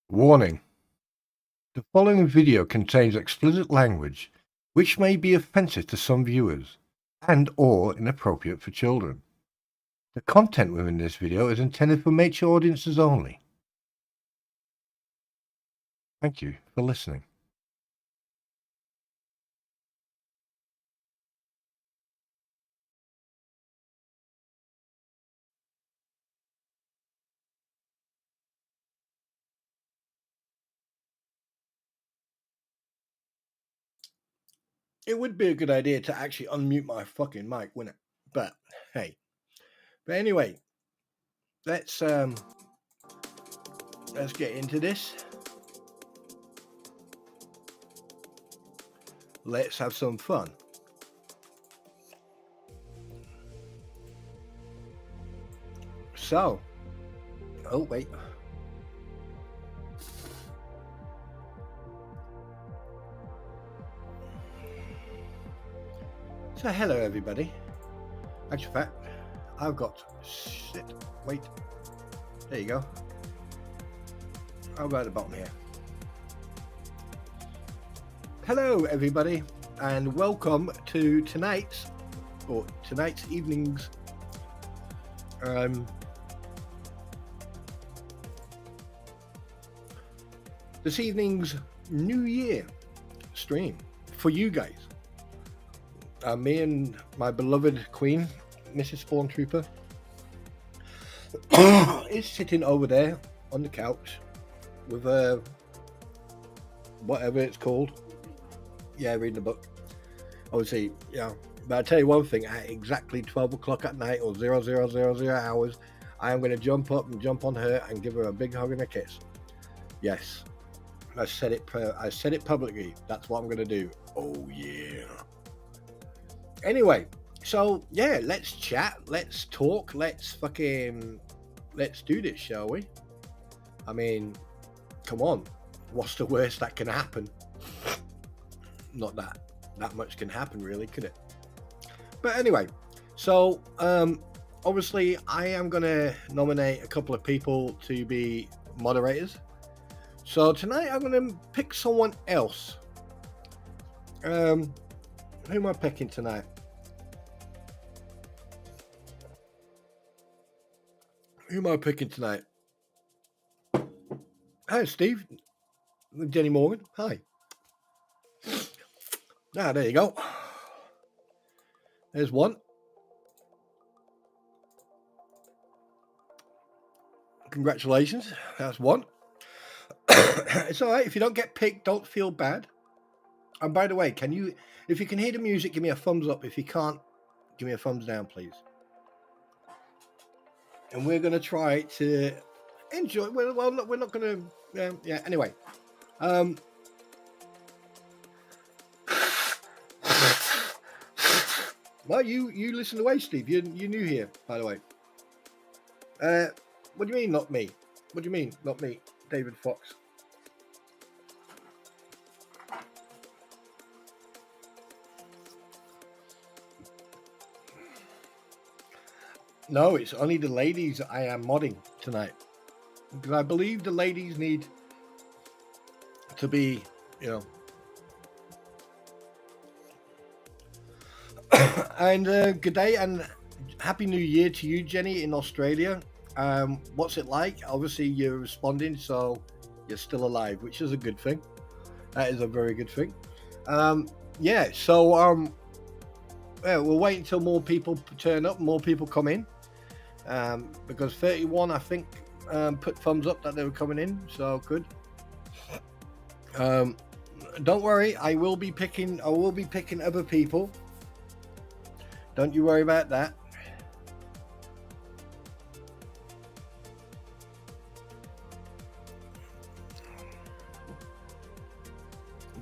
Warning: the following video contains explicit language which may be offensive to some viewers and/or inappropriate for children. The content within this video is intended for mature audiences only. Thank you for listening. It would be a good idea to actually unmute my fucking mic, wouldn't it? But hey. But anyway, let's get into this. Let's have some fun. So, oh wait. So hello everybody. Actual fact, I've got wait. There you go. I'll go at the bottom here. Hello everybody, and welcome to tonight's evening's this evening's New Year stream for you guys. Me and my beloved queen, Mrs. Spawn Trooper, is sitting over there on the couch with whatever it's called. Yeah, reading the book. Obviously, yeah. But I'll tell you one thing, at exactly 12 o'clock at night or 0000 hours, I am going to jump up and jump on her and give her a big hug and a kiss. Yes. I said it publicly. That's what I'm going to do. Oh, yeah. Anyway, so, yeah, let's chat. Let's talk. Let's do this, shall we? I mean, come on. What's the worst that can happen? Not that much can happen, really, could it? But anyway, so obviously I am going to nominate a couple of people to be moderators. So tonight I'm going to pick someone else. Who am I picking tonight? Hi, Steve. Jenny Morgan. Hi. Ah, there you go. There's one. Congratulations. That's one. It's all right. If you don't get picked, don't feel bad. And by the way, if you can hear the music, give me a thumbs up. If you can't, give me a thumbs down, please. And we're going to try to enjoy. Well, we're not going to. Yeah. Anyway. Well, you listen away, Steve. You're new here, by the way. What do you mean, not me? What do you mean, not me, David Fox? No, it's only the ladies I am modding tonight. Because I believe the ladies need to be, And good day and Happy New Year to you, Jenny, in Australia. What's it like? Obviously, you're responding, so you're still alive, which is a good thing. That is a very good thing. Yeah, so we'll wait until more people turn up, more people come in. Because 31, I think, put thumbs up that they were coming in, so good. Don't worry, I will be picking other people. Don't you worry about that.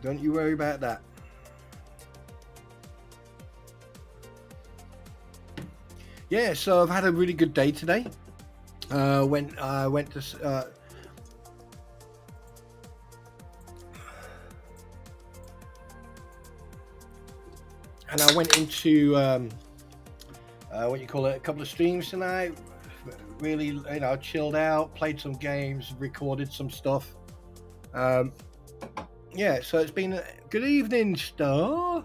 Don't you worry about that. Yeah, so I've had a really good day today. Went to and I went into a couple of streams tonight. Really, chilled out, played some games, recorded some stuff. Yeah, so it's been good evening, Star.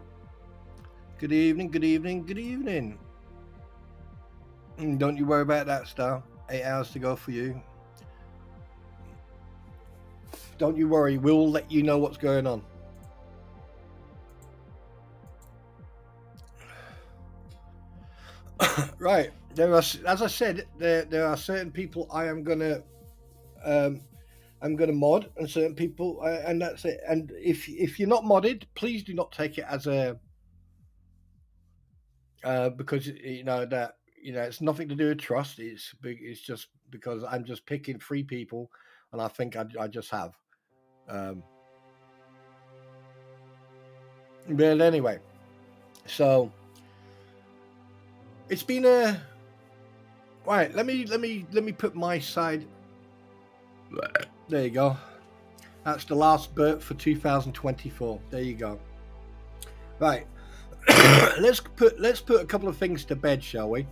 Good evening, good evening, good evening. Don't you worry about that, Star. 8 hours to go for you. Don't you worry, we'll let you know what's going on. Right, there are, as I said, there are certain people I'm gonna mod, and certain people, and that's it. And if you're not modded, please do not take it as a because that it's nothing to do with trust. It's just because I'm just picking 3 people, and I think I just have. But anyway, so it's been a right. Let me put my side. There you go. That's the last burp for 2024. There you go. Right. let's put a couple of things to bed, shall we?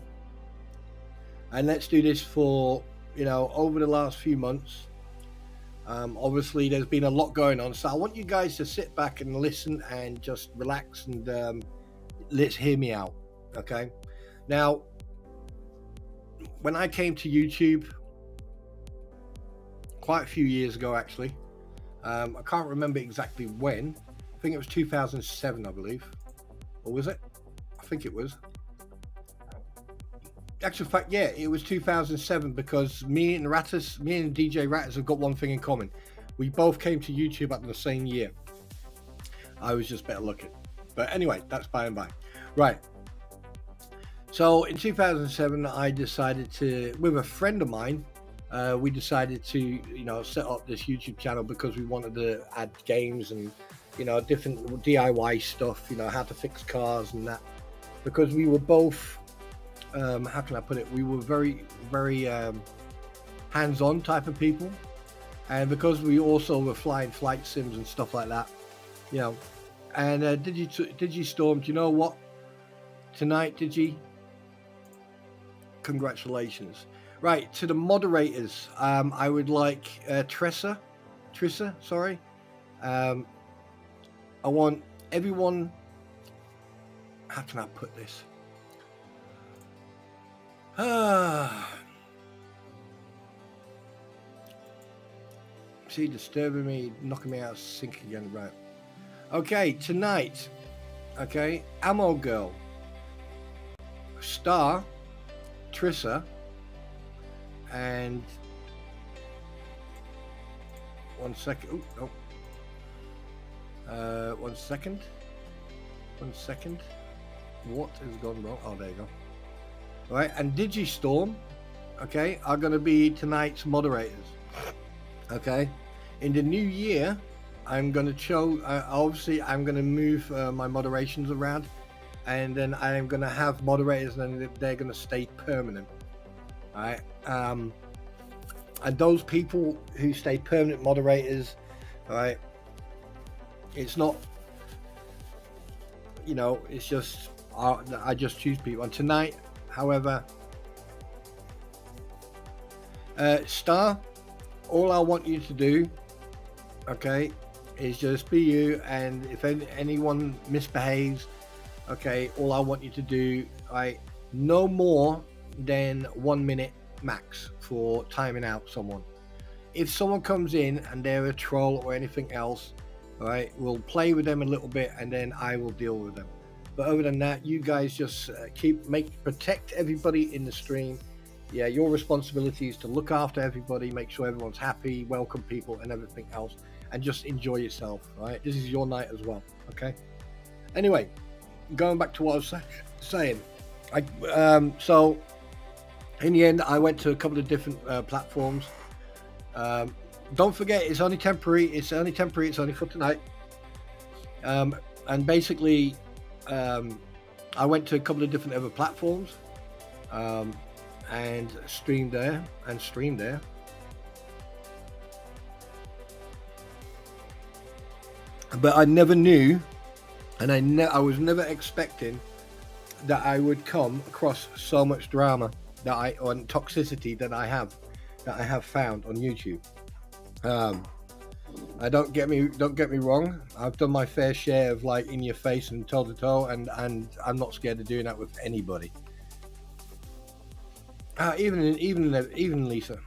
And let's do this for over the last few months. Obviously, there's been a lot going on, so I want you guys to sit back and listen and just relax and let's hear me out. Okay. Now, when I came to YouTube quite a few years ago, actually, I can't remember exactly when. I think it was 2007, I believe. Or was it? I think it was. Actual fact, yeah, it was 2007 because me and DJ Ratters have got one thing in common. We both came to YouTube at the same year. I was just better looking. But anyway, that's by and by. Right. So in 2007, I decided to, with a friend of mine, we decided to, set up this YouTube channel because we wanted to add games and, different DIY stuff, how to fix cars and that. Because we were both, how can I put it? We were very, very hands-on type of people. And because we also were flying flight sims and stuff like that, And Digistorm, do you know what? Tonight, Digi, congratulations. Right, to the moderators, I would like Trissa, sorry. I want everyone, how can I put this? See, disturbing me, knocking me out of sync again, right. Okay, tonight, okay, Ammo Girl, Star, Trissa, and one second. Oh, no. 1 second. 1 second. What has gone wrong? Oh, there you go. All right, and Digistorm, okay, are going to be tonight's moderators. Okay, in the new year, I'm going to show. Obviously, I'm going to move my moderations around, and then I'm going to have moderators, and they're going to stay permanent. All right. And those people who stay permanent moderators, all right, it's not, it's just, I just choose people. And tonight, however, Star, all I want you to do, okay, is just be you. And if anyone misbehaves, okay, all I want you to do, right, no more than 1 minute max for timing out someone. If someone comes in and they're a troll or anything else, all right, we'll play with them a little bit and then I will deal with them. But other than that, you guys just protect everybody in the stream. Yeah, your responsibility is to look after everybody, make sure everyone's happy, welcome people and everything else, and just enjoy yourself. Right, this is your night as well. Okay. Anyway, going back to what I was saying, so in the end, I went to a couple of different platforms. Don't forget, it's only temporary. It's only for tonight. And basically, I went to a couple of different other platforms and streamed there. But I never knew, and I was never expecting that I would come across so much drama and toxicity that I have found on YouTube. Don't get me wrong. I've done my fair share of like in your face and toe to toe, and I'm not scared of doing that with anybody. Even Lisa.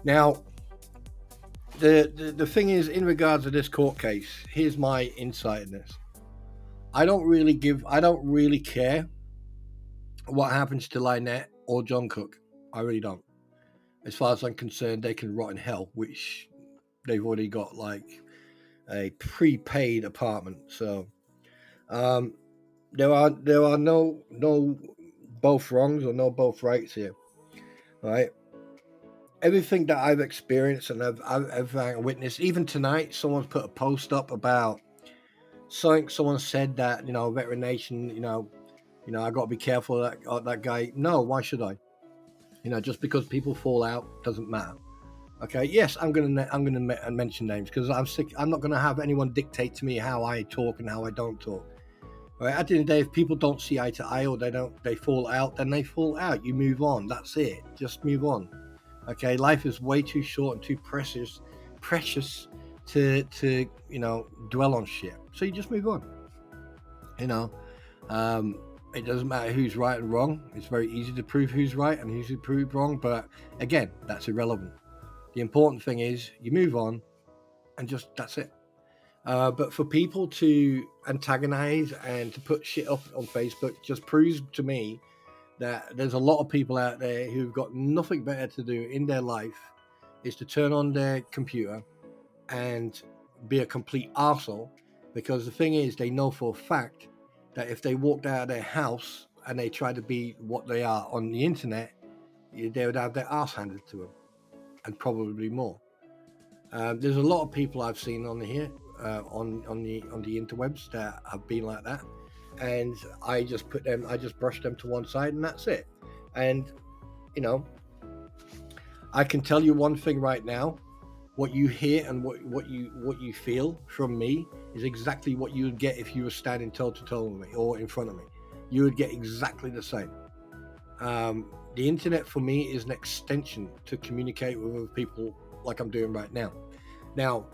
Now, the thing is, in regards to this court case, here's my insight in this. I don't really care what happens to Lynette or John Cook. I really don't. As far as I'm concerned, they can rot in hell, which they've already got like a prepaid apartment. So there are no both wrongs or no both rights here, right? Everything that I've experienced and I've witnessed, even tonight, someone's put a post up about something. Someone said that Veteran Nation, I got to be careful of that guy. No, why should I? Just because people fall out doesn't matter. Okay, yes, I'm gonna mention names because I'm sick. I'm not gonna have anyone dictate to me how I talk and how I don't talk. Right? At the end of the day, if people don't see eye to eye or they fall out, then they fall out. You move on. That's it. Just move on. Okay, life is way too short and too precious to dwell on shit. So you just move on. It doesn't matter who's right and wrong. It's very easy to prove who's right and who's proved wrong. But again, that's irrelevant. The important thing is you move on and that's it. But for people to antagonize and to put shit up on Facebook just proves to me that there's a lot of people out there who've got nothing better to do in their life is to turn on their computer and be a complete arsehole. Because the thing is, they know for a fact that if they walked out of their house and they tried to be what they are on the internet, they would have their arse handed to them, and probably more. There's a lot of people I've seen on here, on the interwebs that have been like that, and I just brush them to one side, and that's it. And I can tell you one thing right now: what you hear and what you feel from me is exactly what you would get if you were standing toe to toe with me or in front of me. You would get exactly the same. The internet for me is an extension to communicate with other people like I'm doing right now. Now,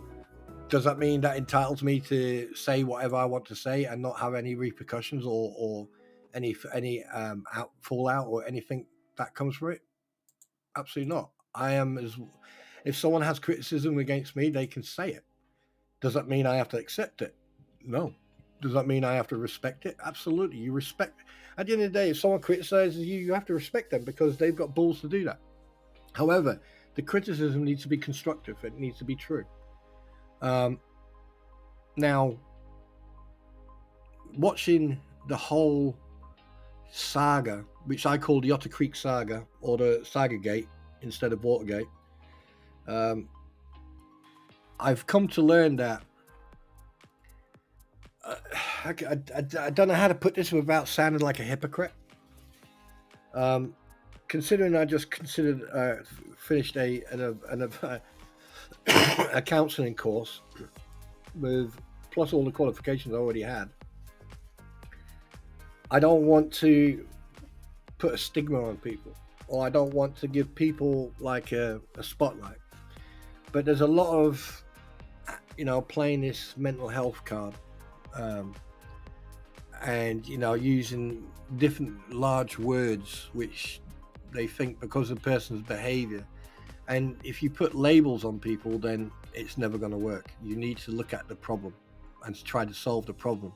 does that mean that entitles me to say whatever I want to say and not have any repercussions or any fallout or anything that comes from it? Absolutely not. If someone has criticism against me, they can say it. Does that mean I have to accept it? No. Does that mean I have to respect it? Absolutely. You respect. At the end of the day, if someone criticizes you, you have to respect them because they've got balls to do that. However, the criticism needs to be constructive. It needs to be true. Now, watching the whole saga, which I call the Otter Creek saga or the Saga Gate instead of Watergate, I've come to learn that I don't know how to put this without sounding like a hypocrite. Considering I just finished a counselling course with plus all the qualifications I already had, I don't want to put a stigma on people, or I don't want to give people like a spotlight. But there's a lot of playing this mental health card, and using different large words which they think because of the person's behavior. And if you put labels on people, then it's never going to work. You need to look at the problem and try to solve the problem.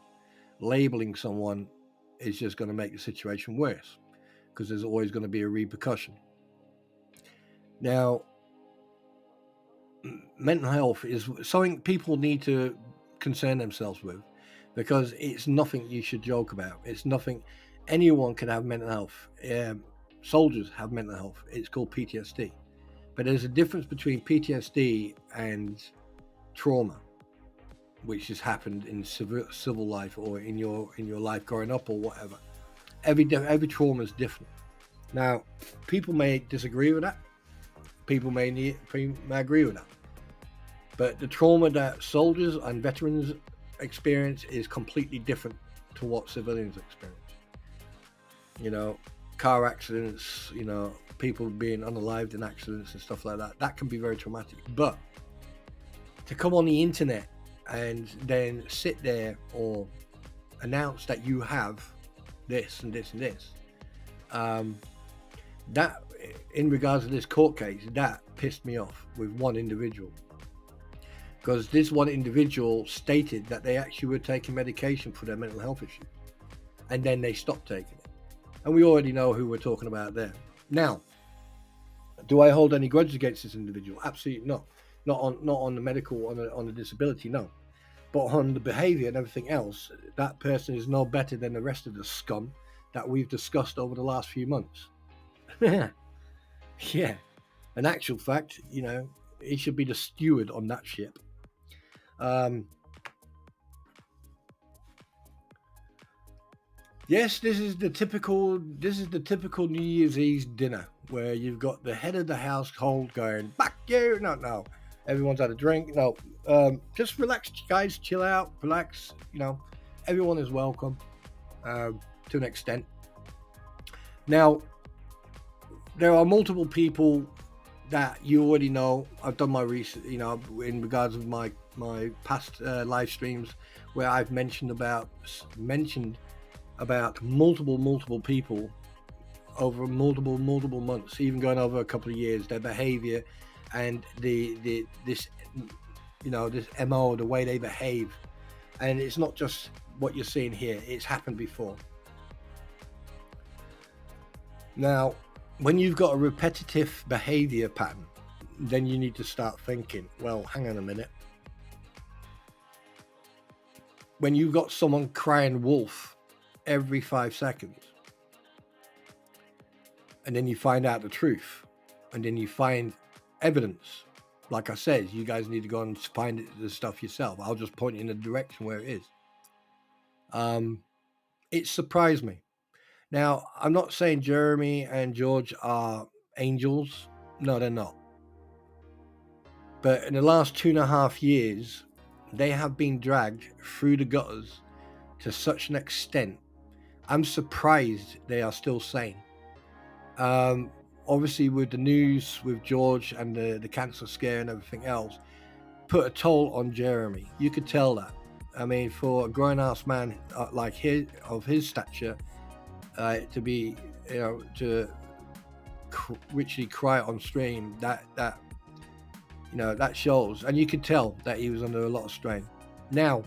Labeling someone is just going to make the situation worse because there's always going to be a repercussion. Now, mental health is something people need to concern themselves with because it's nothing you should joke about. It's nothing. Anyone can have mental health. Soldiers have mental health. It's called PTSD. But there's a difference between PTSD and trauma, which has happened in civil life or in your life growing up or whatever. Every trauma is different. Now, people may disagree with that. People may agree with that. But the trauma that soldiers and veterans experience is completely different to what civilians experience. Car accidents, people being unalived in accidents and stuff like that. That can be very traumatic. But to come on the internet and then sit there or announce that you have this and this and this. That, in regards to this court case, that pissed me off with one individual. Because this one individual stated that they actually were taking medication for their mental health issues. And then they stopped taking it. And we already know who we're talking about there. Now, do I hold any grudge against this individual? Absolutely not. Not on the medical, on the disability, no. But on the behavior and everything else, that person is no better than the rest of the scum that we've discussed over the last few months. Yeah. In actual fact, he should be the steward on that ship. Yes, this is the typical New Year's Eve dinner where you've got the head of the household going, "Back you!" No. Everyone's had a drink. No, just relax, guys. Chill out, relax. Everyone is welcome to an extent. Now, there are multiple people that you already know. I've done my research, in regards of my past live streams where I've mentioned about multiple people over multiple months, even going over a couple of years, their behavior and this MO, the way they behave. And it's not just what you're seeing here, it's happened before. Now, when you've got a repetitive behavior pattern, then you need to start thinking, well, hang on a minute. When you've got someone crying wolf every 5 seconds, and then you find out the truth, and then you find evidence, like I said, you guys need to go and find the stuff yourself. I'll just point in the direction where it is. It surprised me. Now, I'm not saying Jeremy and George are angels. No, they're not. But in the last 2.5 years, they have been dragged through the gutters to such an extent. I'm surprised they are still sane. Obviously, with the news, with George and the cancer scare and everything else, put a toll on Jeremy. You could tell that. I mean, for a grown-ass man like his stature, to be, to literally cry on stream, that shows, and you could tell that he was under a lot of strain. Now,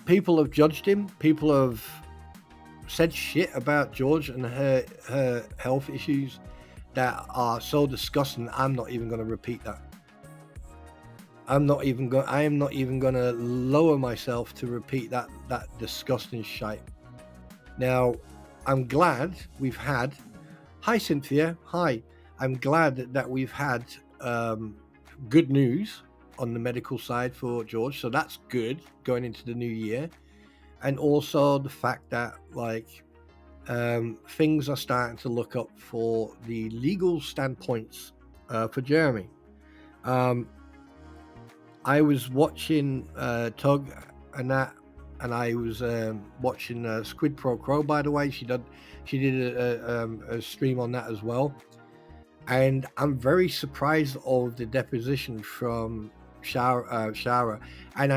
people have judged him. People have said shit about George and her health issues that are so disgusting. I'm not even going to repeat that. I am not even going to lower myself to repeat that disgusting shite. Now, I'm glad we've had. Hi, Cynthia. Hi. I'm glad that we've had good news on the medical side for George. So that's good going into the new year. And also the fact that things are starting to look up for the legal standpoints for Jeremy. I was watching Tug and that, and I was watching Squid Pro Crow. By the way, she did a stream on that as well, and I'm very surprised of the deposition from Shara. And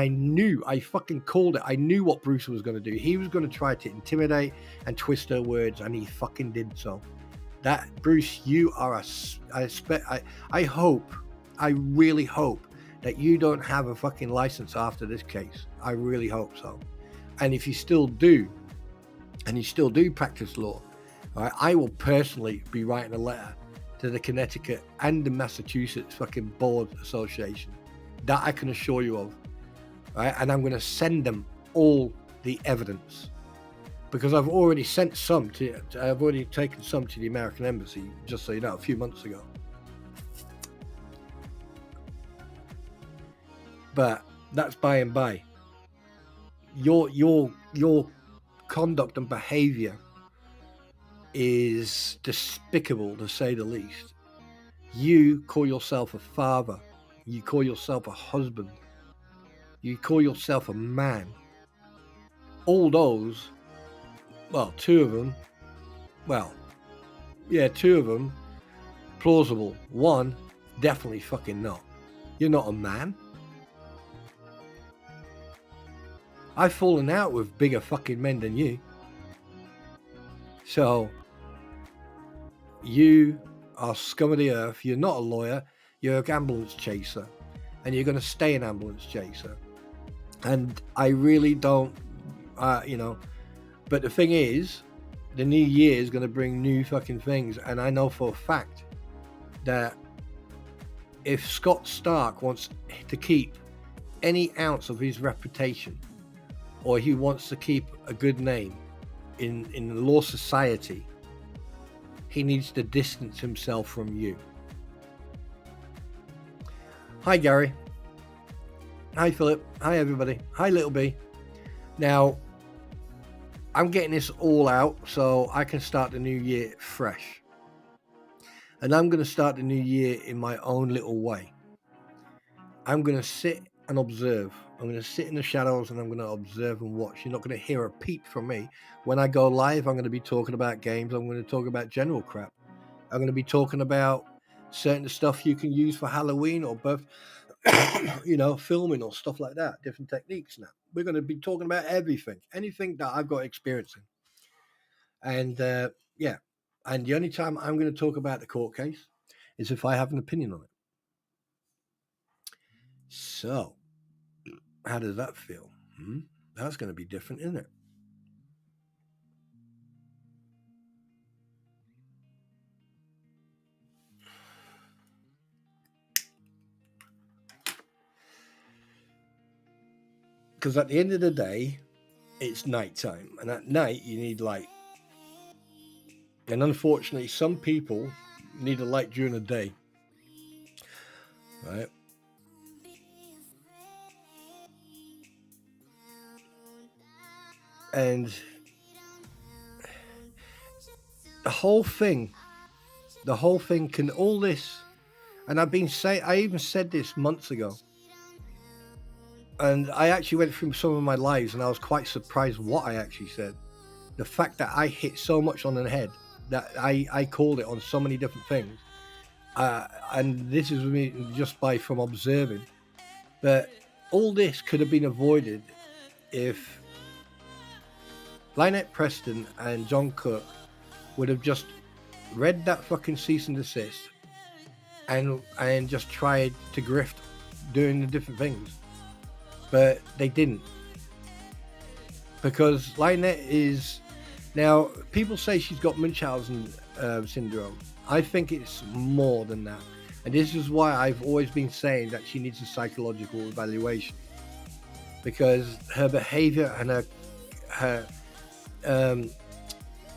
I fucking called it. I knew what Bruce was going to do. He was going to try to intimidate and twist her words, and he fucking did so. That Bruce, you are I really hope that you don't have a fucking license after this case. I really hope so. And if you still do, and you still do practice law, right, I will personally be writing a letter to the Connecticut and the Massachusetts fucking board association. That I can assure you of, right? And I'm going to send them all the evidence, because I've already sent some I've already taken some to the American Embassy, just so you know, a few months ago. But that's by and by. Your conduct and behavior is despicable, to say the least. You call yourself a father. You call yourself a husband. You call yourself a man. All those, well, two of them, plausible. One, Definitely fucking not. You're not a man. I've fallen out with bigger fucking men than you. So, you are scum of the earth. You're not a lawyer. You're an ambulance chaser. And you're going to stay an ambulance chaser. And I really don't, but the thing is, the new year is going to bring new fucking things. And I know for a fact that if Scott Stark wants to keep any ounce of his reputation, or he wants to keep a good name in the law society, he needs to distance himself from you. Hi, Gary. Hi, Philip. Hi, everybody. Hi, Little B. Now, I'm getting this all out so I can start the new year fresh. And I'm going to start the new year in my own little way. I'm going to sit and observe. I'm going to sit in the shadows and I'm going to observe and watch. You're not going to hear a peep from me. When I go live, I'm going to be talking about games. I'm going to talk about general crap. I'm going to be talking about certain stuff you can use for Halloween or birth, filming or stuff like that, different techniques now. We're going to be talking about everything, anything that I've got experience in. And and the only time I'm going to talk about the court case is if I have an opinion on it. So, how does that feel? That's going to be different, isn't it? Because at the end of the day, it's nighttime. And at night, you need light. And unfortunately, some people need a light during the day. Right? And the whole thing can, all this, and I even said this months ago. And I actually went through some of my lives and I was quite surprised what I actually said. The fact that I hit so much on the head that I called it on so many different things. And this is me just from observing. But all this could have been avoided if Lynette Preston and John Cook would have just read that fucking cease and desist and just tried to grift doing the different things. But they didn't. Because Lynette is... Now, people say she's got Munchausen syndrome. I think it's more than that. And this is why I've always been saying that she needs a psychological evaluation. Because her behavior and her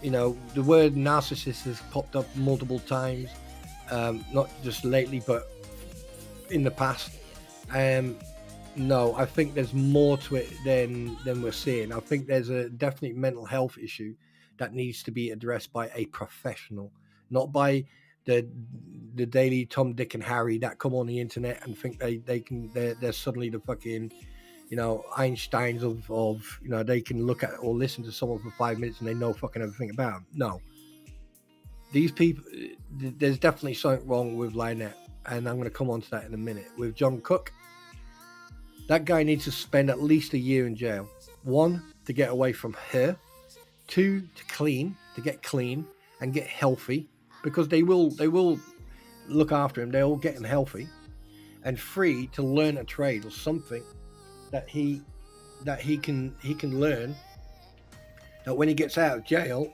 the word narcissist has popped up multiple times. Not just lately, but in the past. No, I think there's more to it than we're seeing. I think there's a definite mental health issue that needs to be addressed by a professional, not by the daily Tom, Dick, and Harry that come on the internet and think they're suddenly the fucking, Einsteins of they can look at or listen to someone for 5 minutes and they know fucking everything about them. No, these people, there's definitely something wrong with Lynette, and I'm going to come on to that in a minute. With John Cook, that guy needs to spend at least a year in jail. 1, to get away from her. 2, to get clean and get healthy, because they will look after him. They'll get him healthy. And 3, to learn a trade or something that he can learn. That when he gets out of jail,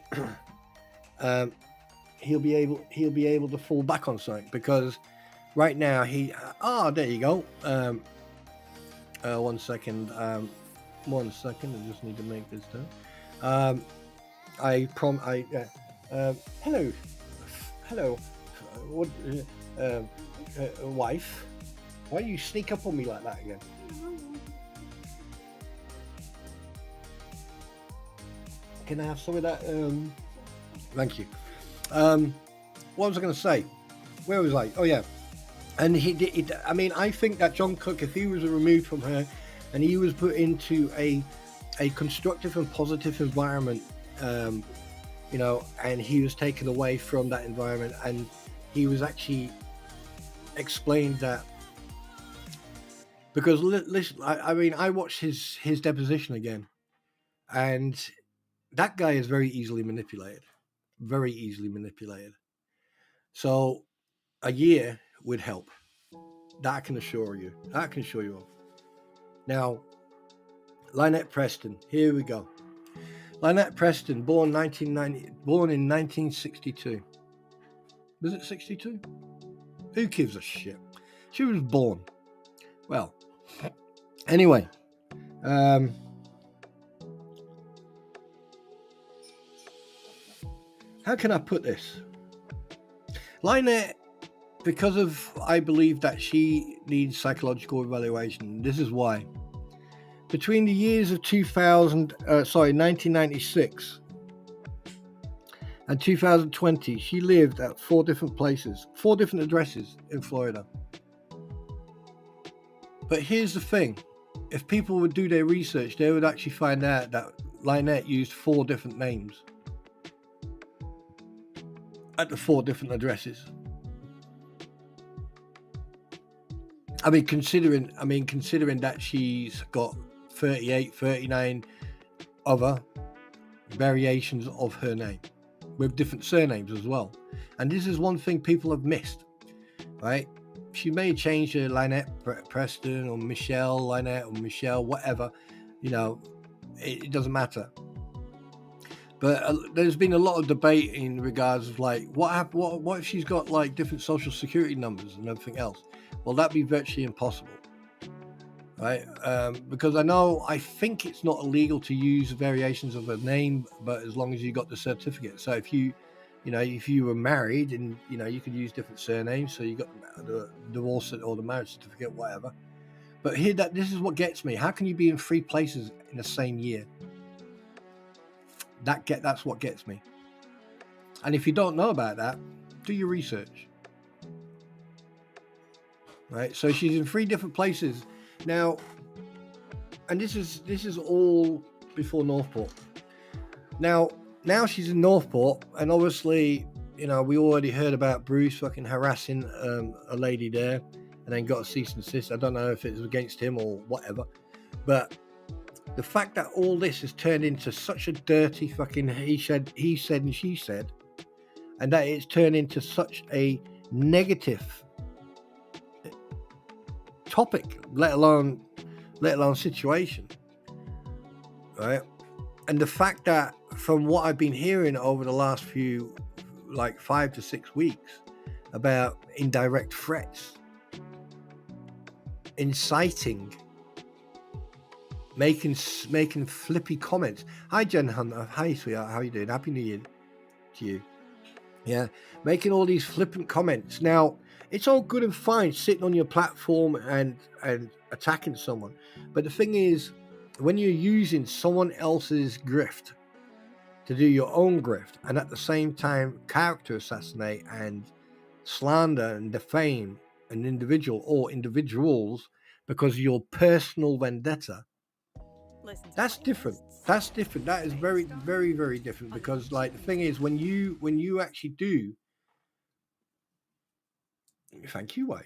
he'll be able to fall back on something, because right now there you go. 1 second. 1 second. I just need to make this done. Hello. What? Wife? Why do you sneak up on me like that again? Can I have some of that? Thank you. What was I going to say? Where was I? Oh yeah. And I think that John Cook, if he was removed from her and he was put into a constructive and positive environment, and he was taken away from that environment, and he was actually explained that because listen, I mean, I watched his deposition again, and that guy is very easily manipulated, very easily manipulated. So a year would help. That I can assure you. That I can assure you of. Now, Lynette Preston. Here we go. Lynette Preston, born in 1962. Was it 62? Who gives a shit? She was born. Well, anyway, how can I put this? Lynette, because of, I believe that she needs psychological evaluation. This is why. Between the years of 1996 and 2020, she lived at 4 different places, 4 different addresses in Florida. But here's the thing. If people would do their research, they would actually find out that Lynette used 4 different names at the 4 different addresses. I mean, considering that she's got 38, 39 other variations of her name with different surnames as well. And this is one thing people have missed, right? She may change her Lynette Preston or Michelle Lynette or Michelle, whatever, you know, it doesn't matter. But there's been a lot of debate in regards of like, what if she's got like different social security numbers and everything else? Well, that'd be virtually impossible, right? Because I think it's not illegal to use variations of a name, but as long as you got the certificate. So if you were married and, you know, you could use different surnames, so you got the divorce or the marriage certificate, whatever. But here, this is what gets me. How can you be in 3 places in the same year? That's what gets me. And if you don't know about that, do your research. Right, so she's in 3 different places now, and this is all before Northport. Now she's in Northport, and obviously, you know, we already heard about Bruce fucking harassing a lady there, and then got a cease and desist. I don't know if it was against him or whatever, but the fact that all this has turned into such a dirty fucking he said and she said, and that it's turned into such a negative topic, let alone situation, right? And the fact that from what I've been hearing over the last few, like 5 to 6 weeks, about indirect threats, inciting, making flippy comments. Hi Jen Hunter, hi sweetheart, how you doing? Happy New Year to you. Yeah, making all these flippant comments. Now, it's all good and fine sitting on your platform and attacking someone. But the thing is, when you're using someone else's grift to do your own grift, and at the same time character assassinate and slander and defame an individual or individuals because of your personal vendetta, that's different. That's different. That is very, very, very different. Because, like, the thing is, when you actually do, thank you, wife.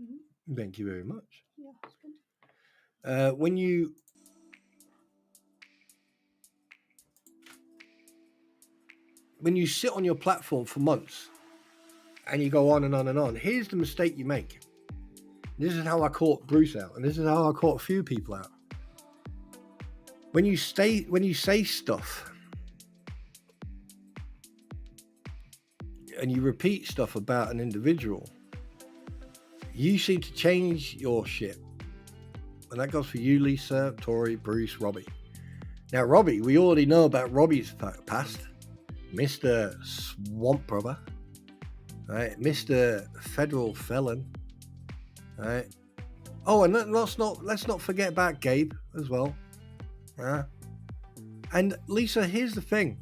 Mm-hmm. Thank you very much. Yeah, husband. When you sit on your platform for months and you go on and on and on, here's the mistake you make. This is how I caught Bruce out, and this is how I caught a few people out. When you say stuff and you repeat stuff about an individual, you seem to change your shit. And that goes for you, Lisa, Tori, Bruce, Robbie. Now, Robbie, we already know about Robbie's past. Mr. Swamp Brother, right? Mr. Federal Felon, right? Oh, and let's not forget about Gabe as well. And Lisa, here's the thing.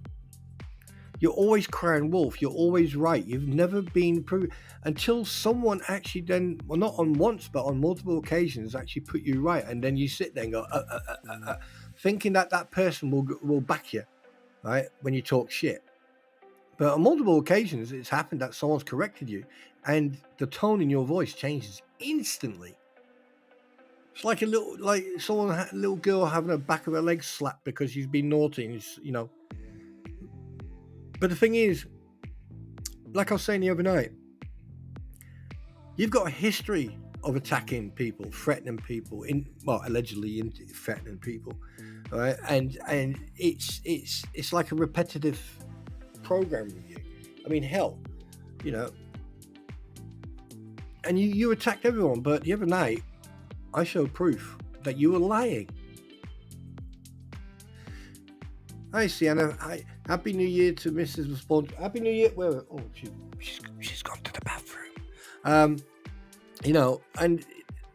You're always crying wolf. You're always right. You've never been proven until someone actually then, well, not on once, but on multiple occasions, actually put you right. And then you sit there and go, thinking that person will back you, right? When you talk shit, But on multiple occasions, it's happened that someone's corrected you, and the tone in your voice changes instantly. It's like a little girl having her back of her leg slapped because she's been naughty, and you know. But the thing is, like I was saying the other night, you've got a history of attacking people, threatening people, allegedly threatening people, right? And it's like a repetitive program with you. I mean, hell, you know. And you attacked everyone, but the other night, I showed proof that you were lying. Hi, Sienna. Hi. Happy New Year to Mrs. Response. Happy New Year. Where? Oh, she's gone to the bathroom. You know, and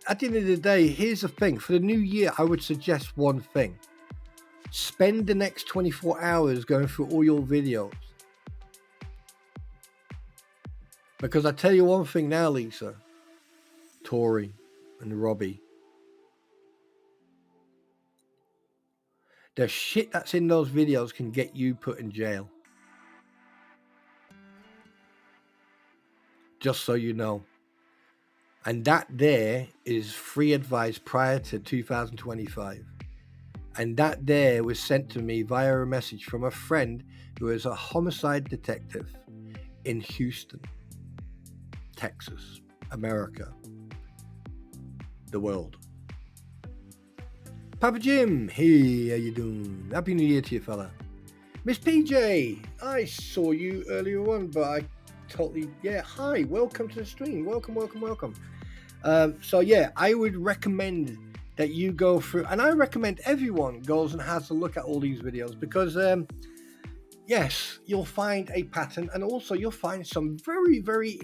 at the end of the day, here's the thing. For the new year, I would suggest one thing. Spend the next 24 hours going through all your videos. Because I tell you one thing now, Lisa, Tori, and Robbie. The shit that's in those videos can get you put in jail. Just so you know. And that there is free advice prior to 2025. And that there was sent to me via a message from a friend who is a homicide detective in Houston, Texas, America, the world. Papa Jim, hey, how you doing? Happy New Year to you, fella. Miss PJ, I saw you earlier on, but I totally, hi, welcome to the stream. Welcome. So yeah, I would recommend that you go through, and I recommend everyone goes and has a look at all these videos because, yes, you'll find a pattern, and also you'll find some very, very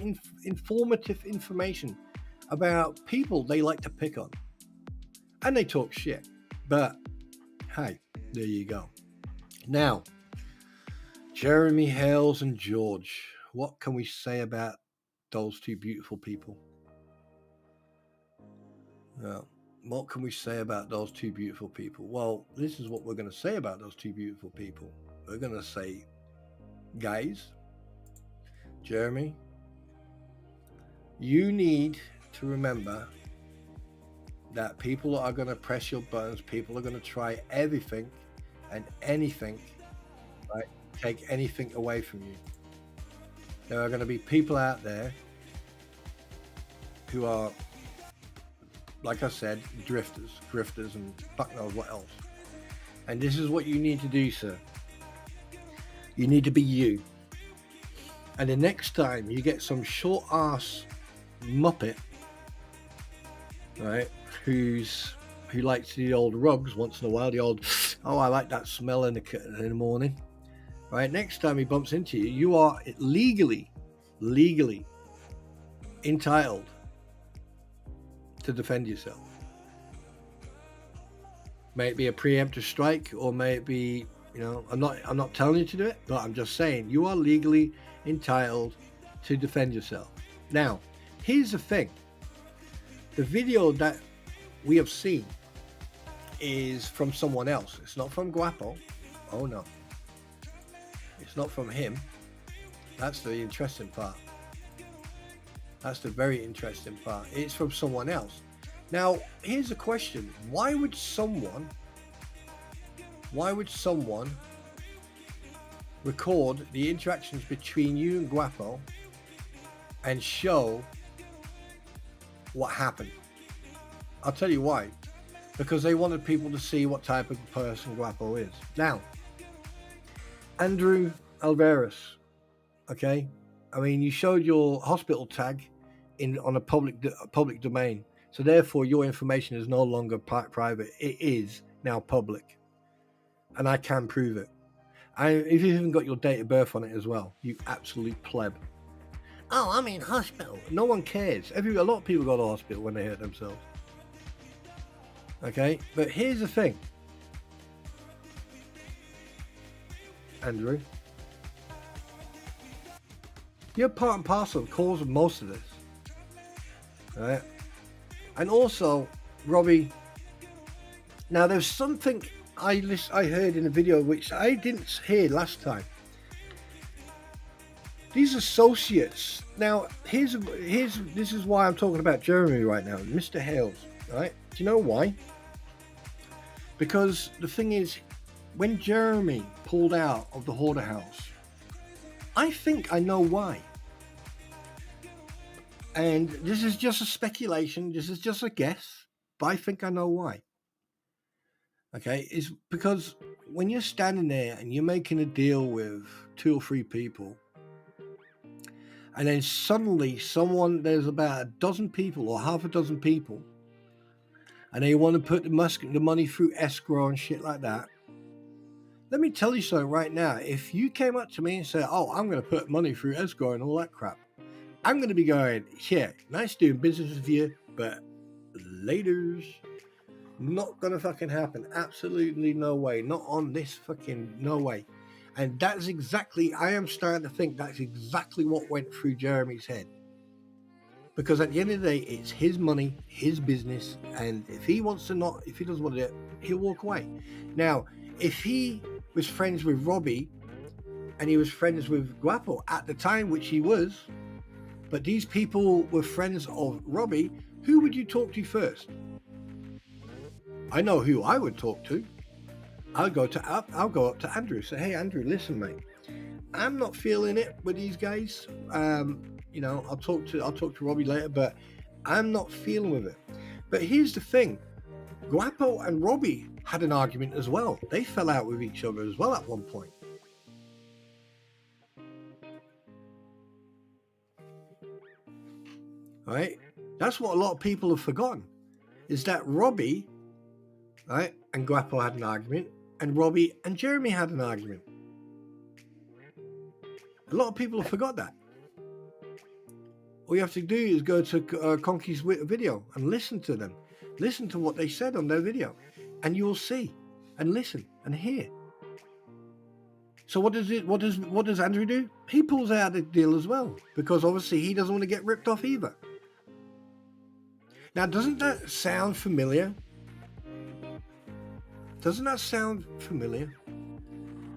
informative information about people they like to pick on, and they talk shit. But hey, there you go. Now, Jeremy Hales and George, what can we say about those two beautiful people? Well, what can we say about those two beautiful people? Well, this is what we're going to say about those two beautiful people. We're going to say, guys, Jeremy, you need to remember that people are going to press your buttons. People are going to try everything and anything, right? Take anything away from you. There are going to be people out there who are, like I said, grifters, and fuck knows what else. And this is what you need to do, sir. You need to be you. And the next time you get some short ass muppet, right, who likes the old rugs once in a while, the old, oh, I like that smell in the morning, right? Next time he bumps into you, you are legally entitled to defend yourself. May it be a preemptive strike, or may it be, you know, I'm not telling you to do it, but I'm just saying you are legally entitled to defend yourself. Now, here's the thing. The video that we have seen is from someone else. It's not from Guapo. Oh no. It's not from him. That's the interesting part. That's the very interesting part. It's from someone else. Now, here's the question. Why would someone record the interactions between you and Guapo and show what happened? I'll tell you why. Because they wanted people to see what type of person Guapo is. Now, Andrew Alvarez, okay? I mean, you showed your hospital tag on a public domain. So therefore, your information is no longer private. It is now public. And I can prove it. If you've even got your date of birth on it as well, you absolute pleb. Oh, I'm in hospital. No one cares. A lot of people go to hospital when they hurt themselves. Okay, but here's the thing. Andrew, you're part and parcel of the cause of most of this. Right? And also, Robbie, now there's something I heard in a video which I didn't hear last time. These associates. Now, this is why I'm talking about Jeremy right now, Mr. Hales. Right? Do you know why? Because the thing is, when Jeremy pulled out of the hoarder house, I think I know why. And this is just a speculation. This is just a guess, but I think I know why. Okay, it's because when you're standing there and you're making a deal with 2 or 3 people, and then suddenly there's about a dozen people or half a dozen people, and they want to put the money through escrow and shit like that. Let me tell you something right now. If you came up to me and said, "Oh, I'm going to put money through escrow and all that crap," I'm going to be going, "Yeah, nice doing business with you, but laters." Not going to fucking happen. Absolutely no way. Not on this fucking no way. And that's exactly, I am starting to think that's exactly what went through Jeremy's head. Because at the end of the day, it's his money, his business, and if he doesn't want to do it, he'll walk away. Now, if he was friends with Robbie and he was friends with Guapo at the time, which he was, but these people were friends of Robbie, who would you talk to first? I know who I would talk to. I'll go up to Andrew. Say, "Hey, Andrew, listen, mate. I'm not feeling it with these guys. I'll talk to Robbie later, but I'm not feeling with it." But here's the thing: Guapo and Robbie had an argument as well. They fell out with each other as well at one point. All right? That's what a lot of people have forgotten. Is that Robbie, right, and Guapo had an argument, and Robbie and Jeremy had an argument. A lot of people have forgot that. All you have to do is go to Conky's video and listen to them. Listen to what they said on their video, and you will see, and listen, and hear. So what does Andrew do? He pulls out the deal as well, because obviously he doesn't want to get ripped off either. Now, doesn't that sound familiar? Doesn't that sound familiar?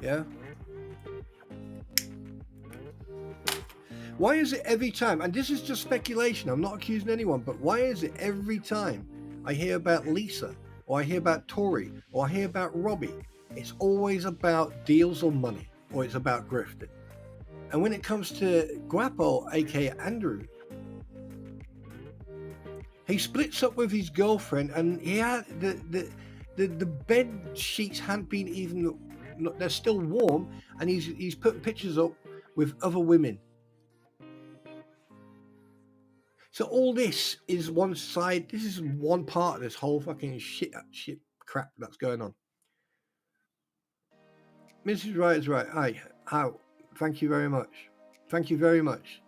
Yeah. Why is it every time, and this is just speculation, I'm not accusing anyone, but why is it every time I hear about Lisa, or I hear about Tori, or I hear about Robbie, it's always about deals or money, or it's about grifting? And when it comes to Guapo, aka Andrew, he splits up with his girlfriend, and he had the bed sheets hadn't been even, they're still warm, and he's putting pictures up with other women. So all this is one side. This is one part of this whole fucking shit crap that's going on. Mrs. Wright is right. Hi. How? Thank you very much. Thank you very much.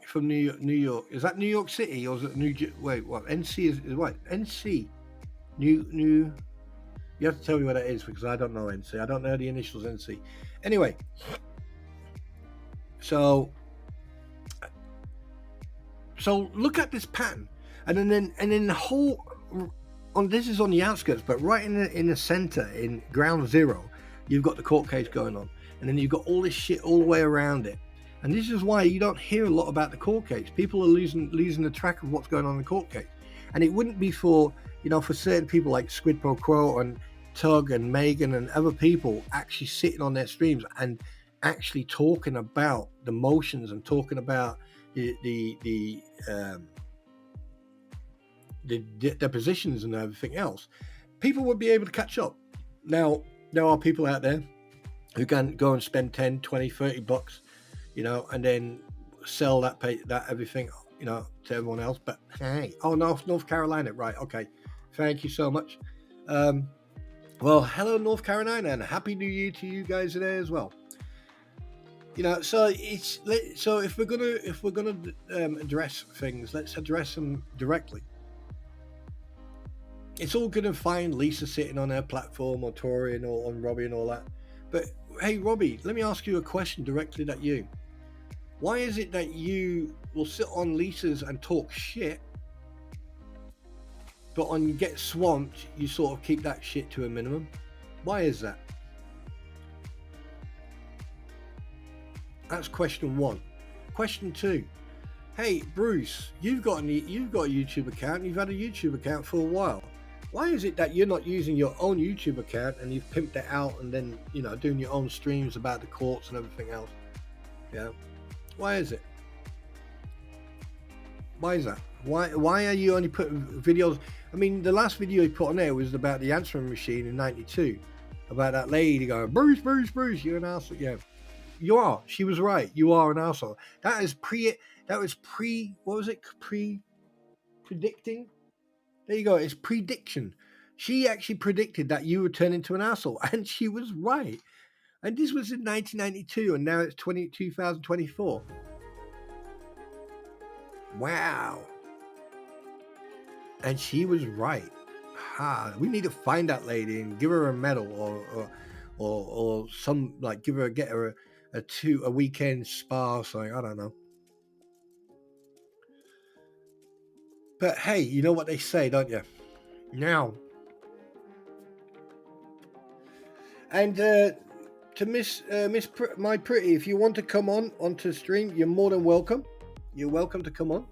From New York. Is that New York City or is it wait, what? NC is what? NC. New. You have to tell me what it is because I don't know NC. I don't know the initials NC. Anyway. So look at this pattern, and then the whole this is on the outskirts, but right in the center, in ground zero, you've got the court case going on, and then you've got all this shit all the way around it. And this is why you don't hear a lot about the court case. People are losing the track of what's going on in the court case, and it wouldn't be for certain people like Squid Pro Quo and Tug and Megan and other people actually sitting on their streams and actually talking about the motions and talking about the positions and everything else. People would be able to catch up. Now, there are people out there who can go and spend 10, 20, 30 bucks, and then sell that everything, to everyone else. But hey, North Carolina, right? Okay, thank you so much. Well, hello North Carolina, and happy New Year to you guys today as well. So if we're gonna address things, let's address them directly. It's all good and fine, Lisa sitting on her platform, or Tori and all, on Robbie and all that. But hey, Robbie, let me ask you a question directly at you. Why is it that you will sit on Lisa's and talk shit, but on you get swamped, you sort of keep that shit to a minimum? Why is that? That's question one. Question two. Hey, Bruce, you've got a YouTube account. You've had a YouTube account for a while. Why is it that you're not using your own YouTube account and you've pimped it out and then, doing your own streams about the courts and everything else? Yeah. Why is it? Why is that? Why are you only putting videos? I mean, the last video you put on there was about the answering machine in '92, about that lady going, Bruce, you're an arsehole. Yeah, you are. She was right. You are an arsehole. That was what was it? Predicting? There you go. It's prediction. She actually predicted that you would turn into an arsehole, and she was right. And this was in 1992, and now it's 2024. Wow. And she was right. We need to find that lady and give her a medal or some, like, get her a weekend spa or something. I don't know. But hey, you know what they say, don't you? Now, and to Miss My Pretty, if you want to come onto the stream, you're more than welcome. You're welcome to come on.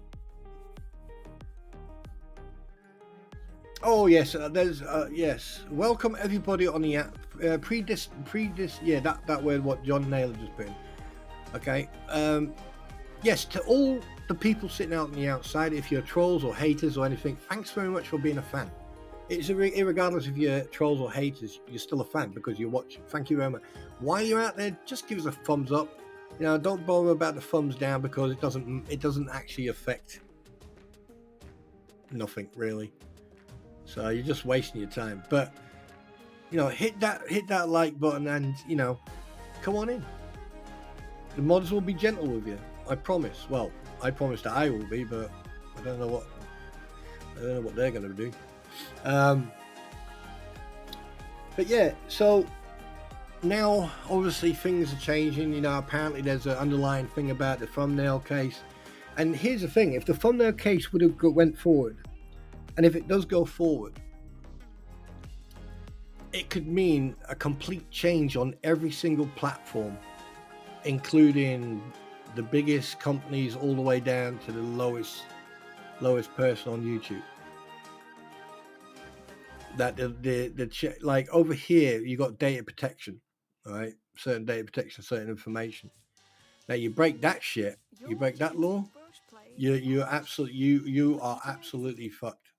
Oh yes, there's yes. Welcome everybody on the app. Yeah, that word what John Naylor just put in. Okay. Yes, to all the people sitting out on the outside, if you're trolls or haters or anything, thanks very much for being a fan. It's irregardless if you're trolls or haters, you're still a fan because you're watching. Thank you very much. While you're out there, just give us a thumbs up. Don't bother about the thumbs down because it doesn't actually affect nothing really. So you're just wasting your time. But hit that like button and come on in. The mods will be gentle with you. I promise. Well, I promise that I will be, but I don't know what they're going to do. But yeah, so now obviously things are changing. Apparently there's an underlying thing about the thumbnail case. And here's the thing: if the thumbnail case would have went forward, and if it does go forward, it could mean a complete change on every single platform, including the biggest companies all the way down to the lowest person on YouTube. That like over here you got data protection, right? Certain data protection, certain information. Now you break that shit, you break that law, you are absolutely fucked.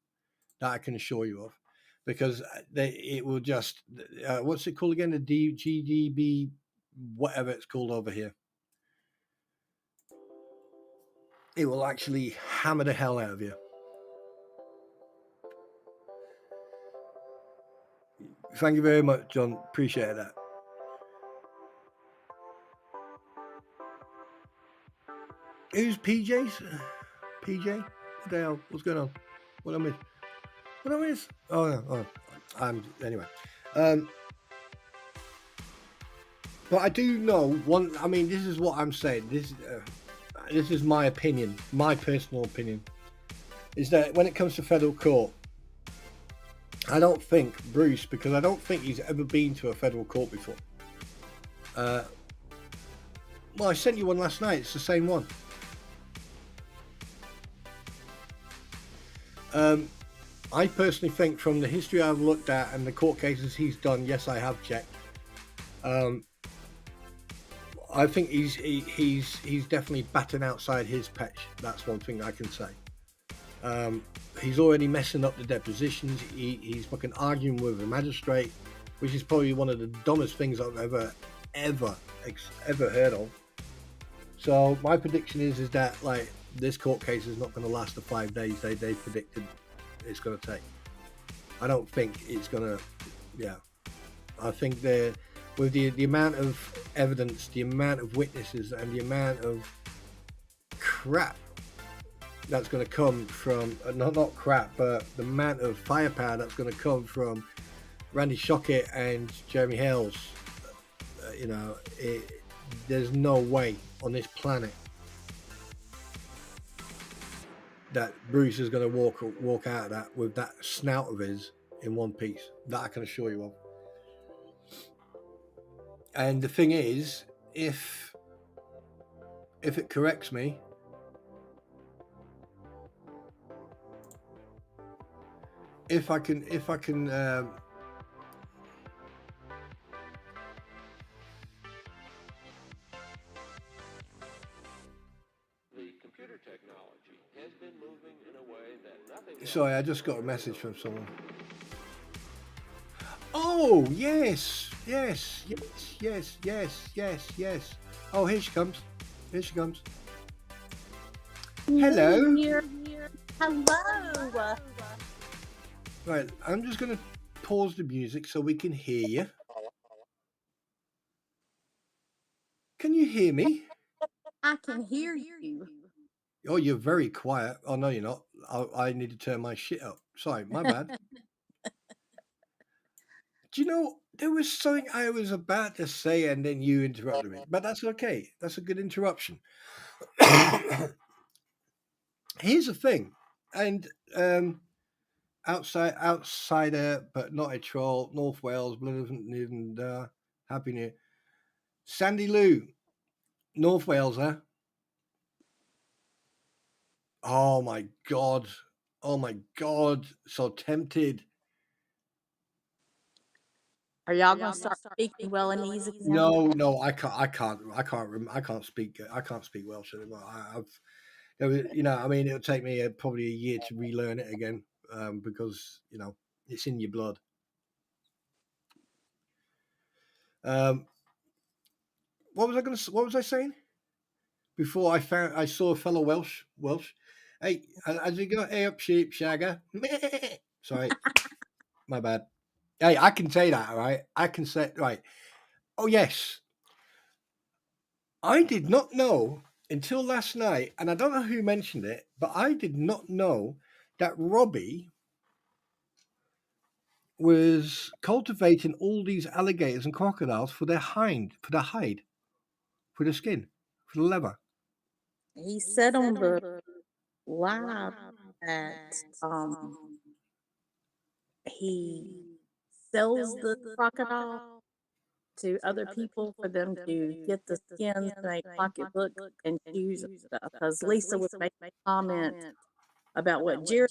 That I can assure you of, because it will just what's it called again? The GDB, whatever it's called over here. It will actually hammer the hell out of you. Thank you very much, John. Appreciate that. Who's PJ's? PJ? What the hell? What's going on? What I miss? Oh, yeah. Oh, anyway. But I do know one. I mean, this is what I'm saying. This is my opinion, my personal opinion, is that when it comes to federal court, I don't think Bruce, because I don't think he's ever been to a federal court before. Well, I sent you one last night. It's the same one. I personally think, from the history I've looked at and the court cases he's done, yes, I have checked. I think he's definitely batting outside his patch. That's one thing I can say. He's already messing up the depositions. He's fucking arguing with a magistrate, which is probably one of the dumbest things I've ever heard of. So my prediction is that, like, this court case is not going to last the 5 days they predicted it's going to take. I don't think it's going to. Yeah, I think with the amount of evidence, the amount of witnesses, and the amount of crap that's going to come from not crap, but the amount of firepower that's going to come from Randy Shockett and Jeremy Hales. There's no way on this planet that Bruce is going to walk out of that with that snout of his in one piece. That I can assure you of. And the thing is, if if it corrects me. If I can, sorry, I just got a message from someone. Oh, yes, yes, yes, yes, yes, yes, yes. Oh, here she comes. Here she comes. Hello. Hello. Right, I'm just going to pause the music so we can hear you. Can you hear me? I can hear you. Oh, you're very quiet. Oh, no, you're not. I need to turn my shit up. Sorry, my bad. Do you know, there was something I was about to say and then you interrupted me, but that's okay. That's a good interruption. Here's the thing, and outsider, but not a troll. North Wales, and Happy New Year. Sandy Lou, North Wales, huh? Oh my god! Oh my god! So tempted. Are y'all gonna start speaking well and easy now? No, I can't. I can't speak. I can't speak Welsh anymore. I mean, it'll take me probably a year to relearn it again because it's in your blood. What was I going to? What was I saying? Before I saw a fellow Welsh. Hey, as you go, hey up sheep, shagger. Sorry, my bad. Hey, I can say that, right? I can say right. Oh yes, I did not know until last night, and I don't know who mentioned it, but I did not know that Robbie was cultivating all these alligators and crocodiles for their hide, for the skin, for the leather. He said on the live that he sells the crocodile to other people for them to get the skins to make pocketbooks and shoes and stuff. Because Lisa was making a comment about what Jerry,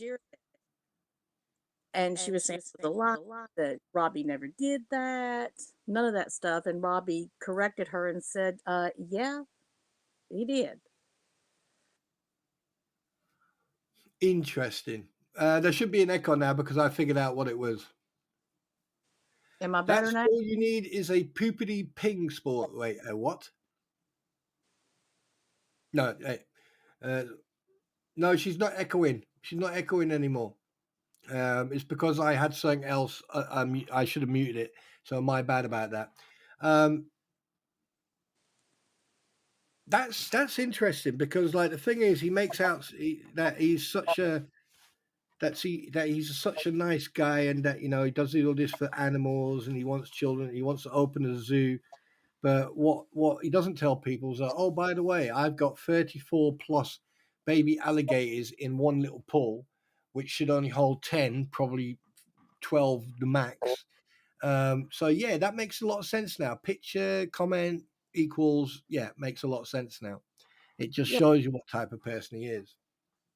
and she was saying it was a lie, that Robbie never did that, none of that stuff. And Robbie corrected her and said, yeah, he did. Interesting. There should be an echo now because I figured out what it was. Am I better That's now? all you need is a poopity ping sport. Wait, a what? No, no, she's not echoing. She's not echoing anymore. It's because I had something else. I should have muted it. So my bad about that. That's interesting because like the thing is, he makes out that he's such a that he's such a nice guy and that he does all this for animals and he wants children. He wants to open a zoo. But what he doesn't tell people is that, oh, by the way, I've got 34 plus baby alligators in one little pool, which should only hold 10, probably 12 the max. So yeah, that makes a lot of sense now. Picture, comment equals, yeah, makes a lot of sense now. It just Yeah, shows you what type of person he is.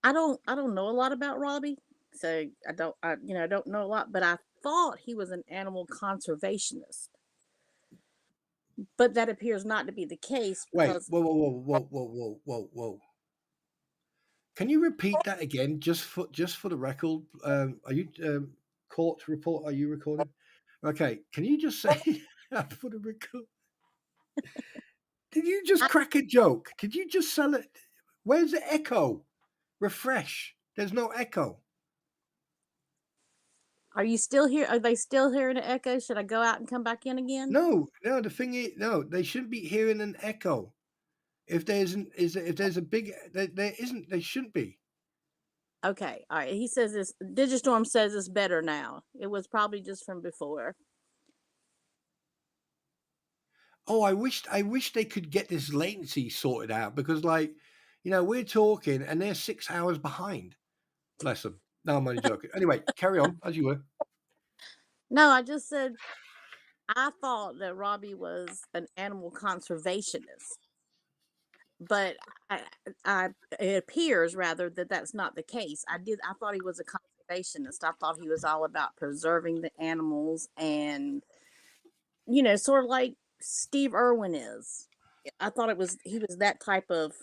I don't know a lot about Robbie, so I don't know a lot, but I thought he was an animal conservationist. But that appears not to be the case Wait, because whoa. Can you repeat that again, just for the record? Are you court report? Are you recording? Okay, can you just say for the record? Did you just I, crack a joke? Did you just sell it? Where's the echo? Refresh. There's no echo. are you still here? Are they still hearing an echo? Should I go out and come back in again? No. The thing is, no, they shouldn't be hearing an echo. If there's a big, there isn't. They shouldn't be. Okay, all right. He says this. Digistorm says it's better now. It was probably just from before. Oh, I wish they could get this latency sorted out because, like, we're talking and they're 6 hours behind. Bless them. No, I'm only joking. Anyway, carry on as you were. No, I just said I thought that Robbie was an animal conservationist, but I it appears rather that that's not the case. I thought he was a conservationist. I thought he was all about preserving the animals and sort of like Steve Irwin is. I thought he was that type of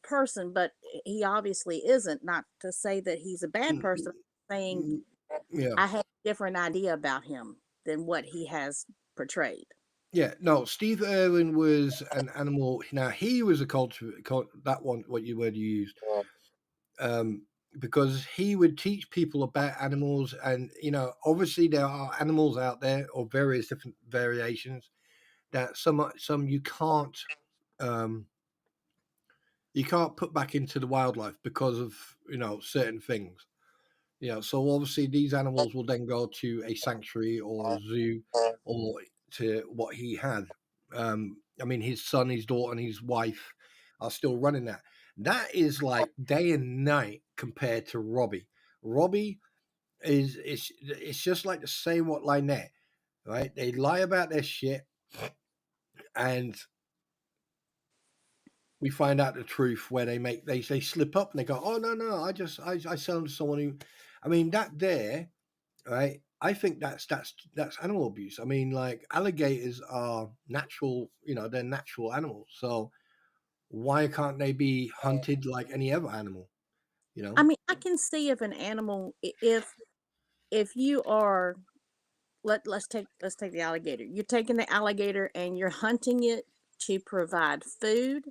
person, but he obviously isn't. Not to say that he's a bad Mm, person, I'm saying mm, yeah. I had a different idea about him than what he has portrayed. Yeah, no, Steve Irwin was an animal. Now he was a that one, what you word you used, um, because he would teach people about animals, and obviously there are animals out there or various different variations that some um, you can't put back into the wildlife because of certain things. So obviously these animals will then go to a sanctuary or a zoo or to what he had. I mean, his son, his daughter, and his wife are still running that. That is like day and night compared to Robbie. Robbie it's just like the same what Lynette, right? They lie about their shit, and we find out the truth where they slip up and they go, oh no, I sell them to someone who, I mean that there. Right? I think that's animal abuse. I mean, like alligators are natural, they're natural animals. So why can't they be hunted like any other animal? You I know? mean, I can see if an animal if you are let's take the alligator. You're taking the alligator and you're hunting it to provide food,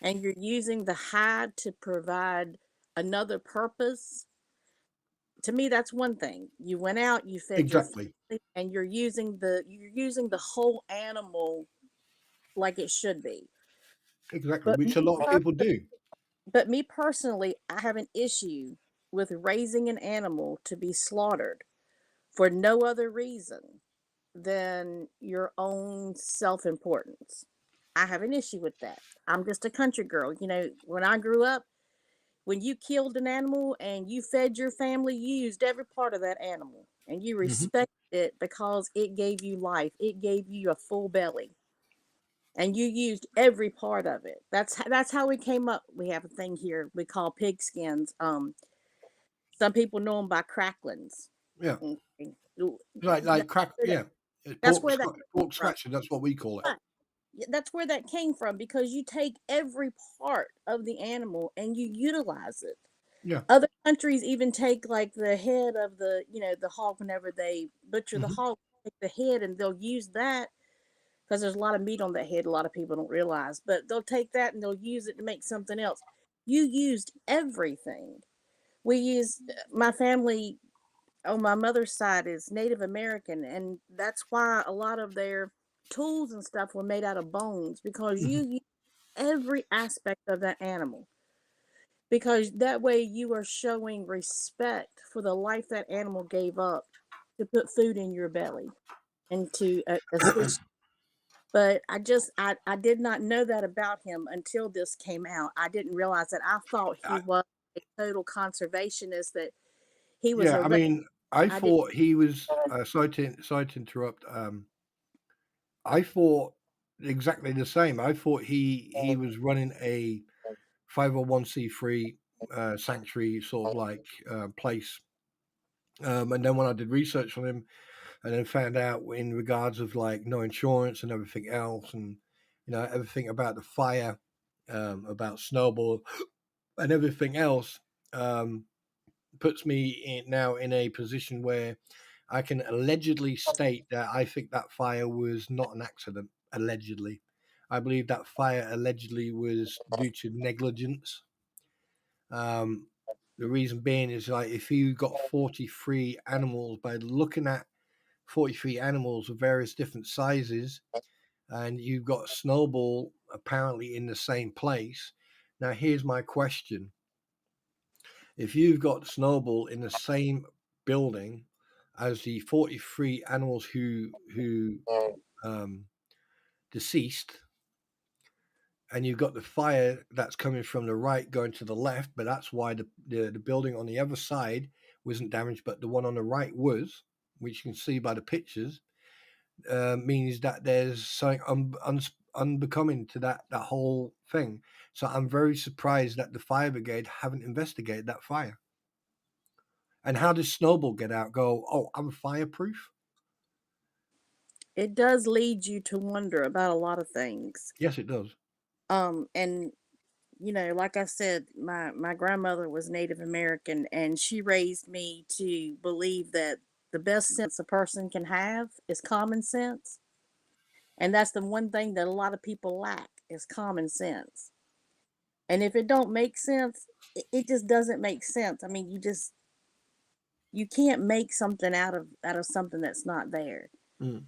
and you're using the hide to provide another purpose. To me, that's one thing. You went out, you fed your Exactly. family, and you're using the whole animal like it should be. Exactly. But Which me, a lot of per- people do. but me personally, I have an issue with raising an animal to be slaughtered for no other reason than your own self importance. I have an issue with that. I'm just a country girl. When I grew up, when you killed an animal and you fed your family, you used every part of that animal and you Hmm. respected it because it gave you life. It gave you a full belly and you used every part of it. That's how we came up. We have a thing here we call pig skins. Some people know them by cracklings. Yeah. Okay. Like crack. That's Yeah. that's where that came Pork from. scratching. That's what we call it. Right. Yeah, that's where that came from because you take every part of the animal and you utilize it. Yeah. Other countries even take like the head of the hog whenever they butcher the Hmm. hog, take the head and they'll use that because there's a lot of meat on that head. A lot of people don't realize, but they'll take that and they'll use it to make something else. You used everything. We used my family on my mother's side is Native American, and that's why a lot of their tools and stuff were made out of bones because you Hmm. use every aspect of that animal because that way you are showing respect for the life that animal gave up to put food in your belly and to assist. But I did not know that about him until this came out. I didn't realize that. I thought he was a total conservationist, that he was Yeah. a I mean, I I did thought he was. Sorry to interrupt. I thought exactly the same. I thought he was running a 501c3 sanctuary sort of like place. And then when I did research on him, and then found out in regards of like no insurance and everything else, and everything about the fire, about Snowball, and everything else, um, puts me now in a position where I can allegedly state that I think that fire was not an accident. Allegedly, I believe that fire allegedly was due to negligence. Um, the reason being is like if you got 43 animals, by looking at 43 animals of various different sizes, and you've got Snowball apparently in the same place. Now, here's my question: if you've got Snowball in the same building as the 43 animals who um, deceased, and you've got the fire that's coming from the right going to the left, but that's why the building on the other side wasn't damaged, but the one on the right was, which you can see by the pictures, means that there's something unbecoming to that whole thing. So I'm very surprised that the fire brigade haven't investigated that fire. And how does Snowball get out? Go, oh, I'm fireproof. It does lead you to wonder about a lot of things. Yes, it does. And like I said, my grandmother was Native American, and she raised me to believe that the best sense a person can have is common sense, and that's the one thing that a lot of people lack is common sense. And if it don't make sense, it just doesn't make sense. I mean, you can't make something out of something that's not there. Mm.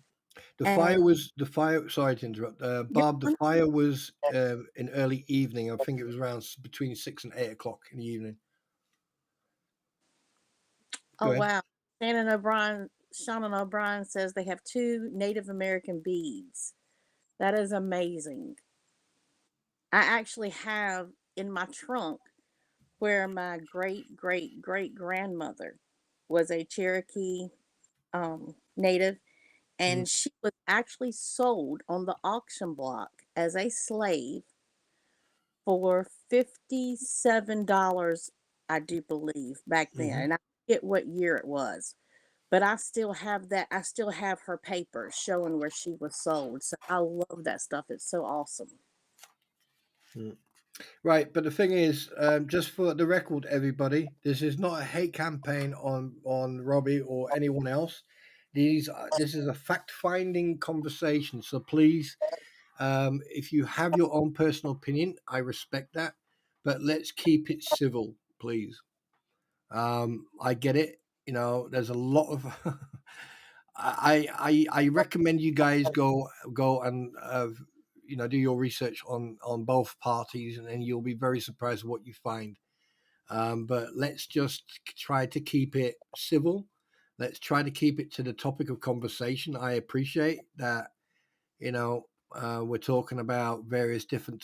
And The fire. Sorry to interrupt, you're Bob. The fire was in early evening. I think it was around between 6 and 8 o'clock in the evening. Go Oh ahead. wow. Shannon O'Brien says they have two Native American beads. That is amazing. I actually have in my trunk where my great great great grandmother was a Cherokee native, Mm, and she was actually sold on the auction block as a slave for $57, I do believe, back then. mhm. And I forget what year it was. But I still have that. I still have her papers showing where she was sold. So I love that stuff. It's so awesome. Mm. Right, but the thing is, just for the record, everybody, this is not a hate campaign on Robbie or anyone else. This is a fact finding conversation. So please, if you have your own personal opinion, I respect that, but let's keep it civil, please. I get it. There's a lot of. I recommend you guys go and do your research on both parties, and then you'll be very surprised what you find. But let's just try to keep it civil. Let's try to keep it to the topic of conversation. I appreciate that. We're talking about various different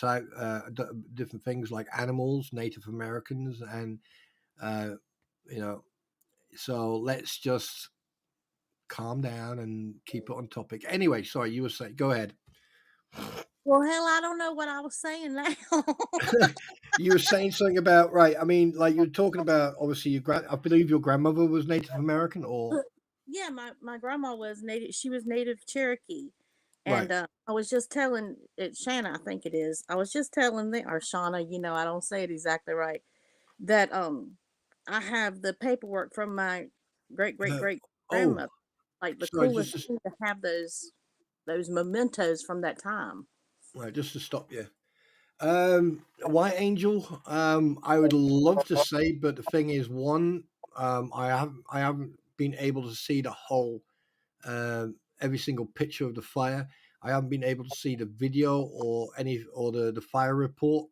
things like animals, Native Americans, and uh, you know. So let's just calm down and keep it on topic. Anyway, sorry, you were saying. Go ahead. Well, hell, I don't know what I was saying now. You were saying something about right. I mean, like you were talking about. Obviously, I believe your grandmother was Native American, or Yeah, my grandma was native. She was native Cherokee, right. and I was just telling it, Shanna, I think it is. I was just telling the or Shauna, I don't say it exactly right. That I have the paperwork from my great great Uh, great oh, grandmother. Like the sorry. coolest thing to have those mementos from that time. Right, just to stop you. White Angel. I would love to say, but the thing is, one, I haven't been able to see the whole, every single picture of the fire. I haven't been able to see the video or the fire report.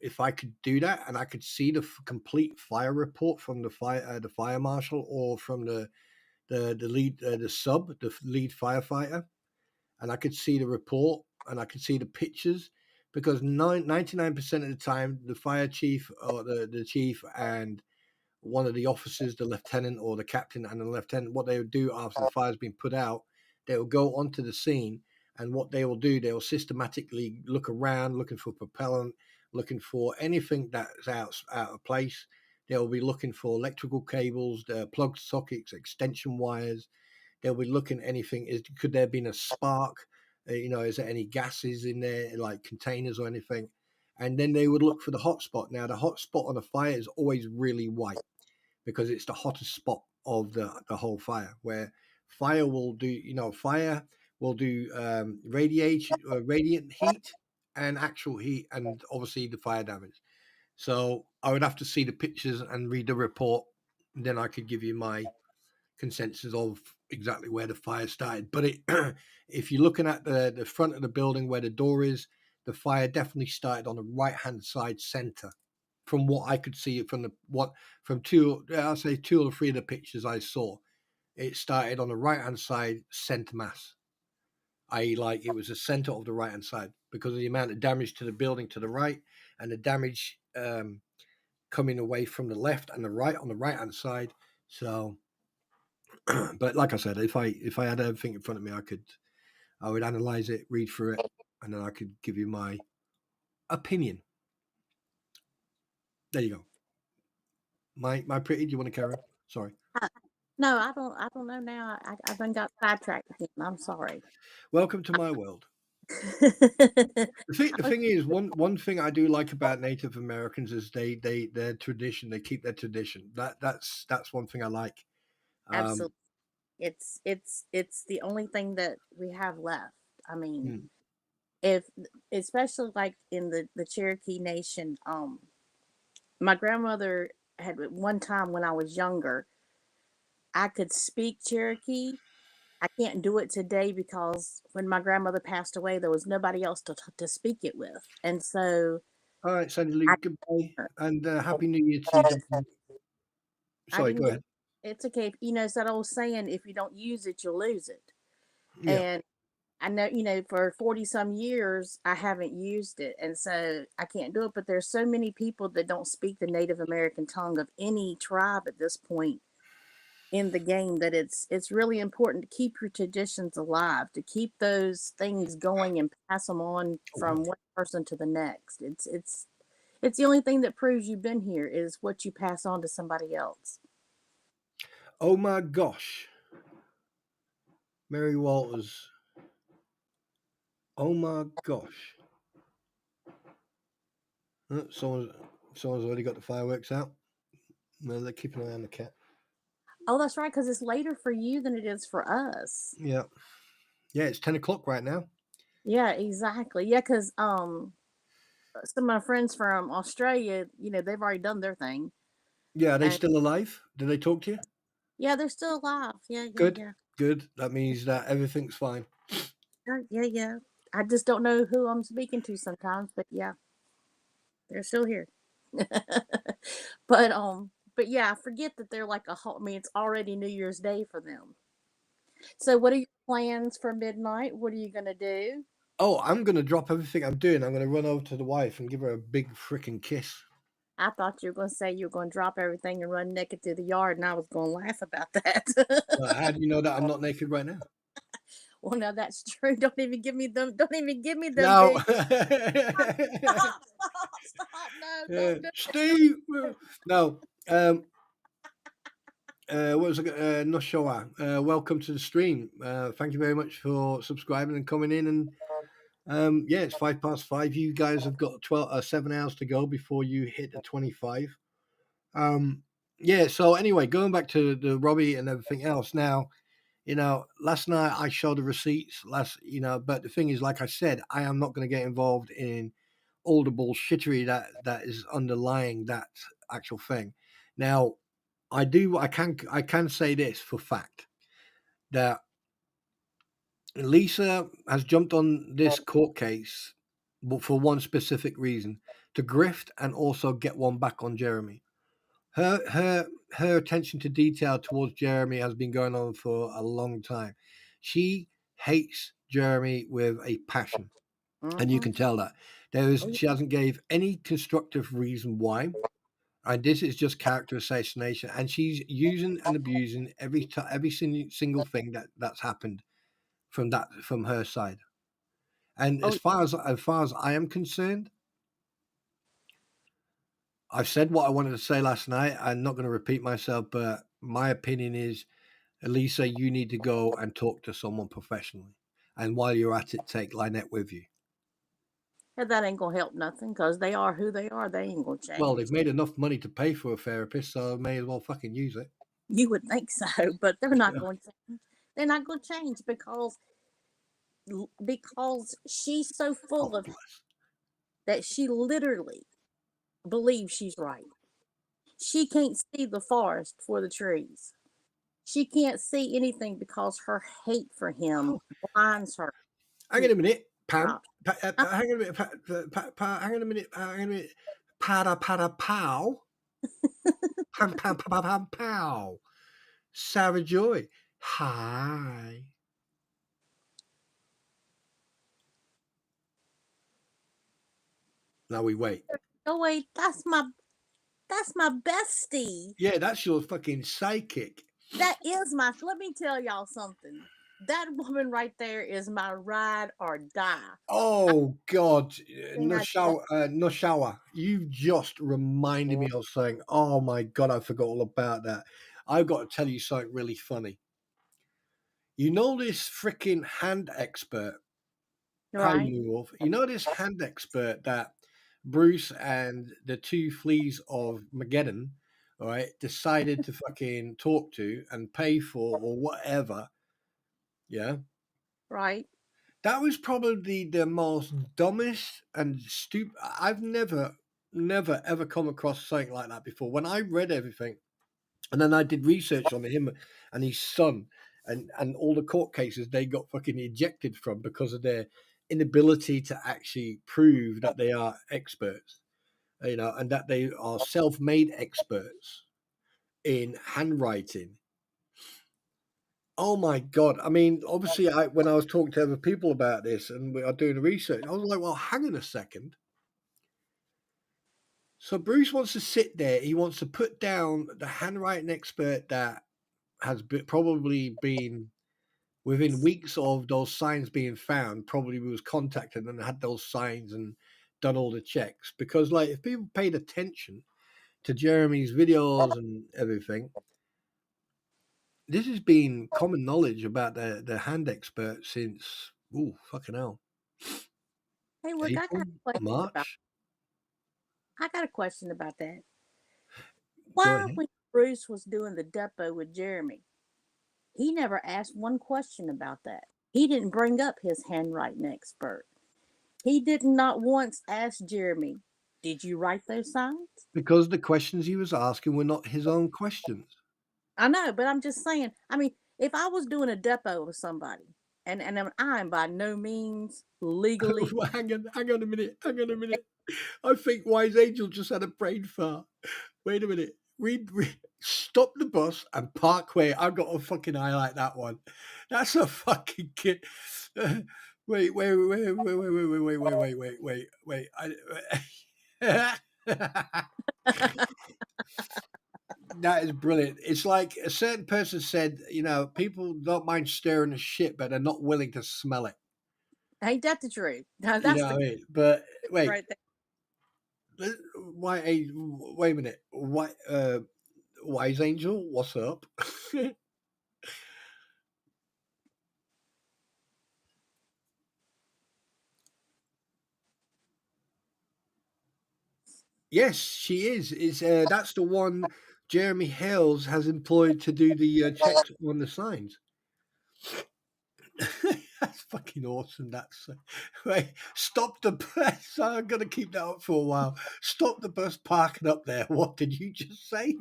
If I could do that and I could see the complete fire report from the fire marshal or from the lead the lead firefighter, and I could see the report and I could see the pictures, because 99% of the time the fire chief or the chief and one of the officers, the lieutenant or the captain and the lieutenant, what they would do after the fire's been put out, they will go onto the scene, and what they will do, they will systematically look around, looking for propellant, looking for anything that's out of place. They'll be looking for electrical cables, the plug sockets, extension wires. They'll be looking at anything. Could there have been a spark? Is there any gases in there, like containers or anything? And then they would look for the hot spot. Now, the hot spot on a fire is always really white because it's the hottest spot of the whole fire. Where fire will do radiant heat and actual heat, and obviously the fire damage. So I would have to see the pictures and read the report. Then I could give you my consensus of exactly where the fire started. But if you're looking at the front of the building where the door is, the fire definitely started on the right hand side center. From what I could see from I'll say two or three of the pictures I saw, it started on the right hand side center mass. I.e., like it was the center of the right hand side because of the amount of damage to the building to the right and the damage coming away from the left and the right on the right hand side. So but like I said, if I had everything in front of me, I would analyze it, read through it, and then I could give you my opinion. There you go. My pretty, do you want to carry on? Sorry. No, I don't know now. I done got sidetracked again. I'm sorry. Welcome to my world. The thing is, one thing I do like about Native Americans is their tradition. They keep their tradition. That's one thing I like. Absolutely. It's the only thing that we have left. I mean, Hmm. if especially like in the Cherokee Nation, my grandmother had at one time when I was younger, I could speak Cherokee. I can't do it today because when my grandmother passed away, there was nobody else to speak it with, and so All right, Sandy Lee, I goodbye, and Happy New Year to you, gentlemen. I Sorry, didn't go get. ahead. It's okay. You know, it's that old saying: if you don't use it, you'll lose it. Yeah. And I know, for 40 some years, I haven't used it. And so I can't do it. But there's so many people that don't speak the Native American tongue of any tribe at this point in the game that it's really important to keep your traditions alive, to keep those things going and pass them on Oh, from wow. one person to the next. It's the only thing that proves you've been here is what you pass on to somebody else. Oh my gosh, Mary Walters. Oh my gosh. Someone's already got the fireworks out. No, they're keeping an eye on the cat. Oh, that's right, because it's later for you than it is for us. Yeah. Yeah, it's 10 o'clock right now. Yeah, exactly. Yeah, because some of my friends from Australia, they've already done their thing, Yeah, are they and still alive? Did they talk to you? yeah, they're still alive. Yeah, yeah, Good, yeah, good. That means that everything's fine. yeah, yeah. I just don't know who I'm speaking to sometimes, but yeah, they're still here. But yeah, I forget that they're like a whole. I mean, it's already New Year's Day for them. So, what are your plans for midnight? What are you gonna do? Oh, I'm gonna drop everything I'm doing. I'm gonna run over to the wife and give her a big freaking kiss. I thought you were gonna say you were gonna drop everything and run naked through the yard, and I was gonna laugh about that. How do you know that I'm not naked right now? Well, no, that's true. Don't even give me them. Don't even give me them No. big. Stop! Stop! Stop! No, don't do Steve. No. What was it? Noshoa. Welcome to the stream. Thank you very much for subscribing and coming in. And yeah, it's 5:05. You guys have got 7 hours to go before you hit the 25. Yeah. So anyway, going back to the Robbie and everything else. Now, last night I showed the receipts. But the thing is, like I said, I am not going to get involved in all the bullshittery that is underlying that actual thing. Now, I can say this for fact that Lisa has jumped on this court case, but for one specific reason, to grift and also get one back on Jeremy. Her attention to detail towards Jeremy has been going on for a long time. She hates Jeremy with a passion, and you Mm-hmm. can tell that. Oh, yeah. She hasn't gave any constructive reason why, and this is just character assassination. And she's using and abusing every single thing that's happened from her side. And Oh, as far as I am concerned, I've said what I wanted to say last night. I'm not going to repeat myself, but my opinion is, Elisa, you need to go and talk to someone professionally. And while you're at it, take Lynette with you. yeah, that ain't gonna help nothing because they are who they are. They ain't gonna Well, change. they've made enough money to pay for a therapist, so may as well fucking use it. You would think so, but they're not going to change. They're not going to change because she's so full Oh, of bless. that she literally believes she's right. She can't see the forest for the trees. She can't see anything because her hate for him Oh, blinds her hang to on a minute, Pam. options. I, Hang on a minute. Hang on a minute. Hang on a minute. Pada pada pow. Pam pam pam pam pow. Sarah Joy. Hi. Now we wait. oh wait, that's my bestie. Yeah, that's your fucking psychic. That is my. Let me tell y'all something. that woman right there is my ride or die. Oh God, Thing I No shower. You've just reminded me of something. Oh my God, I forgot all about that. I've got to tell you something really funny. You know this freaking hand expert. Hi, right, you Wolf. You know this hand expert that Bruce and the two fleas of Mageddon, all right, decided to fucking talk to and pay for or whatever. Yeah. right. That was probably the most dumbest and stupid. I've never, ever come across something like that before. When I read everything, and then I did research on him and his son, and all the court cases they got fucking ejected from because of their inability to actually prove that they are experts, you know, and that they are self-made experts in handwriting. Oh my God. I mean, obviously, when I was talking to other people about this and we are doing the research, I was like, well, hang on a second. So Bruce wants to sit there. He wants to put down the handwriting expert that has probably been within weeks of those signs being found, probably was contacted and had those signs and done all the checks. Because, like, if people paid attention to Jeremy's videos and everything, this has been common knowledge about the hand expert since, oh, fucking hell, Hey, look, April, March. I got a question about that. Go Why, ahead. when Bruce was doing the depot with Jeremy, he never asked one question about that. He didn't bring up his handwriting expert. He did not once ask Jeremy, "Did you write those signs?" Because the questions he was asking were not his own questions. I know, but I'm just saying. I mean, if I was doing a depot with somebody, I'm by no means legally. Well, hang on a minute, hang on a minute. I think Wise Angel just had a brain fart. Wait a minute. Stop the bus and park where I've got to fucking highlight that one. That's a fucking kid. Wait. That is brilliant. It's like a certain person said, you know, people don't mind stirring the shit, but they're not willing to smell it. Ain't that the truth? Now You that's know the what I mean? But wait, right there. wait a minute. Wise Angel, what's up? Yes, she is. Is That's the one Jeremy Hales has employed to do the checks on the signs. That's fucking awesome. That's right. Stop the bus. I'm gonna keep that up for a while. Stop the bus parking up there. What did you just say?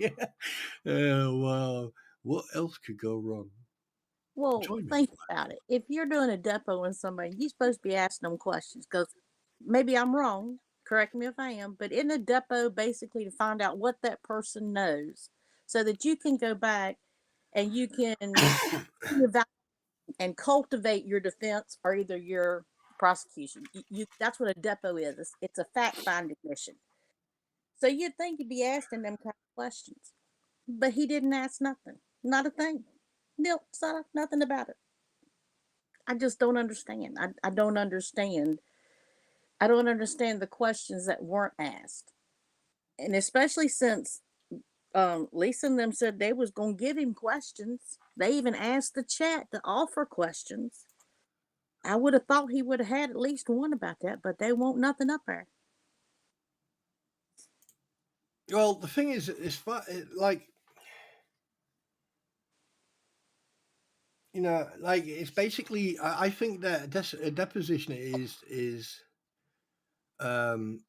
Oh wow. What else could go wrong? Well, Enjoyment. think about it. If you're doing a depot with somebody, you're supposed to be asking them questions because maybe I'm wrong. Correct me if I am, but in a depot, basically to find out what that person knows, so that you can go back and you can evaluate and cultivate your defense or either your prosecution. That's what a depot is. It's a fact finding mission. So you'd think you'd be asking them kind of questions, but he didn't ask nothing, not a thing. Nope, saw nothing about it. I just don't understand. I don't understand. I don't understand the questions that weren't asked, and especially since Lisa and them said they was gonna give him questions. They even asked the chat to offer questions. I would have thought he would have had at least one about that, but they won't nothing up there. Well, the thing is, like, you know, like it's basically. I think that a deposition is um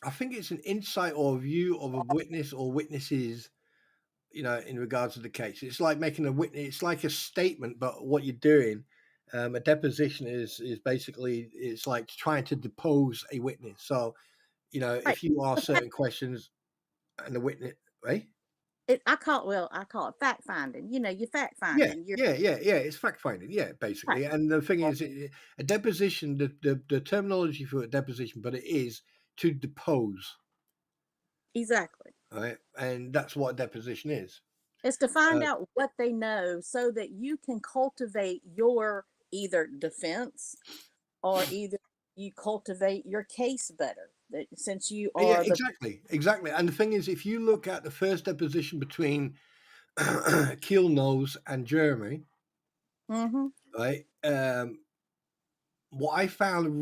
I think it's an insight or view of a witness or witnesses, you know, in regards to the case. It's like making a witness. It's like a statement, but what you're doing. A deposition is basically it's like trying to depose a witness. So you know, Right. if you ask But that, certain questions and the witness, right? I call it fact finding. You know, you fact Yeah, finding. You're yeah. It's fact finding. Yeah, right. basically. And the thing is, a deposition. The terminology for a deposition, but it is to depose, Exactly. right? And that's what a deposition is. It's to find Uh, out what they know so that you can cultivate your either defense or either you cultivate your case better. That since you yeah, are the exactly. And the thing is, if you look at the first deposition between Keel Nose and Jeremy, hmm right? What I found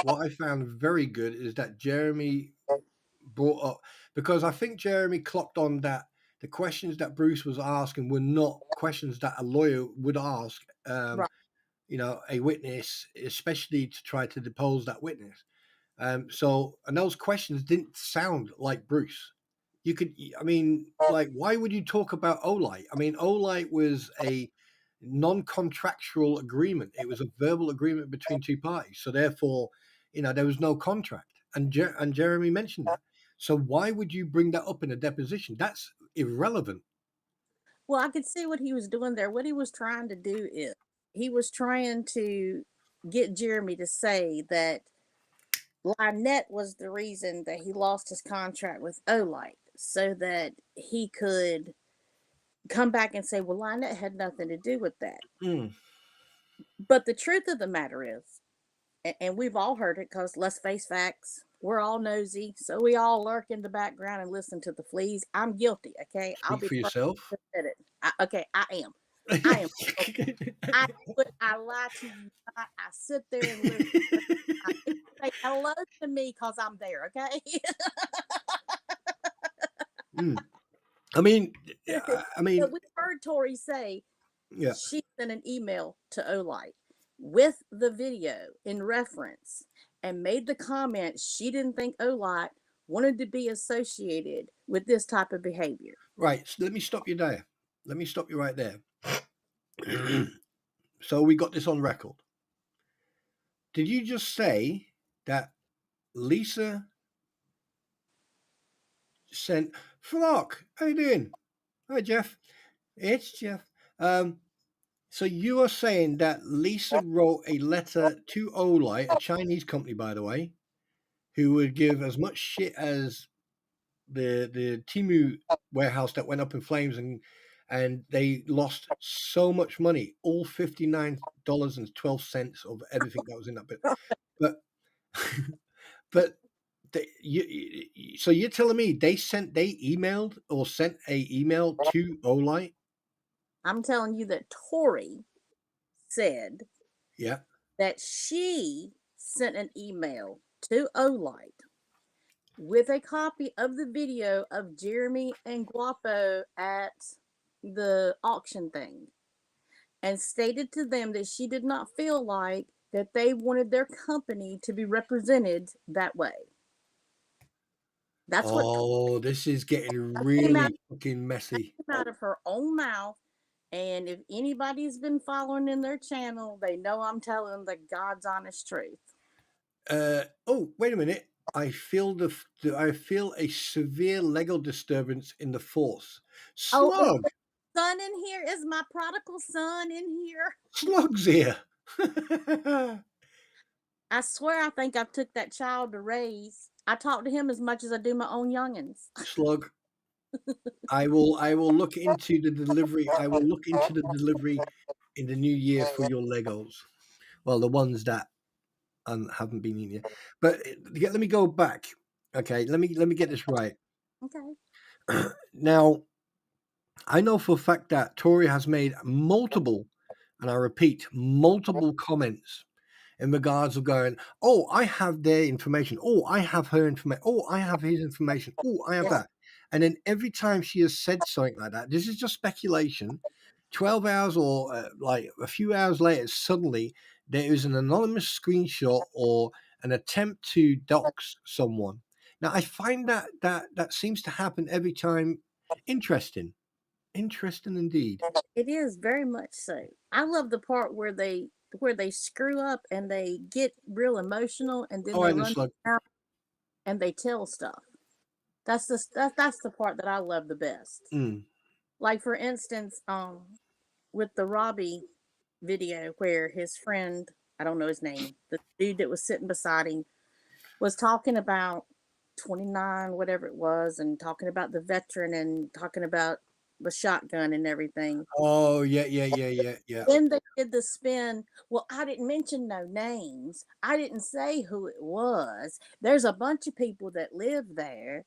what I found very good is that Jeremy brought up, because I think Jeremy clocked on that the questions that Bruce was asking were not questions that a lawyer would ask, right. a witness, especially to try to depose that witness. So, and those questions didn't sound like Bruce. You could, I mean, like, why would you talk about Olight? I mean, Olight was a non-contractual agreement. It was a verbal agreement between two parties. So therefore, there was no contract. And Jeremy mentioned that. So why would you bring that up in a deposition? That's irrelevant. Well, I could see what he was doing there. What he was trying to do is he was trying to get Jeremy to say that Lynette was the reason that he lost his contract with Olight so that he could come back and say, well, Lynette had nothing to do with that. Mm, But the truth of the matter is, and we've all heard it because let's face facts, we're all nosy. So we all lurk in the background and listen to the fleas. I'm guilty. Okay. I'll speak be for first yourself. to admit it. Okay. I am. I am. I I lie to you not. I sit there and listen. I say hello to me because I'm there. Okay. Mm. I mean, yeah, I So mean, we heard Tori say yeah. she sent an email to Olight with the video in reference and made the comment she didn't think Olight wanted to be associated with this type of behavior. Right. So let me stop you there. Let me stop you right there. So we got this on record. Did you just say that Lisa sent Flock? How you doing? Hi, Jeff. It's Jeff. So you are saying that Lisa wrote a letter to Olite, a Chinese company, by the way, who would give as much shit as the Timu warehouse that went up in flames, and they lost so much money, all $59.12 of everything that was in that bit. But but so you're telling me they emailed or sent a email to Olite? I'm telling you that Tori said Yeah. that she sent an email to Olight with a copy of the video of Jeremy and Guapo at the auction thing and stated to them that she did not feel like that they wanted their company to be represented that way. That's what Oh, this is getting came out, really fucking messy. came out of her own mouth. And if anybody's been following in their channel, they know I'm telling the God's honest truth. Oh, wait a minute. I feel a severe Lego disturbance in the force. Oh, is Slug, the son in here? Is my prodigal son in here? Slug's here. I swear I think I took that child to raise. I talk to him as much as I do my own youngins. Slug, I will look into the delivery. I will look into the delivery in the new year for your Legos. Well, the ones that haven't been in yet. But let me go back. Okay, let me get this right. Okay. Now, I know for a fact that Tori has made multiple, and I repeat, multiple comments in regards of going, oh, I have their information. Oh, I have her information. Oh, I have his information. Oh, I have Yes. that. And then every time she has said something like that, this is just speculation. 12 hours or like a few hours later, suddenly there is an anonymous screenshot or an attempt to dox someone. Now, I find that seems to happen every time. Interesting. Interesting indeed. It is very much so. I love the part where they screw up and they get real emotional and then All they right, then, run Slug. out and they tell stuff. That's the part that I love the best. Mm. Like for instance, with the Robbie video where his friend, I don't know his name, the dude that was sitting beside him was talking about 29, whatever it was, and talking about the veteran and talking about the shotgun and everything. Oh, yeah, yeah, yeah, yeah, yeah. Then they did the spin. Well, I didn't mention no names. I didn't say who it was. There's a bunch of people that live there.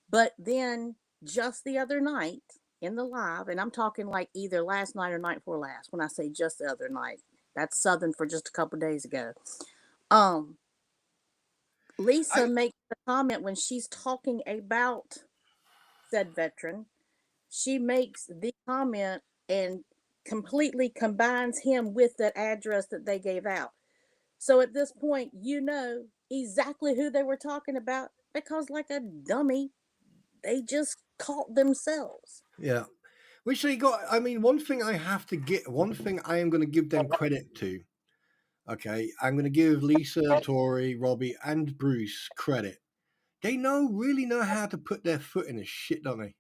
But then just the other night in the live, and I'm talking like either last night or night before last, when I say just the other night, that's Southern for just a couple days ago. Um, I Lisa makes the comment when she's talking about said veteran. She makes the comment and completely combines him with that address that they gave out. So at this point, you know exactly who they were talking about because, like a dummy, they just caught themselves. yeah. Which they got. I mean, one thing I am going to give them credit to. Okay, I'm going to give Lisa, Tori, Robbie, and Bruce credit. They really know how to put their foot in this shit, don't they?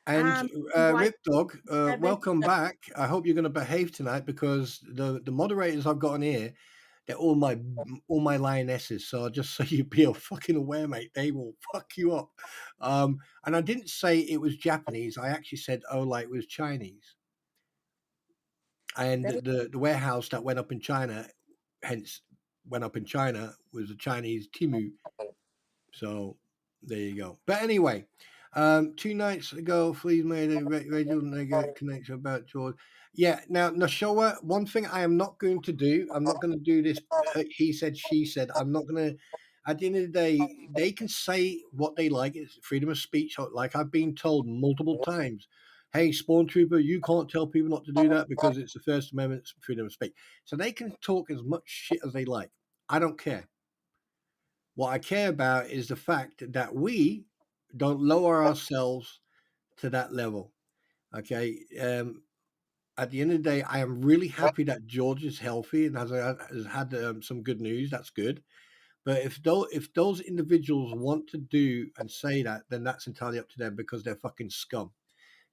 And I'm right Rip Dog, having welcome back. I hope you're going to behave tonight because the moderators I've got on here, they're all my lionesses. So just so you be fucking aware, mate, they will fuck you up. And I didn't say it was Japanese. I actually said, oh, like it was Chinese. And they the warehouse that went up in China, hence went up in China, was a Chinese Timu. So there you go. But anyway, 2 nights ago, Fleas made a radio connection about George. Yeah, now Nashoa, one thing I am not going to do, I'm not going to do this. He said, she said. I'm not going to. At the end of the day, they can say what they like. It's freedom of speech. Like I've been told multiple times. Hey, Spawn Trooper, you can't tell people not to do that because it's the First Amendment, it's freedom of speech. So they can talk as much shit as they like. I don't care. What I care about is the fact that we don't lower ourselves to that level. Okay. At the end of the day, I am really happy that George is healthy and has had some good news. That's good. But if those individuals want to do and say that, then that's entirely up to them because they're fucking scum.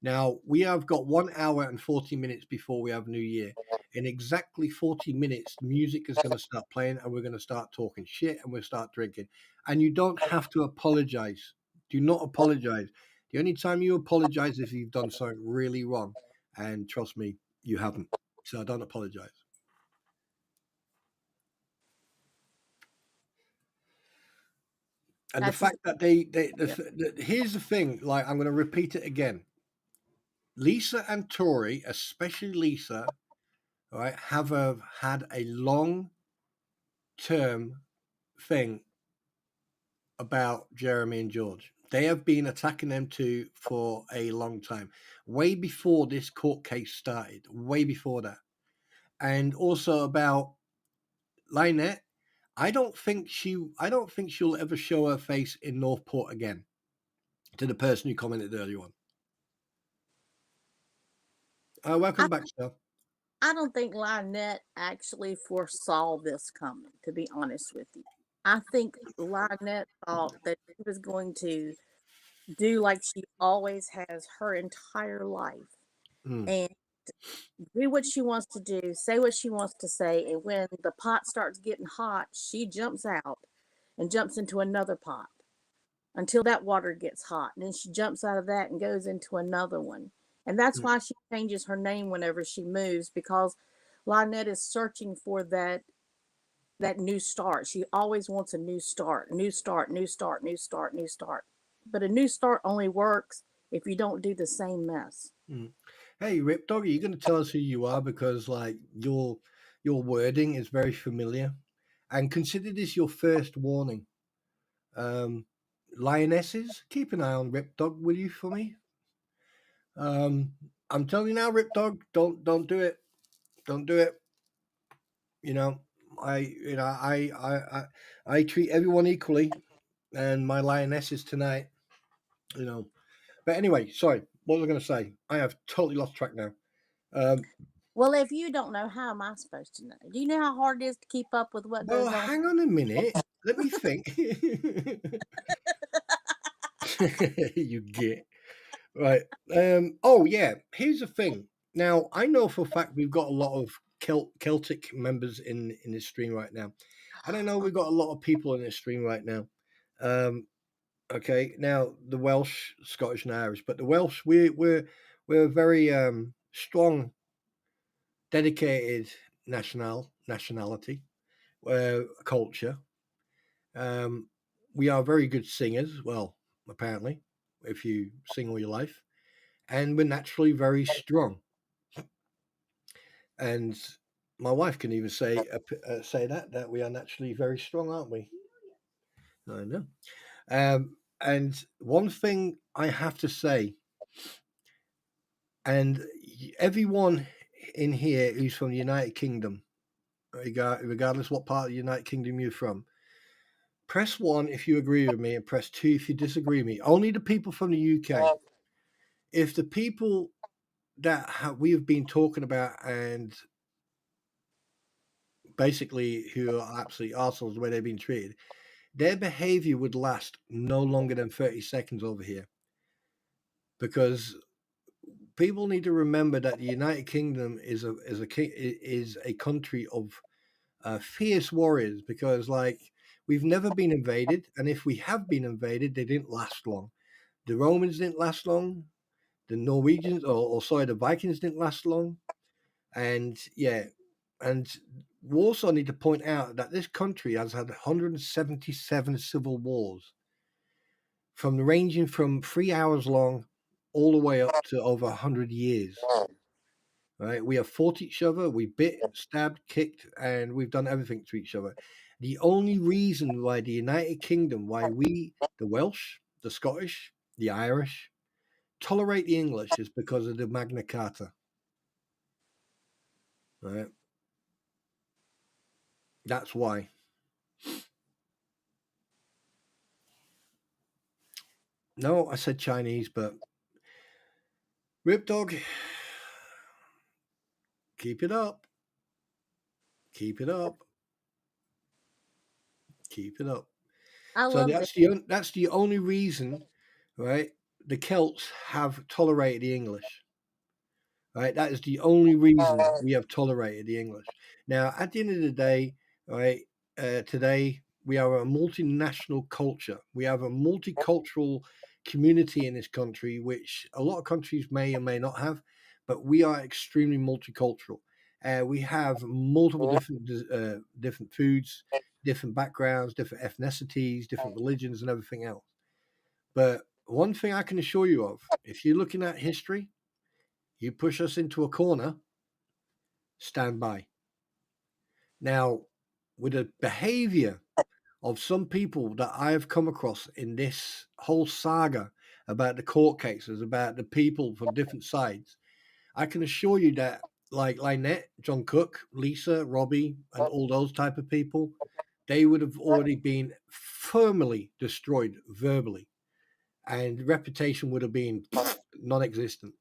Now, we have got 1 hour and 40 minutes before we have New Year. In exactly 40 minutes, music is going to start playing and we're going to start talking shit and we'll start drinking. And you don't have to apologize. Do not apologize. The only time you apologize is if you've done something really wrong. And trust me, you haven't. So don't apologize. And the that's fact that yeah. here's the thing, like I'm going to repeat it again. Lisa and Tori, especially Lisa, all right, have had a long term thing about Jeremy and George. They have been attacking them two for a long time, way before this court case started, way before that. And also about Lynette, I don't think she'll ever show her face in Northport again. To the person who commented earlier on. I, Welcome back, sir. I don't think Lynette actually foresaw this coming, to be honest with you. I think Lynette thought that she was going to do like she always has her entire life Mm, and do what she wants to do, say what she wants to say. And when the pot starts getting hot, she jumps out and jumps into another pot until that water gets hot. And then she jumps out of that and goes into another one. And that's mm, why she changes her name whenever she moves because Lynette is searching for that new start. She always wants a new start, new start, new start, new start, new start. But a new start only works if you don't do the same mess. mm. Hey, Rip Dog, are you going to tell us who you are? Because like your wording is very familiar, and consider this your first warning. Um, Lionesses, keep an eye on Rip Dog, will you, for me? I'm telling you now, Rip Dog, don't do it. Don't do it. You know, I treat everyone equally, and my lionesses tonight. You know, but anyway, sorry. What was I going to say? I have totally lost track now. Um, Well, if you don't know, how am I supposed to know? Do you know how hard it is to keep up with what well, goes on? hang on a minute. Let me think. You get right. Oh yeah. Here's the thing. Now I know for a fact we've got a lot of Celtic members in this stream right now, and I know we've got a lot of people in this stream right now. Um, Okay, now the Welsh, Scottish, and Irish, but the Welsh, we're a very strong, dedicated nationality, culture. Um, we are very good singers. Well, apparently, if you sing all your life, and we're naturally very strong. And my wife can even say that we are naturally very strong, aren't we? I know. And one thing I have to say, and everyone in here who's from the United Kingdom, regardless what part of the United Kingdom you're from, press one if you agree with me, and press two if you disagree with me. Only the people from the UK. If the people that we have been talking about and basically who are absolutely arseholes the way they've been treated, their behavior would last no longer than 30 seconds over here. Because people need to remember that the United Kingdom is a country of fierce warriors. Because like we've never been invaded, and if we have been invaded, they didn't last long. The Romans didn't last long. The Norwegians, or sorry, the Vikings didn't last long. And yeah, and we also need to point out that this country has had 177 civil wars, ranging from 3 hours long all the way up to over 100 years. Right? We have fought each other, we bit, stabbed, kicked, and we've done everything to each other. The only reason why the United Kingdom, why we, the Welsh, the Scottish, the Irish, tolerate the English is because of the Magna Carta. Right? That's why. No, I said Chinese, but Rip Dog, keep it up. Keep it up. Keep it up. I So love that. that's the only reason, right? The Celts have tolerated the English. Right? That is the only reason we have tolerated the English. Now, at the end of the day, right, today we are a multinational culture. We have a multicultural community in this country, which a lot of countries may or may not have, but we are extremely multicultural. We have multiple different foods, different backgrounds, different ethnicities, different religions, and everything else. But one thing I can assure you of, if you're looking at history, you push us into a corner, stand by. Now, with the behavior of some people that I have come across in this whole saga about the court cases, about the people from different sides, I can assure you that, like Lynette, John Cook, Lisa, Robbie, and all those type of people, they would have already been firmly destroyed verbally, and reputation would have been non-existent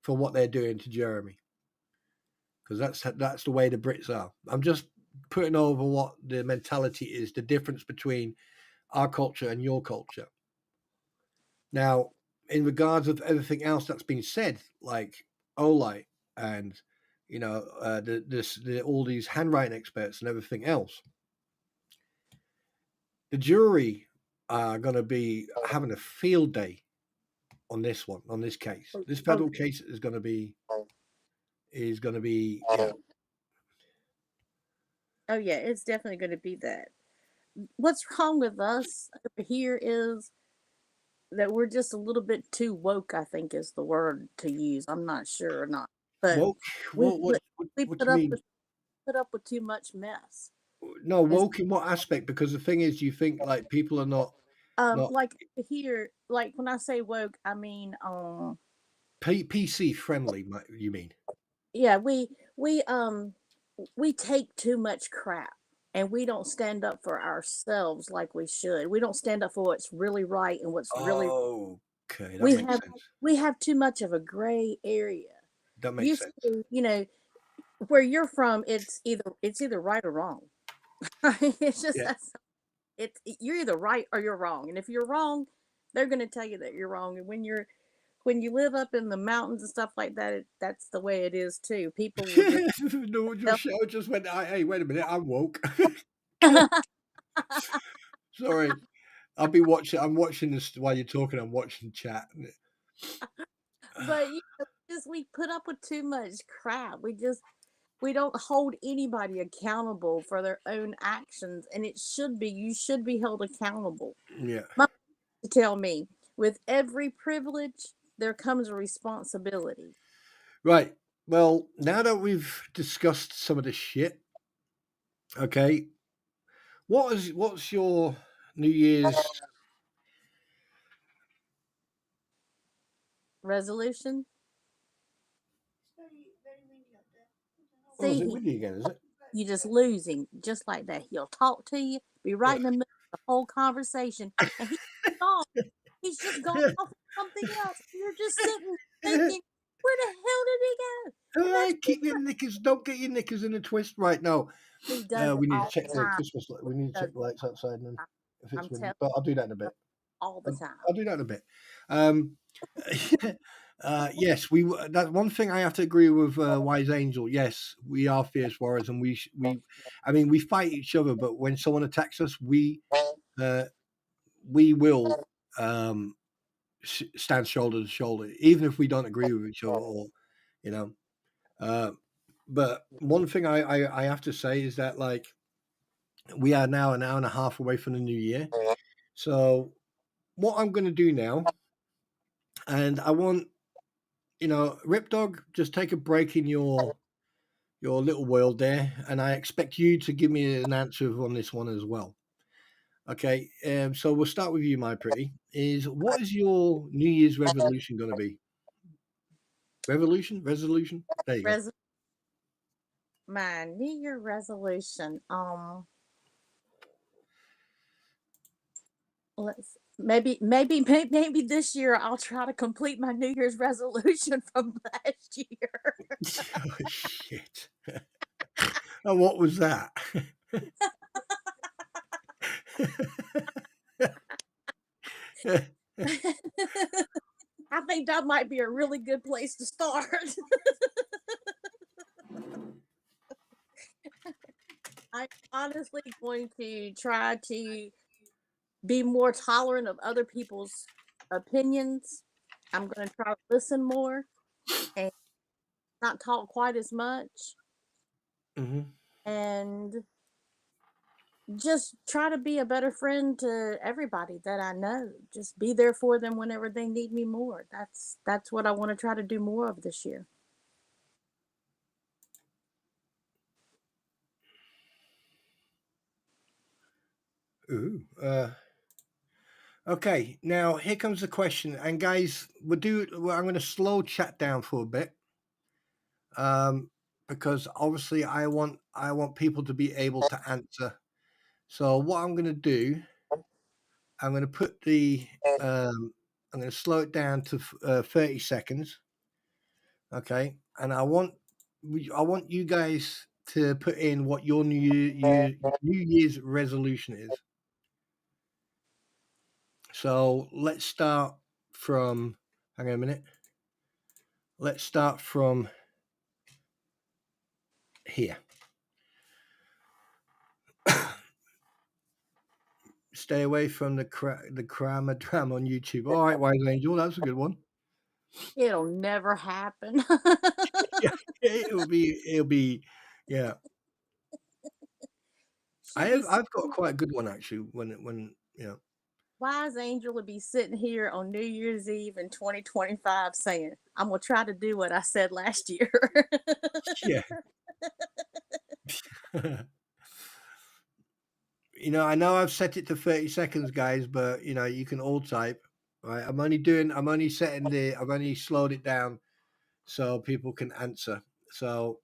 for what they're doing to Jeremy. Because that's the way the Brits are. I'm just putting over what the mentality is, the difference between our culture and your culture. Now, in regards of everything else that's been said, like Olite and all these handwriting experts and everything else, the jury are going to be having a field day on this one, on this case. This Oh, federal case is going to be yeah. oh yeah, it's definitely going to be that. What's wrong with us over here is that we're just a little bit too woke, I think is the word to use. I'm not sure or not. But Woke? we What what put what, we what do put you up mean? with put up with too much mess. No, And woke in what aspect? Because the thing is, you think like people are not like here, like when I say woke, I mean PC friendly. You mean? yeah, we take too much crap and we don't stand up for ourselves like we should. We don't stand up for what's really right and what's really Okay, that we makes have sense. we have too much of a gray area. That makes Used sense. to, where you're from, it's either right or wrong. It's just Yeah. that's you're either right or you're wrong. And if you're wrong, they're going to tell you that you're wrong. And when you live up in the mountains and stuff like that, that's the way it is too. People will just No, your tell. show just went. Hey, wait a minute, I'm woke. Sorry. I'll be watching. I'm watching this while you're talking. I'm watching chat. But just we put up with too much crap. We don't hold anybody accountable for their own actions, and it should be you should be held accountable. Yeah. My mom used to tell me, with every privilege there comes a responsibility. Right. Well, now that we've discussed some of this shit, okay, what's your New Year's? Resolution. Oh, is See, it windy again? Is it? you just losing just like that. He'll talk to you, be right in the middle of the whole conversation, and he's just gone off on something else. You're just sitting thinking, where the hell did he go? All And that's right, keep your knickers. Don't get your knickers in a twist. Right now, he does it we need to all check the the time. Christmas. We need to Does check the lights outside, and it. if it's I'm windy, telling but I'll do that in a you bit. all the time. I'll do that in a bit. Um, yes, That one thing I have to agree with Wise Angel. Yes, we are fierce warriors, and I mean, we fight each other. But when someone attacks us, uh, we will stand shoulder to shoulder, even if we don't agree with each other, or you know. Uh, but one thing I have to say is that like we are now an hour and a half away from the new year. So what I'm going to do now, and I want Rip Dog, just take a break in your little world there, and I expect you to give me an answer on this one as well. Okay, so we'll start with you, my pretty. What is your New Year's revolution going to be? Resolution. There you go. Res- my New Year resolution. Maybe this year I'll try to complete my New Year's resolution from last year. Oh shit! And what was that? I think that might be a really good place to start. I'm honestly going to try to be more tolerant of other people's opinions. I'm going to try to listen more and not talk quite as much, Hmm. and just try to be a better friend to everybody that I know. Just be there for them whenever they need me more. That's what I want to try to do more of this year. Ooh. Okay. Now here comes the question, and guys, I'm going to slow chat down for a bit, um, because obviously I want people to be able to answer. So what I'm going to do, I'm going to put I'm going to slow it down to 30 seconds. Okay, and I want you guys to put in what your New Year's resolution is. So let's start from. Hang on a minute. Let's start from here. Stay away from the crama drama on YouTube. All right, Wise Angel, that's a good one. It'll never happen. Yeah, it'll be, yeah. She'll be I've got quite a good one actually. When Wise Angel would be sitting here on New Year's Eve in 2025 saying, I'm going to try to do what I said last year. yeah. I know I've set it to 30 seconds, guys, but you can all type. Right, I've only slowed it down so people can answer. So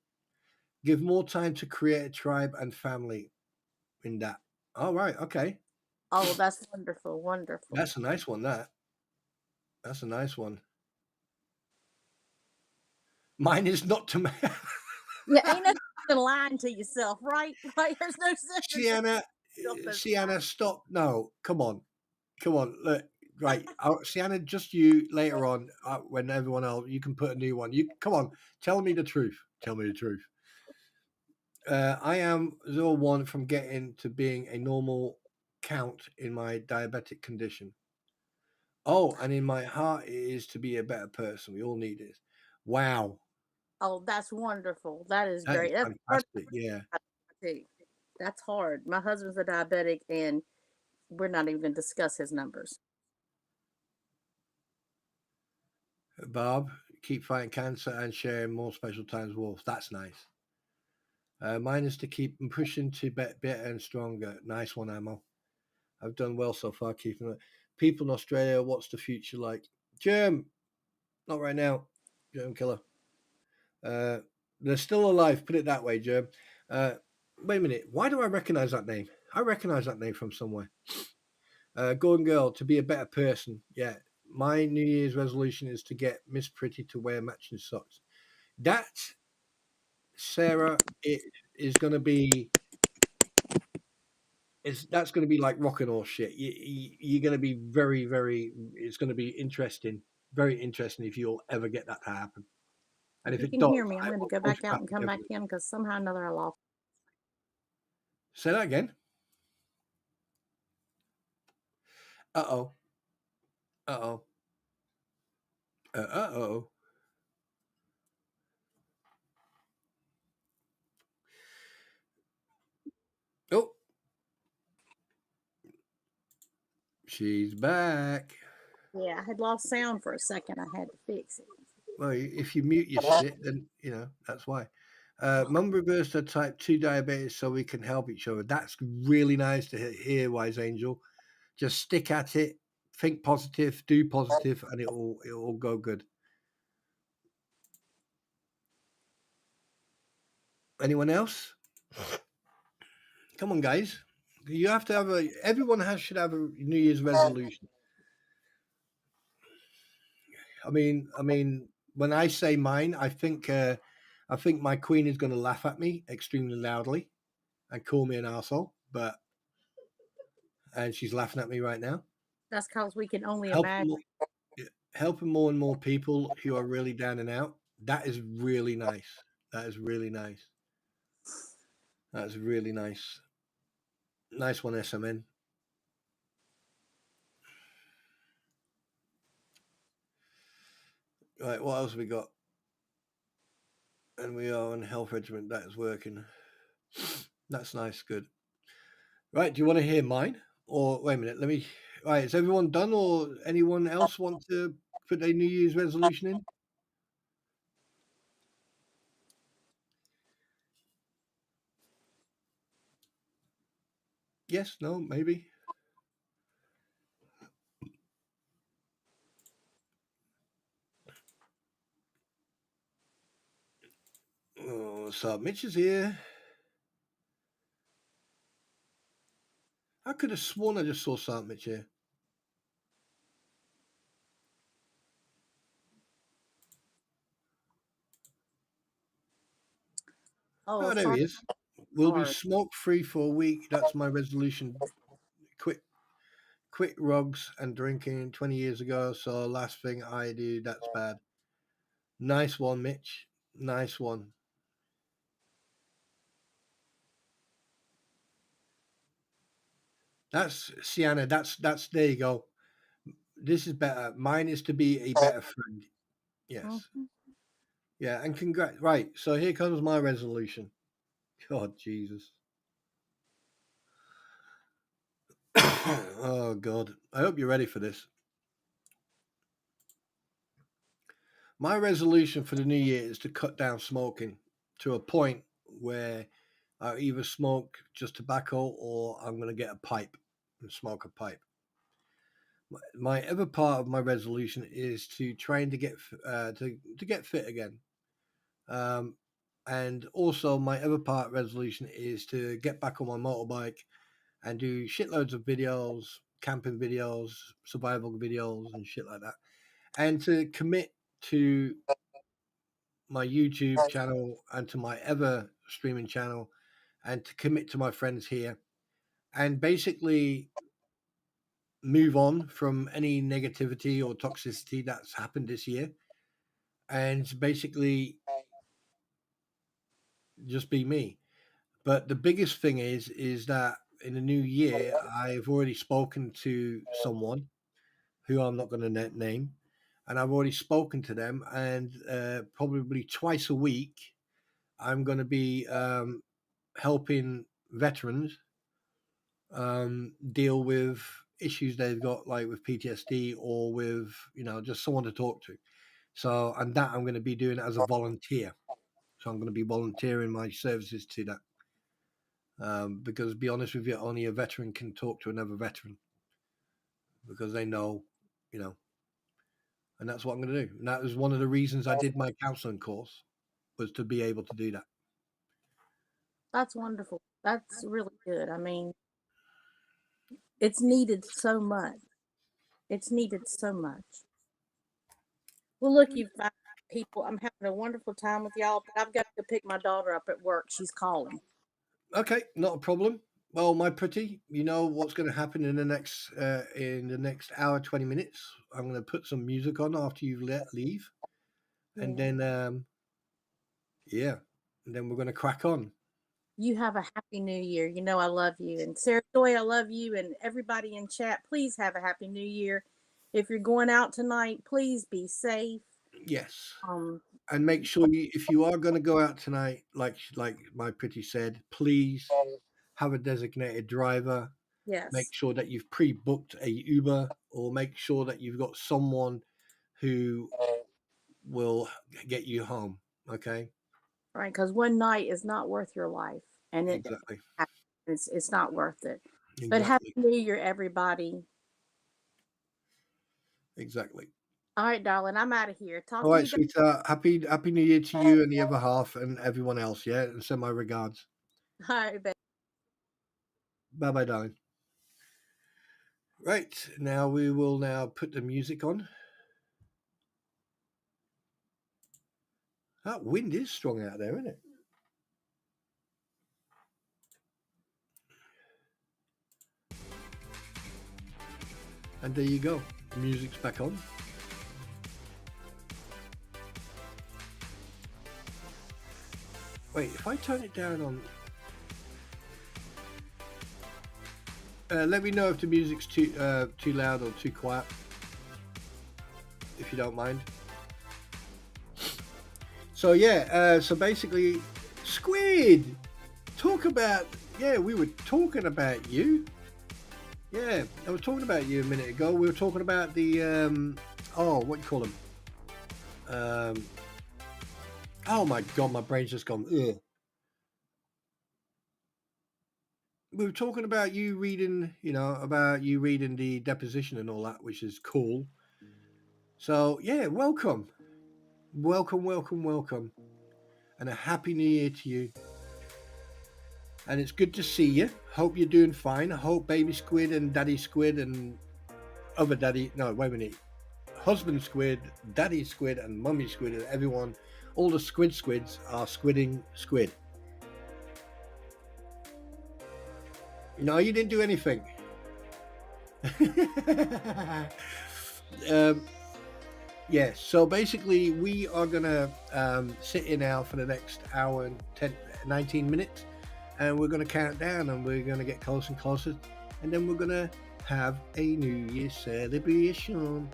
give more time to create a tribe and family in that. All right, okay. Oh, that's wonderful. Wonderful. That's a nice one, that's a nice one. Mine is not to Yeah, ain't nothing lying to yourself, right? Right? There's no sense in telling Sienna, yourself those Sienna, stop. No, come on. Come on, look. Right, Sienna, just you later on, when everyone else, you can put a new one. You come on, tell me the truth. Tell me the truth. I am 0-1 from getting to being a normal count in my diabetic condition. Oh, and in my heart, it is to be a better person. We all need it. Wow, Oh, that's wonderful. That is that is great. That's hard fantastic. Yeah, too. That's hard. My husband's a diabetic, and we're not even going to discuss his numbers. Bob, keep fighting cancer and sharing more special times, Wolf. That's nice. Mine is to keep pushing to better and stronger. Nice one, Ammo. I've done well so far keeping it. People in Australia, what's the future like? Germ, not right now. Germ killer. They're still alive, put it that way, Germ. Wait a minute. Why do I recognize that name? I recognize that name from somewhere. Golden Girl, to be a better person. Yeah. My New Year's resolution is to get Miss Pretty to wear matching socks. That, Sarah, it is going to be. That's going to be like rock and roll shit. You're going to be very, very. It's going to be interesting, very interesting if you'll ever get that to happen. And If if you it can does, hear me, I'm I going to will go back out photograph and it come back everywhere. in because somehow or another I lost. Say that again. Uh oh. Uh oh. Oh. Oh, she's back. Yeah, I had lost sound for a second. I had to fix it. Well, if you mute your shit, then that's why. Mum reversed her type 2 diabetes so we can help each other. That's really nice to hear, Wise Angel. Just stick at it, think positive, do positive, and it'll go good. Anyone else? Come on, guys. You have to have everyone should have a New Year's resolution. I mean, when I say mine, I think my queen is going to laugh at me extremely loudly and call me an asshole, and she's laughing at me right now. That's because we can only Helping imagine. more, helping more and more people who are really down and out. That is really nice. That is really nice. That's really nice. Nice one, SMN. Right, what else have we got? And we are on health regiment. That is working. That's nice. Good. Right. Do you want to hear mine? Or wait a minute. Let me. Right. Is everyone done? Or anyone else want to put a New Year's resolution in? Yes. No. Maybe. Oh, what's up? Mitch is here. I could have sworn I just saw Sergeant Mitch here. Oh, Oh, there sorry. he is. We'll be Hard. smoke free for a week. That's my resolution. Quit rugs and drinking 20 years ago. So last thing I do, that's bad. Nice one, Mitch. Nice one. That's Sienna. That's there you go. This is better. Mine is to be a better friend. Yes. Mhm. Yeah, and congrats. Right. So here comes my resolution. God, Jesus. Oh God. I hope you're ready for this. My resolution for the new year is to cut down smoking to a point where I either smoke just tobacco or I'm going to get a pipe and smoke a pipe. My other part of my resolution is to train to get to get fit again, and also my other part resolution is to get back on my motorbike and do shitloads of videos, camping videos, survival videos, and shit like that, and to commit to my YouTube channel and to my other streaming channel, and to commit to my friends here, and basically move on from any negativity or toxicity that's happened this year, and basically just be me. But the biggest thing is that in the new year, I've already spoken to someone who I'm not going to name, and I've already spoken to them, and probably twice a week, I'm going to be helping veterans deal with issues they've got, like with PTSD or with, just someone to talk to. So, and that I'm going to be doing as a volunteer. So I'm going to be volunteering my services to that. Because to be honest with you, only a veteran can talk to another veteran because they know, and that's what I'm going to do. And that was one of the reasons I did my counseling course, was to be able to do that. That's wonderful. That's really good. I mean, it's needed so much. It's needed so much. Well, look, you fine people. I'm having a wonderful time with y'all, but I've got to pick my daughter up at work. She's calling. Okay, not a problem. Well, my pretty, you know what's going to happen in the next hour, 20 minutes. I'm going to put some music on after you leave, and Yeah. then yeah, and then we're going to crack on. You have a happy new year. You know I love you. And Sarah Joy, I love you. And everybody in chat, please have a happy new year. If you're going out tonight, please be safe. Yes, Um, and make sure if you are going to go out tonight, like my pretty said, please have a designated driver. Make yes. sure that you've pre-booked a Uber, or make sure that you've got someone who will get you home. Okay. Right. Because one night is not worth your life. And Exactly. it's not worth it. But happy Exactly. new year, everybody. Exactly. All right, darling. I'm out of here. Talk All to right, you guys. sweetheart. Happy New Year to you and the other half and everyone else. Yeah, and send my regards. All right, babe. Bye, bye, darling. Right, now we will put the music on. That wind is strong out there, isn't it? And there you go. The music's back on. Wait, if I turn it down on... let me know if the music's too loud or too quiet, if you don't mind. So yeah, so basically, Squid, talk about... Yeah, we were talking about you. Yeah, I was talking about you a minute ago. We were talking about the, what do you call them? Oh my God, my brain's just gone, ugh. We were talking about you reading, the deposition and all that, which is cool. So yeah, welcome. And a happy new year to you. And it's good to see you. Hope you're doing fine. I hope baby squid and daddy squid and husband squid, daddy squid and mummy squid and everyone, all the squids are squidding squid. No, you didn't do anything. Yeah, so basically we are going to sit here now for the next hour and 19 minutes, and we're going to count down, and we're going to get closer and closer, and then we're going to have a New Year celebration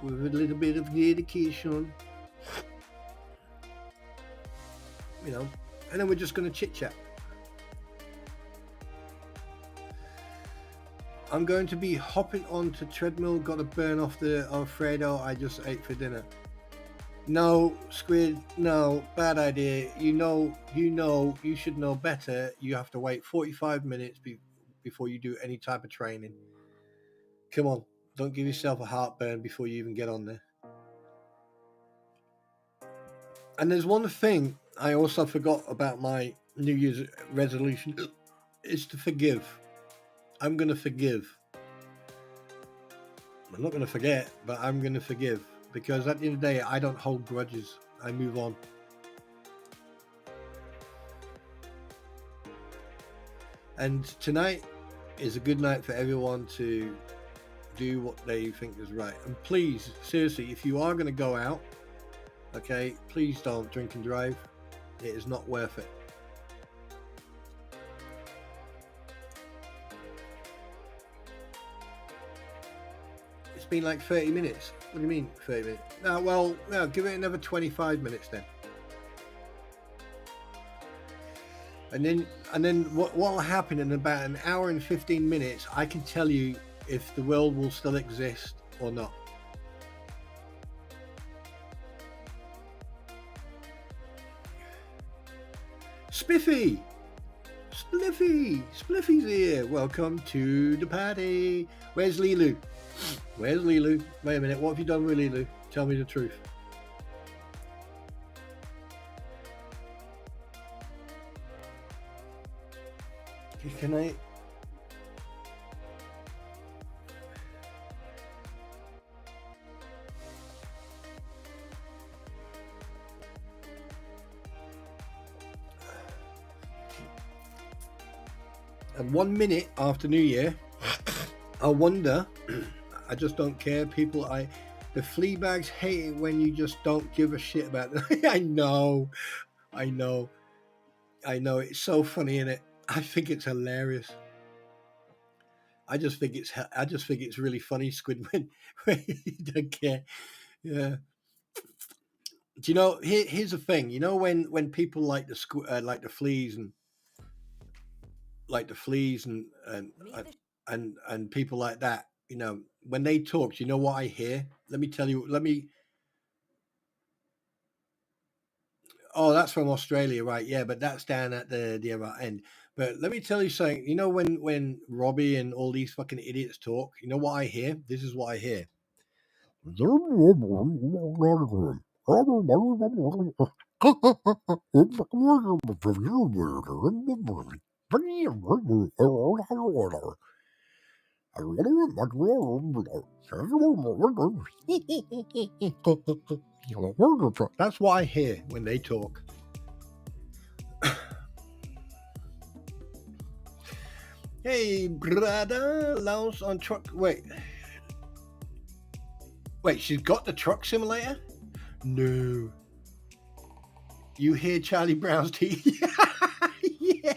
with a little bit of dedication, and then we're just going to chit chat. I'm going to be hopping onto treadmill. Got to burn off the Alfredo I just ate for dinner. No, Squid, no, bad idea. You should know better. You have to wait 45 minutes before you do any type of training. Come on, don't give yourself a heartburn before you even get on there. And there's one thing I also forgot about my New Year's resolution, is to forgive. I'm going to forgive. I'm not going to forget, but I'm going to forgive. Because at the end of the day, I don't hold grudges. I move on. And tonight is a good night for everyone to do what they think is right. And please, seriously, if you are going to go out, okay, please don't drink and drive. It is not worth it. It's been like 30 minutes. What do you mean 30 minutes? No, well, no, give it another 25 minutes then. And then what will happen in about an hour and 15 minutes, I can tell you if the world will still exist or not. Spiffy! Spliffy's here. Welcome to the party. Where's Lilu? Wait a minute, what have you done with Lilu? Tell me the truth. Can I? And 1 minute after New Year, I wonder, I just don't care. The flea bags hate it when you just don't give a shit about them. I know. It's so funny, isn't it? I think it's hilarious. I just think it's really funny, Squid, when you don't care. Yeah. Do you know? Here's the thing. You know when people like the fleas and and people like that. You know, when they talk, do you know what I hear? Let me tell you. Oh, that's from Australia, right? Yeah, but that's down at the other end. But let me tell you something. You know when Robbie and all these fucking idiots talk, you know what I hear? This is what I hear. That's what I hear when they talk. Hey, brother, Laos on truck. Wait, she's got the truck simulator? No. You hear Charlie Brown's teeth? Yeah.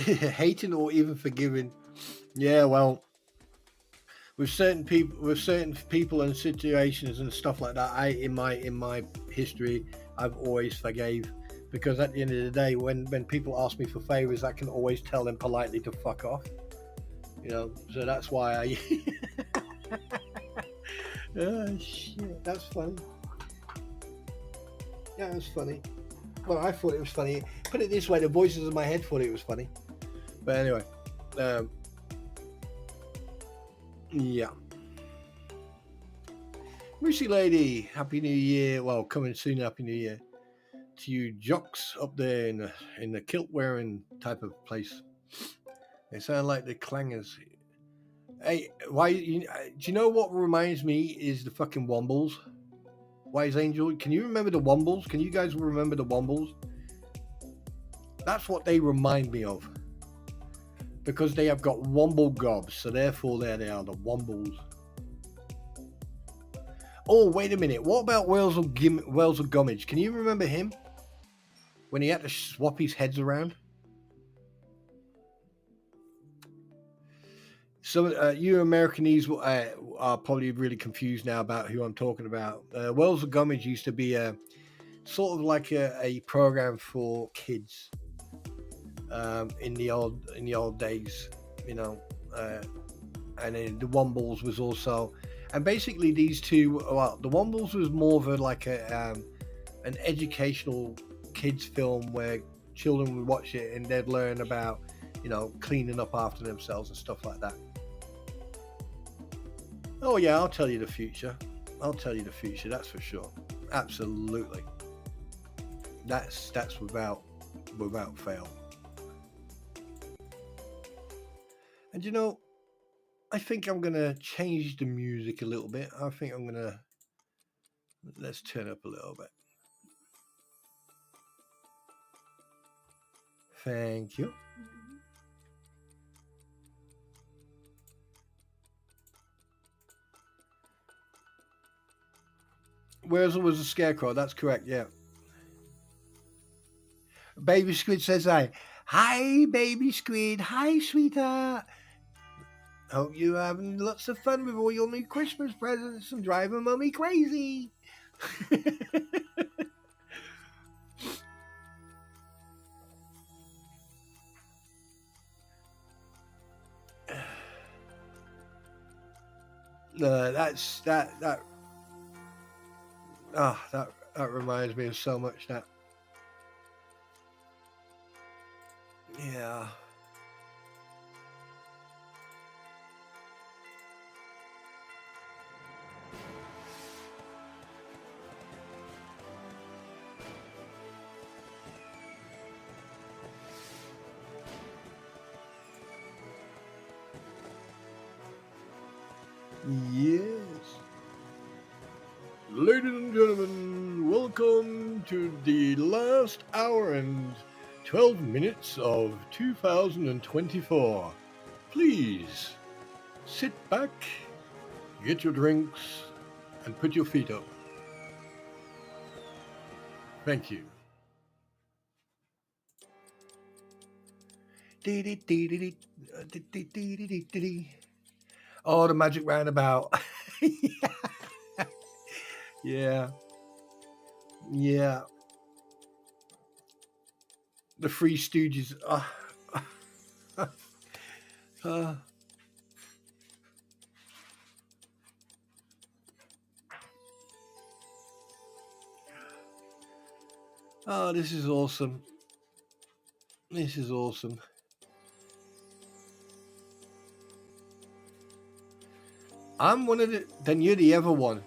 Hating or even forgiving. Yeah, well, with certain people and situations and stuff like that, in my history, I've always forgave, because at the end of the day, when people ask me for favors, I can always tell them politely to fuck off. You know, so that's why I. Oh shit, that's funny. Yeah, that's funny. Well, I thought it was funny. Put it this way, the voices in my head thought it was funny. But anyway, yeah. Lucy Lady, Happy New Year. Well, coming soon, Happy New Year to you jocks up there in the kilt wearing type of place. They sound like the clangers. Hey, do you know what reminds me is the fucking Wombles? Wise Angel, can you remember the Wombles? Can you guys remember the Wombles? That's what they remind me of, because they have got womble gobs, so therefore there they are, the Wombles. Oh, wait a minute. What about Wales of Gummidge? Can you remember him? When he had to swap his heads around? Some you Americanese are probably really confused now about who I'm talking about. Wales of Gummidge used to be sort of like a program for kids in the old days, you know, and then the Wombles was also, and basically these two. Well, the Wombles was more of an educational kids film where children would watch it and they'd learn about, you know, cleaning up after themselves and stuff like that. Oh yeah, I'll tell you the future. That's for sure. Absolutely. That's without fail. And you know, I think I'm gonna change the music a little bit. Let's turn up a little bit. Thank you. Whereas it was a scarecrow, that's correct, yeah. Baby Squid says hi. Hi, Baby Squid. Hi, sweetheart. Hope you're having lots of fun with all your new Christmas presents and driving Mummy crazy. That's that reminds me of so much. That yeah. Yes. Ladies and gentlemen, welcome to the last hour and 12 minutes of 2024. Please sit back, get your drinks, and put your feet up. Thank you. Oh, the magic roundabout. Yeah. Yeah. The Three Stooges. Oh, this is awesome. This is awesome. I'm one of the. Then you're the other one.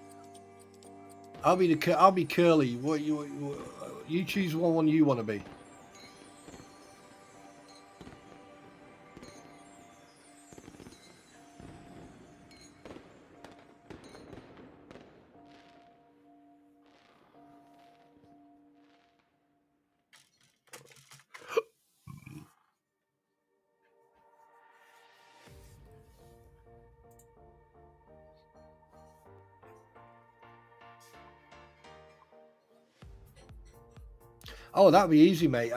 I'll be Curly. What you choose one you want to be. Oh, that'd be easy, mate.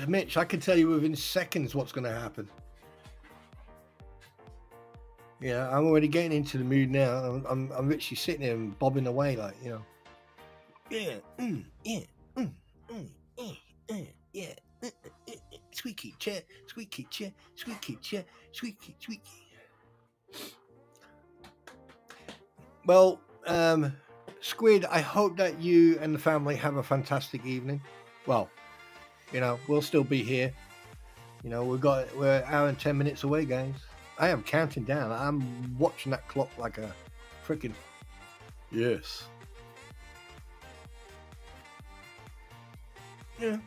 Mitch, I can tell you within seconds what's going to happen. Yeah, I'm already getting into the mood now. I'm literally sitting here and bobbing away, like, you know. Yeah, yeah. Squeaky chair, squeaky chair, squeaky chair, squeaky, squeaky. Well, Squid, I hope that you and the family have a fantastic evening. Well, you know, we'll still be here. You know, we're an hour and 10 minutes away, guys. I am counting down. I'm watching that clock like a freaking yes. Yeah,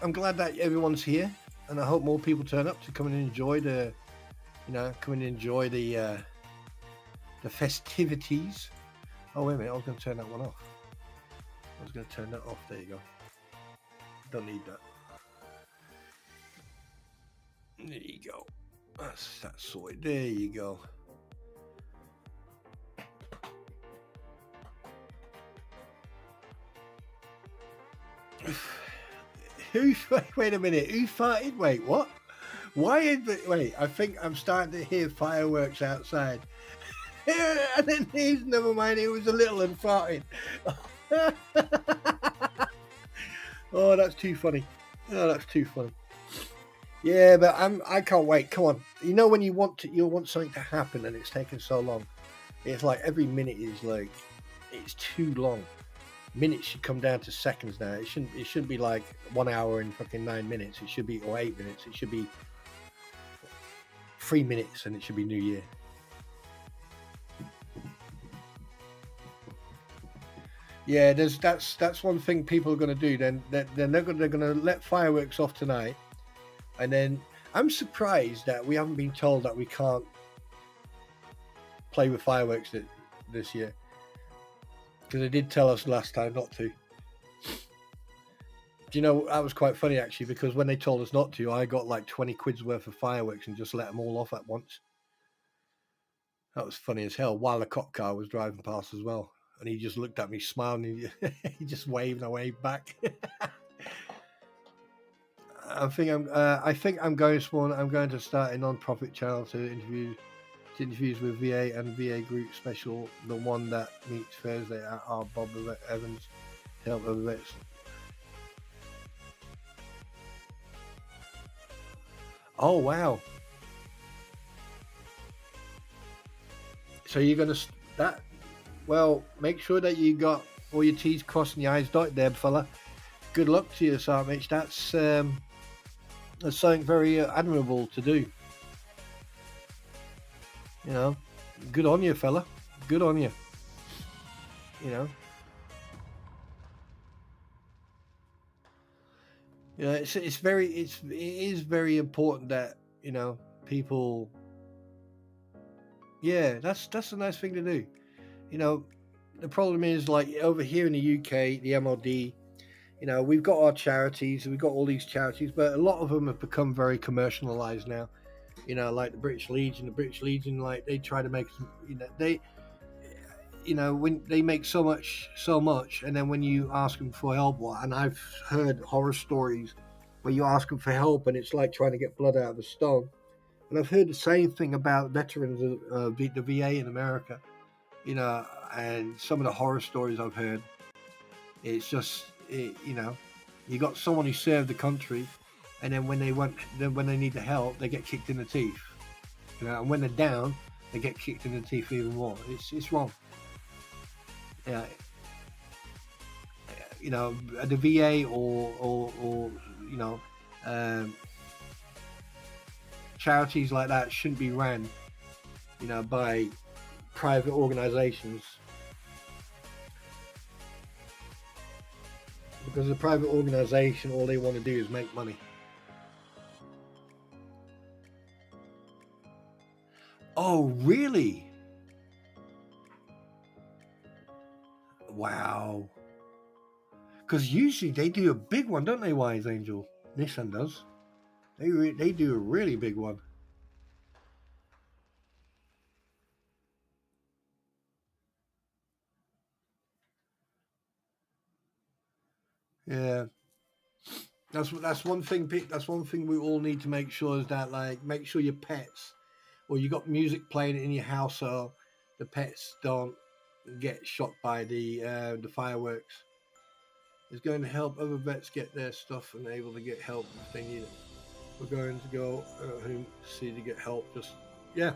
I'm glad that everyone's here, and I hope more people turn up to come and enjoy the festivities. Oh wait a minute, I was going to turn that one off. I was going to turn that off. There you go. Don't need that. There you go. That's that sorted. There you go. Wait a minute. Who farted? Wait, what? Why is it? Wait, I think I'm starting to hear fireworks outside. And then never mind. It was a little and farting. Oh, that's too funny. Oh, that's too funny. Yeah, but I can't wait. Come on. You know when you want something to happen and it's taken so long. It's like every minute is like it's too long. Minutes should come down to seconds now. It shouldn't be like 1 hour and fucking 9 minutes. It should be or 8 minutes. It should be 3 minutes and it should be New Year. Yeah, that's one thing people are going to do. Then they're going to let fireworks off tonight, and then I'm surprised that we haven't been told that we can't play with fireworks this year, because they did tell us last time not to. Do you know, that was quite funny actually, because when they told us not to, I got like 20 quid's worth of fireworks and just let them all off at once. That was funny as hell, while the cop car was driving past as well. And he just looked at me smiling. He just waved and I waved back. I think I'm going small. I'm going to start a non-profit channel to interviews with VA and VA Group Special, the one that meets Thursday at our Bob Evans to help other vets. Oh wow! So you're gonna that? Well, make sure that you got all your T's crossed and your I's dotted there, fella. Good luck to you, Sergeant Mitch. That's something very admirable to do. You know, good on you, fella. Good on you. You know. You know, it is very important that, you know, people. Yeah, that's a nice thing to do. You know, the problem is, like, over here in the UK, the MLD, you know, we've got our charities, we've got all these charities, but a lot of them have become very commercialized now. You know, like the British Legion, like they try to make some, when they make so much, and then when you ask them for help, and I've heard horror stories where you ask them for help and it's like trying to get blood out of a stone. And I've heard the same thing about veterans of the VA in America, you know, and some of the horror stories I've heard. It's just, you got someone who served the country, and then when they need the help, they get kicked in the teeth. You know, and when they're down, they get kicked in the teeth even more. It's wrong. Yeah, you know, the VA or you know, charities like that shouldn't be ran, you know, by private organizations, because the private organization, all they want to do is make money. Oh, really? Wow. Because usually they do a big one, don't they, Wise Angel? Nissan does. They do a really big one. Yeah. That's one thing. That's one thing we all need to make sure is that, like, make sure your pets, or you got music playing in your house, so the pets don't get shot by the fireworks. It's going to help other vets get their stuff and able to get help if they need it. We're going to go home to see to get help. Just, yeah,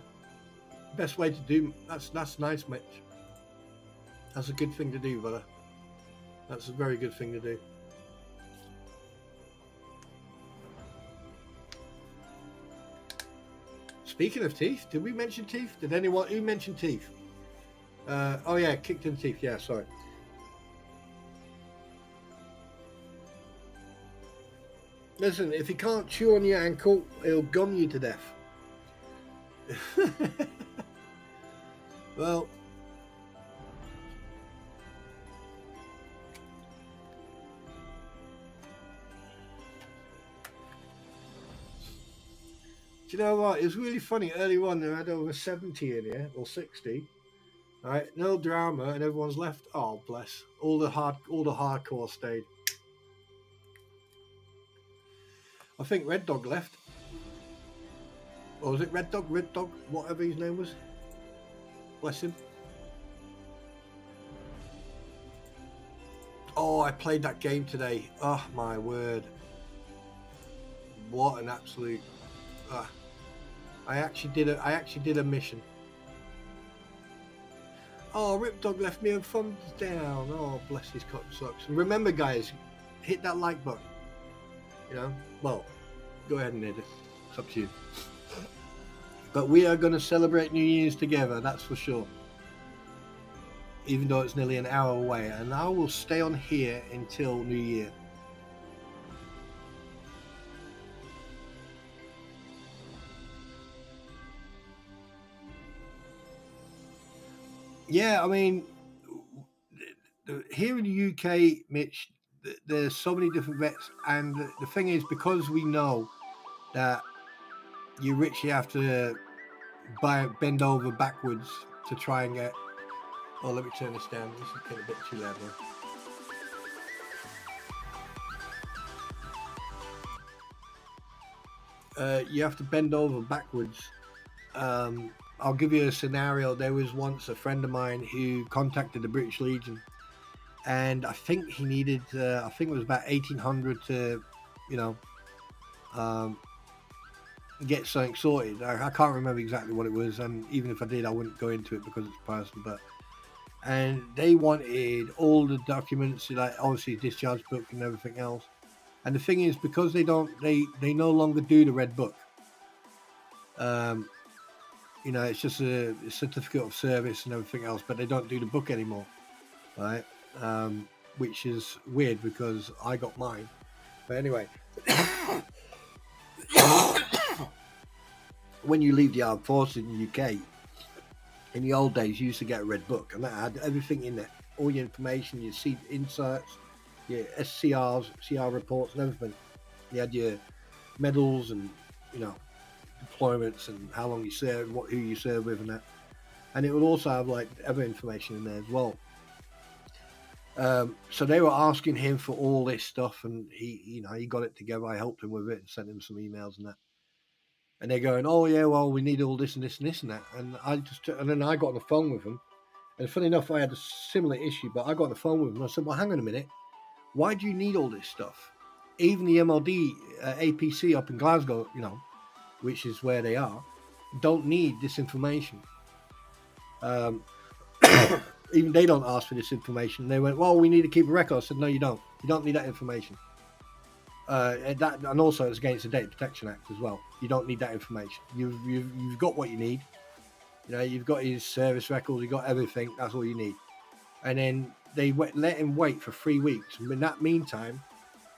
best way to do. That's nice, Mitch. That's a good thing to do, brother. That's a very good thing to do. Speaking of teeth, did we mention teeth? Did anyone who mentioned teeth? Oh yeah, kicked in teeth. Yeah, sorry. Listen, if he can't chew on your ankle, he'll gum you to death. Well, do you know what? It was really funny. Early on, they had over 70 in here, or 60. All right, no drama, and everyone's left. Oh, bless. All the hardcore stayed. I think Red Dog left. Or was it Red Dog? Whatever his name was. Bless him. Oh, I played that game today. Oh, my word. What an absolute... I actually did a mission. Oh, Rip Dog left me a thumbs down. Oh, bless his cock sucks. And remember, guys, hit that like button. You know? Well, go ahead and hit it. It's up to you. But we are going to celebrate New Year's together, that's for sure. Even though it's nearly an hour away. And I will stay on here until New Year. Yeah, I mean, here in the UK, Mitch, there's so many different vets. And the thing is, because we know that you literally have to bend over backwards to try and get... Oh, let me turn this down. This is getting a bit too loud now. you have to bend over backwards. I'll give you a scenario. There was once a friend of mine who contacted the British Legion, and I think he needed, I think it was about 1800 to, you know, get something sorted. I can't remember exactly what it was, and even if I did, I wouldn't go into it because it's personal. But and they wanted all the documents, like obviously discharge book and everything else. And the thing is, because they no longer do the red book. You know, it's just a certificate of service and everything else, but they don't do the book anymore, right? Which is weird because I got mine. But anyway, when you leave the armed forces in the UK, in the old days, you used to get a red book, and that had everything in there, all your information, your seat inserts, your SCRs, CR reports, and everything. You had your medals and, you know, deployments and how long you served, who you served with, and that. And it would also have like other information in there as well. So they were asking him for all this stuff, and he got it together. I helped him with it and sent him some emails and that. And they're going, oh yeah, well we need all this and this and this and that. And then I got on the phone with them. And funny enough, I had a similar issue, but I got on the phone with them. I said, well, hang on a minute. Why do you need all this stuff? Even the MLD, APC up in Glasgow, you know, which is where they are, don't need this information. Even they don't ask for this information. They went, well, we need to keep a record. I said, no, you don't. You don't need that information. And also it's against the Data Protection Act as well. You don't need that information. You've got what you need. You know, you've got his service records, you've got everything. That's all you need. And then they let him wait for 3 weeks. And in that meantime,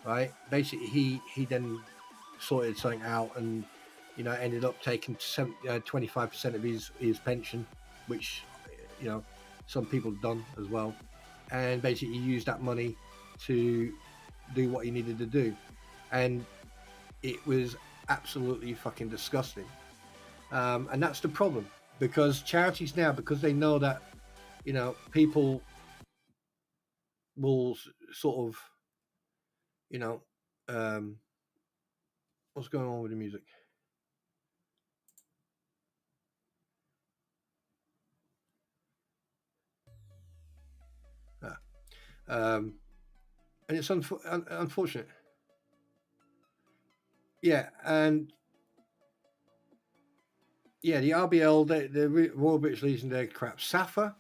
right, basically he then sorted something out and, you know, ended up taking 25% of his pension, which, you know, some people have done as well. And basically used that money to do what he needed to do. And it was absolutely fucking disgusting. And that's the problem, because charities now, because they know that, you know, people will sort of, you know, what's going on with the music? And it's unfortunate. Yeah, and yeah, the RBL, the Royal British Legion, they're crap. SAFA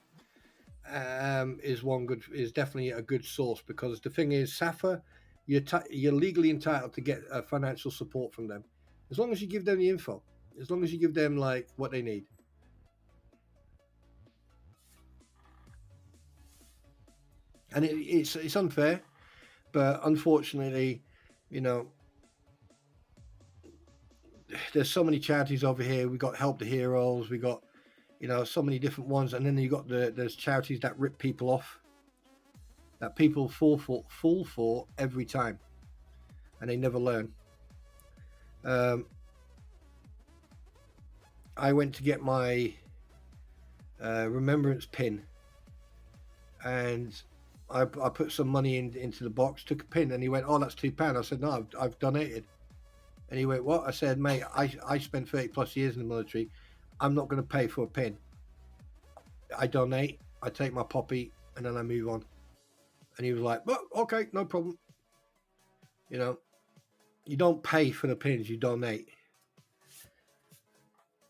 is definitely a good source, because the thing is, SAFA, you're legally entitled to get financial support from them, as long as you give them the info, as long as you give them like what they need. And it's unfair, but unfortunately, you know, there's so many charities over here. We got Help the Heroes, we got, you know, so many different ones, and then you got there's charities that rip people off, that people fall for every time, and they never learn. I went to get my remembrance pin, and I put some money into the box, took a pin, and he went, "Oh, that's £2." I said, "No, I've donated." And he went, "What?" I said, "Mate, I spent 30 plus years in the military. I'm not going to pay for a pin. I donate, I take my poppy, and then I move on." And he was like, "Well, okay, no problem." You know, you don't pay for the pins, you donate.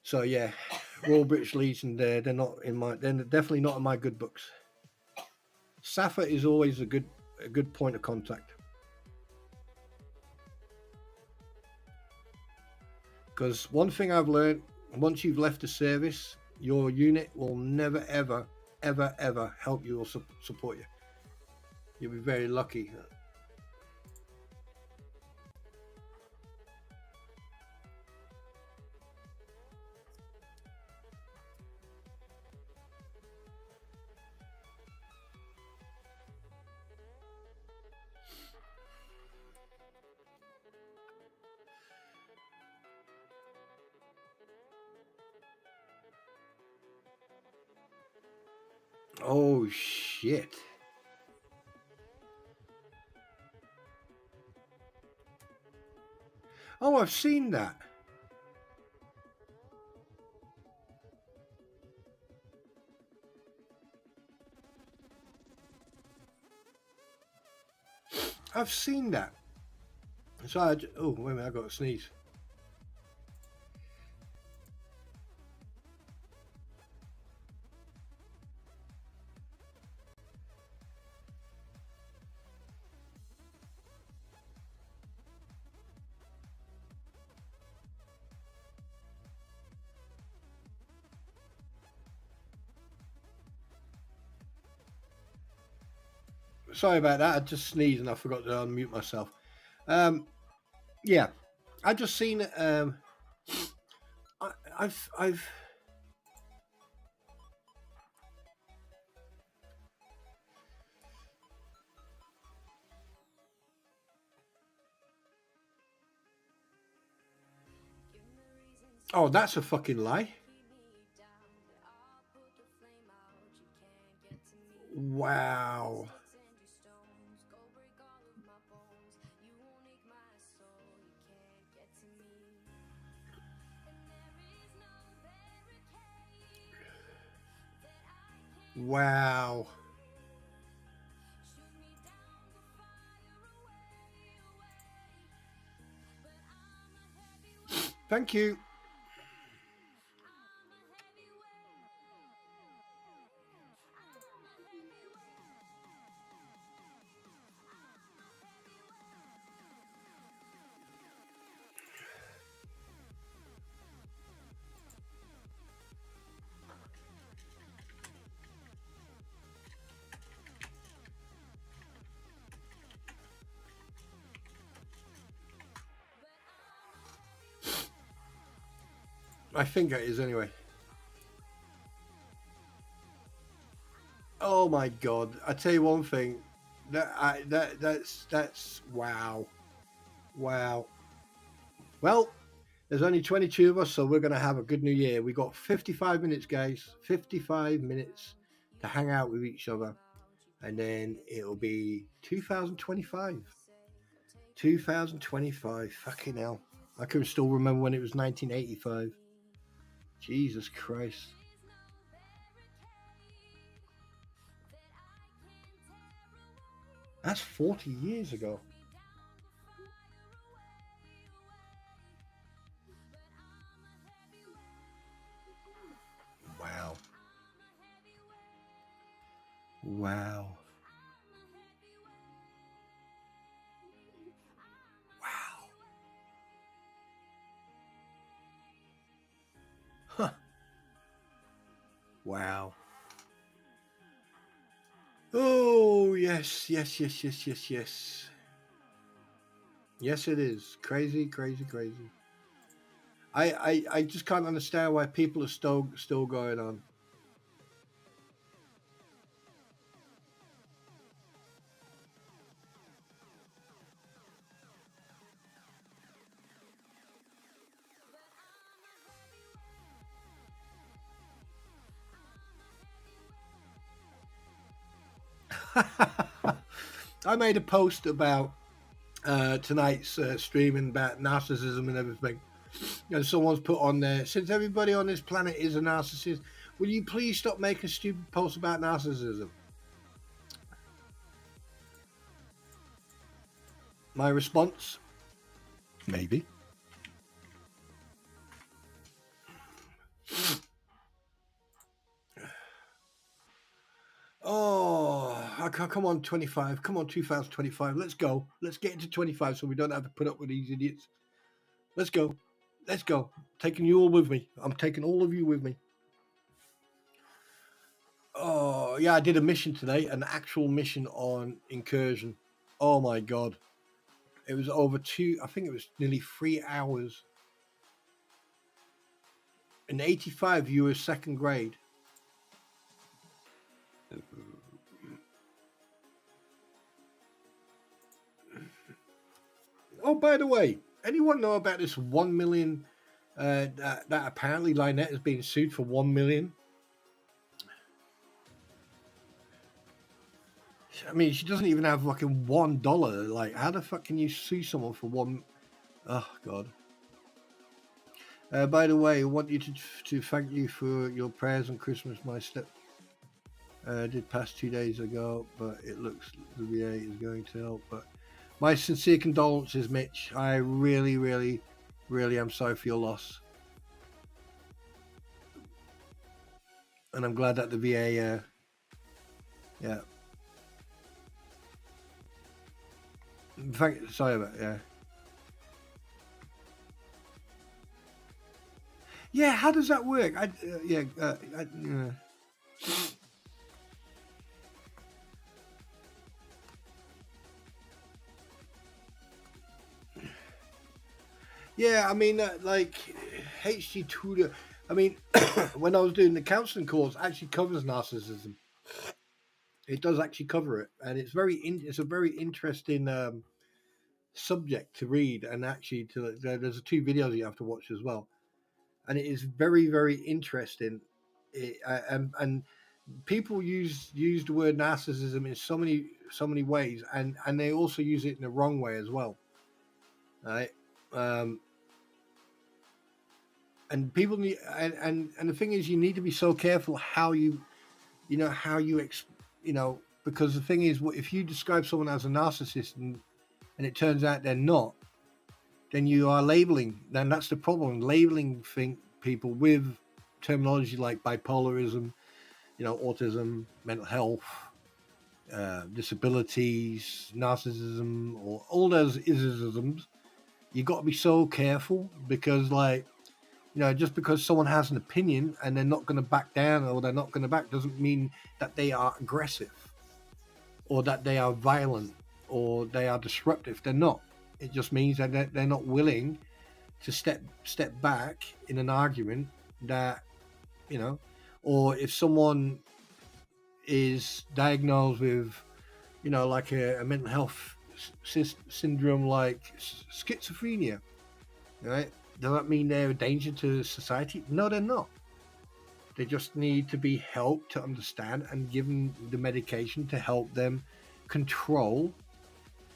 So yeah, Royal British Legion, they're definitely not in my good books. SAFA is always a good point of contact, because one thing I've learned: once you've left the service, your unit will never ever help you or support you. You'll be very lucky. Oh shit. Oh, I've seen that. I've seen that. So oh, wait a minute, I got to sneeze. Sorry about that. I just sneezed and I forgot to unmute myself. Yeah, I just seen. I've. Oh, that's a fucking lie. Wow. Wow. Thank you. I think it is anyway. Oh my god! I tell you one thing, that's wow, wow. Well, there's only 22 of us, so we're gonna have a good new year. We got 55 minutes, guys. 55 minutes to hang out with each other, and then it'll be 2025. 2025. Fucking hell! I can still remember when it was 1985. Jesus Christ. That's 40 years ago. Wow. Wow. Wow. Huh. Wow. Oh, yes, yes, yes, yes, yes, yes. Yes, it is. Crazy, crazy, crazy. I just can't understand why people are still going on. I made a post about tonight's streaming about narcissism and everything. And someone's put on there, since everybody on this planet is a narcissist, will you please stop making stupid posts about narcissism? My response? Maybe. Oh, come on, 25. Come on, 2025. Let's go. Let's get into 25 so we don't have to put up with these idiots. Let's go. Let's go. Taking you all with me. I'm taking all of you with me. Oh, yeah, I did a mission today, an actual mission on incursion. Oh my God. It was I think it was nearly 3 hours. In 85, you were second grade. Oh, by the way, anyone know about this 1 million that apparently Lynette has been sued for 1 million? I mean, she doesn't even have fucking $1. Like, how the fuck can you sue someone for one? Oh God. By the way, I want you to thank you for your prayers on Christmas. My step did pass 2 days ago, but it looks the VA is going to help. But My sincere condolences, Mitch. I really, really, really am sorry for your loss. And I'm glad that the VA, yeah. Sorry about yeah. Yeah, how does that work? Yeah, I mean, like HG Tutor. I mean, when I was doing the counselling course, actually covers narcissism. It does actually cover it, and it's a very interesting subject to read, and actually there's two videos you have to watch as well, and it is very very interesting. And people use the word narcissism in so many ways, and they also use it in the wrong way as well, right? Um, and people need and the thing is, you need to be so careful how you know how you you know, because the thing is, if you describe someone as a narcissist and it turns out they're not, then you are labeling. Then that's the problem, labeling people with terminology like bipolarism, you know, autism, mental health, disabilities, narcissism, or all those isms. You got to be so careful because, like, you know, just because someone has an opinion and they're not going to back down or they're not going to back doesn't mean that they are aggressive or that they are violent or they are disruptive. They're not. It just means that they're not willing to step back in an argument that, you know, or if someone is diagnosed with, you know, like a mental health syndrome like schizophrenia, right? Does that mean they're a danger to society? No, they're not. They just need to be helped to understand and given the medication to help them control,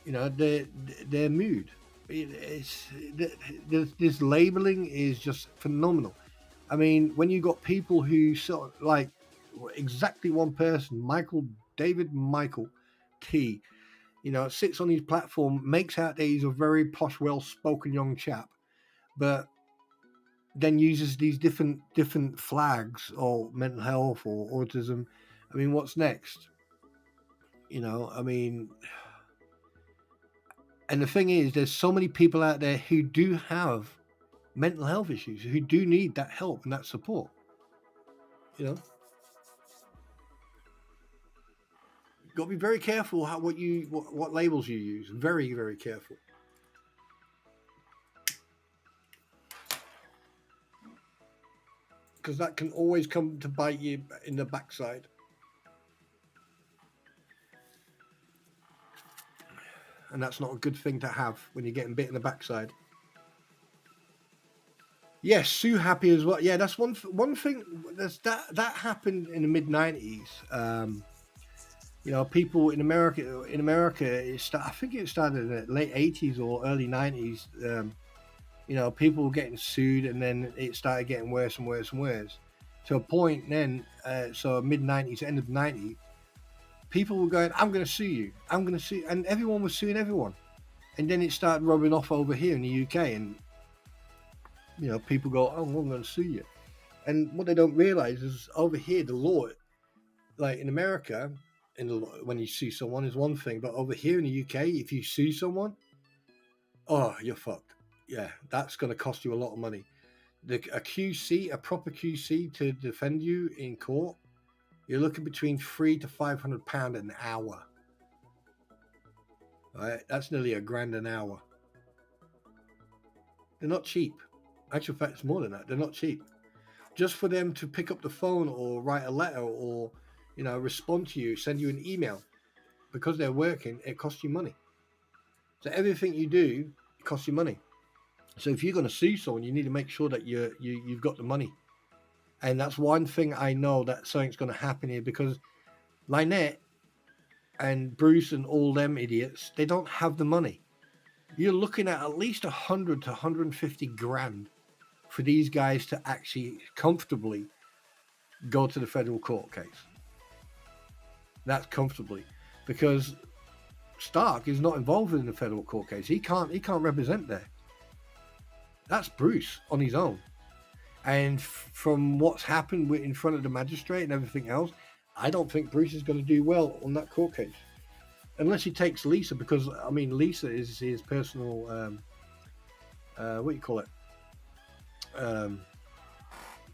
you know, their mood. It's this labeling is just phenomenal. I mean, when you got people who sort of like exactly one person, David Michael T, you know, sits on his platform, makes out that he's a very posh, well-spoken young chap, but then uses these different flags or mental health or autism. I mean, what's next? You know, I mean, and the thing is, there's so many people out there who do have mental health issues, who do need that help and that support. You know, you've got to be very careful what labels you use. Very very careful. Because that can always come to bite you in the backside. And that's not a good thing to have when you're getting bit in the backside. Yes, Sue Happy as well. Yeah, that's one thing. That happened in the mid-90s. You know, people in America. I think it started in the late 80s or early 90s. You know, people were getting sued, and then it started getting worse and worse and worse. To a point, then, so mid-90s, end of the 90s, people were going, "I'm going to sue you. I'm going to sue," and everyone was suing everyone. And then it started rubbing off over here in the UK, and you know, people go, "Oh, I'm going to sue you." And what they don't realize is over here, the law, like in America, when you sue someone is one thing, but over here in the UK, if you sue someone, oh, you're fucked. Yeah, that's going to cost you a lot of money. A QC, a proper QC to defend you in court, you're looking between £300 to £500 an hour. Right, that's nearly £1,000 an hour. They're not cheap. Actual fact, it's more than that. They're not cheap. Just for them to pick up the phone or write a letter or, you know, respond to you, send you an email, because they're working, it costs you money. So everything you do, it costs you money. So if you're going to sue someone, you need to make sure that you've got the money. And that's one thing I know that something's going to happen here, because Lynette and Bruce and all them idiots, they don't have the money. You're looking at least 100 to 150 grand for these guys to actually comfortably go to the federal court case. That's comfortably, because Stark is not involved in the federal court case. He can't represent there. That's Bruce on his own. And from what's happened in front of the magistrate and everything else, I don't think Bruce is going to do well on that court case. Unless he takes Lisa, because, I mean, Lisa is his personal, what do you call it?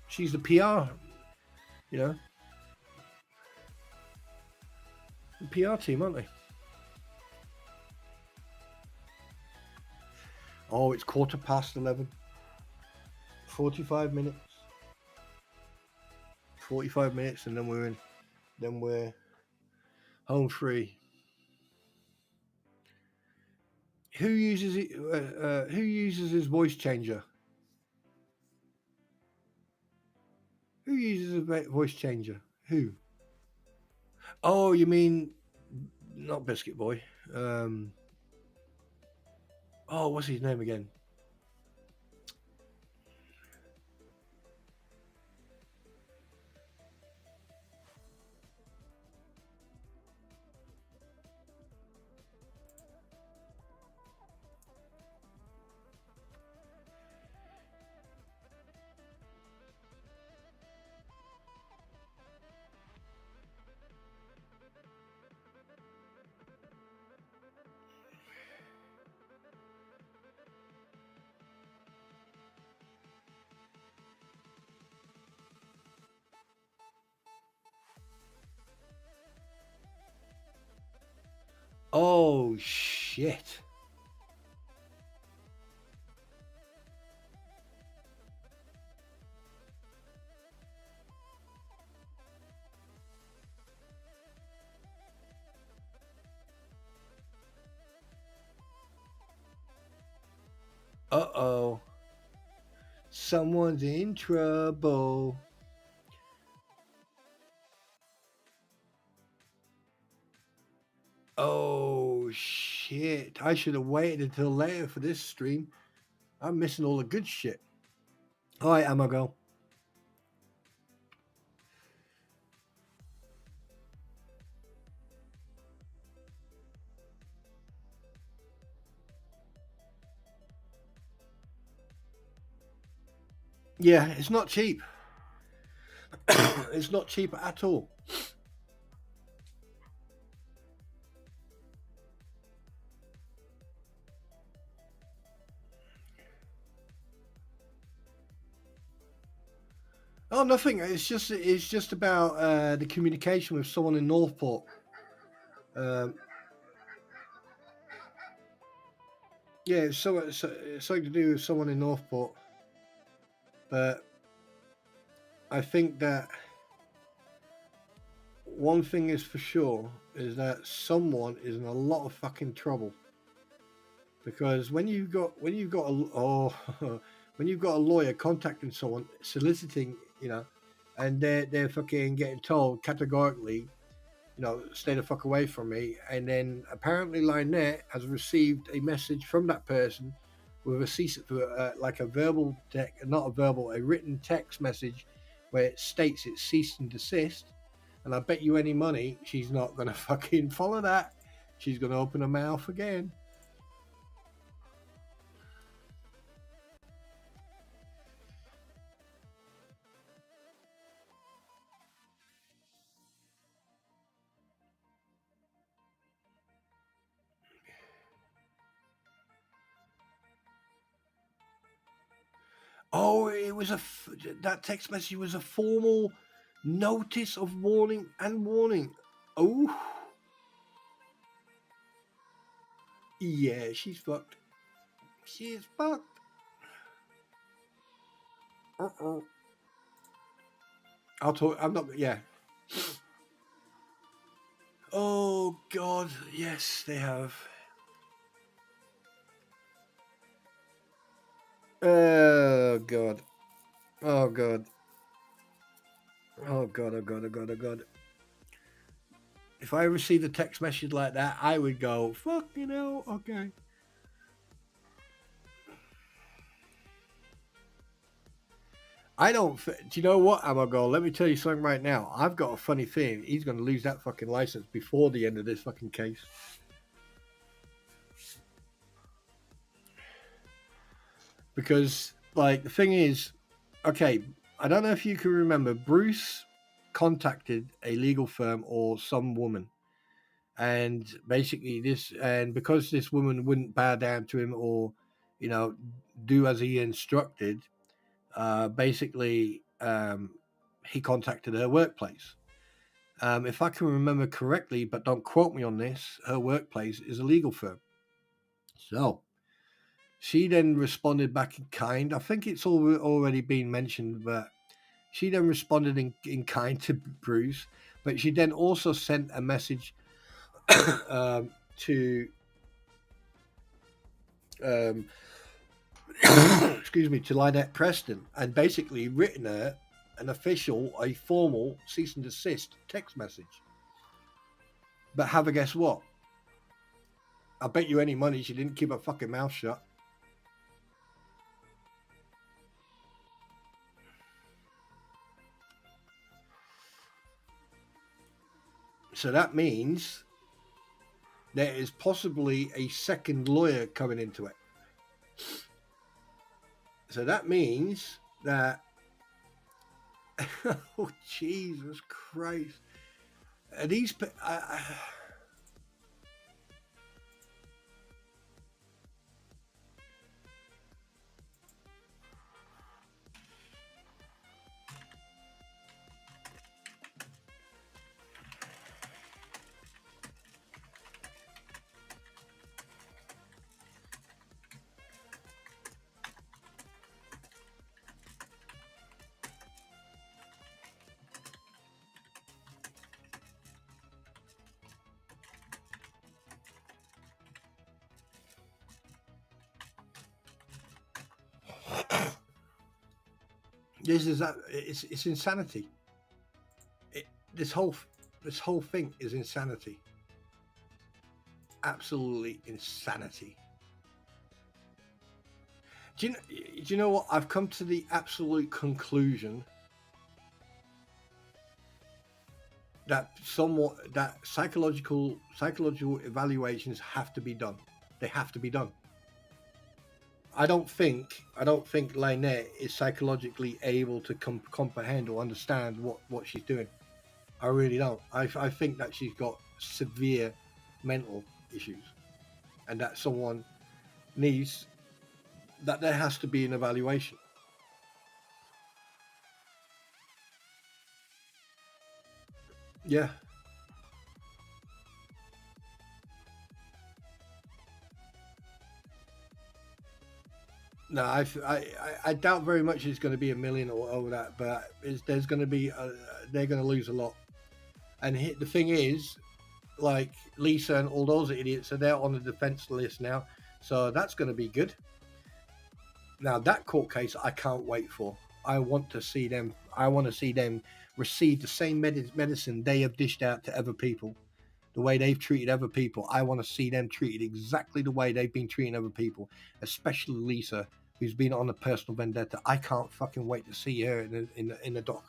She's the PR, you know? The PR team, aren't they? Oh, it's 11:15. 45 minutes. 45 minutes, and then we're home free. Who uses it? Who uses his voice changer? Who uses a voice changer? Who? Oh, you mean not Biscuit Boy? Oh, what's his name again? Oh, shit. Uh-oh. Someone's in trouble. Oh, shit. I should have waited until later for this stream. I'm missing all the good shit. All right, Amago. Yeah, it's not cheap. It's not cheap at all. Oh, nothing. It's just about the communication with someone in Northport. Yeah, it's something to do with someone in Northport. But I think that one thing is for sure is that someone is in a lot of fucking trouble. Because when you've got when you've got a lawyer contacting someone, soliciting, and they're fucking getting told categorically, stay the fuck away from me, and then apparently Lynette has received a message from that person with a written text message where it states it's cease and desist, and I bet you any money she's not gonna fucking follow that. She's gonna open her mouth again. Oh, that text message was a formal notice of warning and warning. Oh, yeah, she's fucked. She's fucked. Uh-oh. I'll talk. I'm not. Yeah. Oh God, yes, they have. Oh God. Oh God. Oh God. Oh God. Oh God. Oh God. If I received a text message like that, I would go, fuck, okay. I don't. Do you know what, Amago? Let me tell you something right now. I've got a funny feeling he's going to lose that fucking license before the end of this fucking case. because like the thing is, okay, I don't know if you can remember, Bruce contacted a legal firm or some woman, and basically because this woman wouldn't bow down to him or, do as he instructed, basically he contacted her workplace. If I can remember correctly, but don't quote me on this, her workplace is a legal firm. So she then responded back in kind. I think it's already been mentioned, but she then responded in kind to Bruce. But she then also sent a message to, excuse me, to Lynette Preston, and basically written her a formal cease and desist text message. But have a guess what? I bet you any money she didn't keep her fucking mouth shut. So that means there is possibly a second lawyer coming into it. So that means that, oh Jesus Christ, are these? It's insanity. This whole thing is insanity. Absolutely insanity. Do you know what? I've come to the absolute conclusion that psychological evaluations have to be done. They have to be done. I don't think Lynette is psychologically able to comprehend or understand what she's doing. I really don't. I think that she's got severe mental issues, and that someone needs that there has to be an evaluation. Yeah. No, I doubt very much it's going to be $1 million or over that, but there's going to be they're going to lose a lot. And the thing is, like Lisa and all those idiots are there on the defense list now, so that's going to be good. Now that court case, I can't wait for. I want to see them. I want to see them receive the same medicine they have dished out to other people. The way they've treated other people, I want to see them treated exactly the way they've been treating other people, especially Lisa, who's been on a personal vendetta. I can't fucking wait to see her in the dock.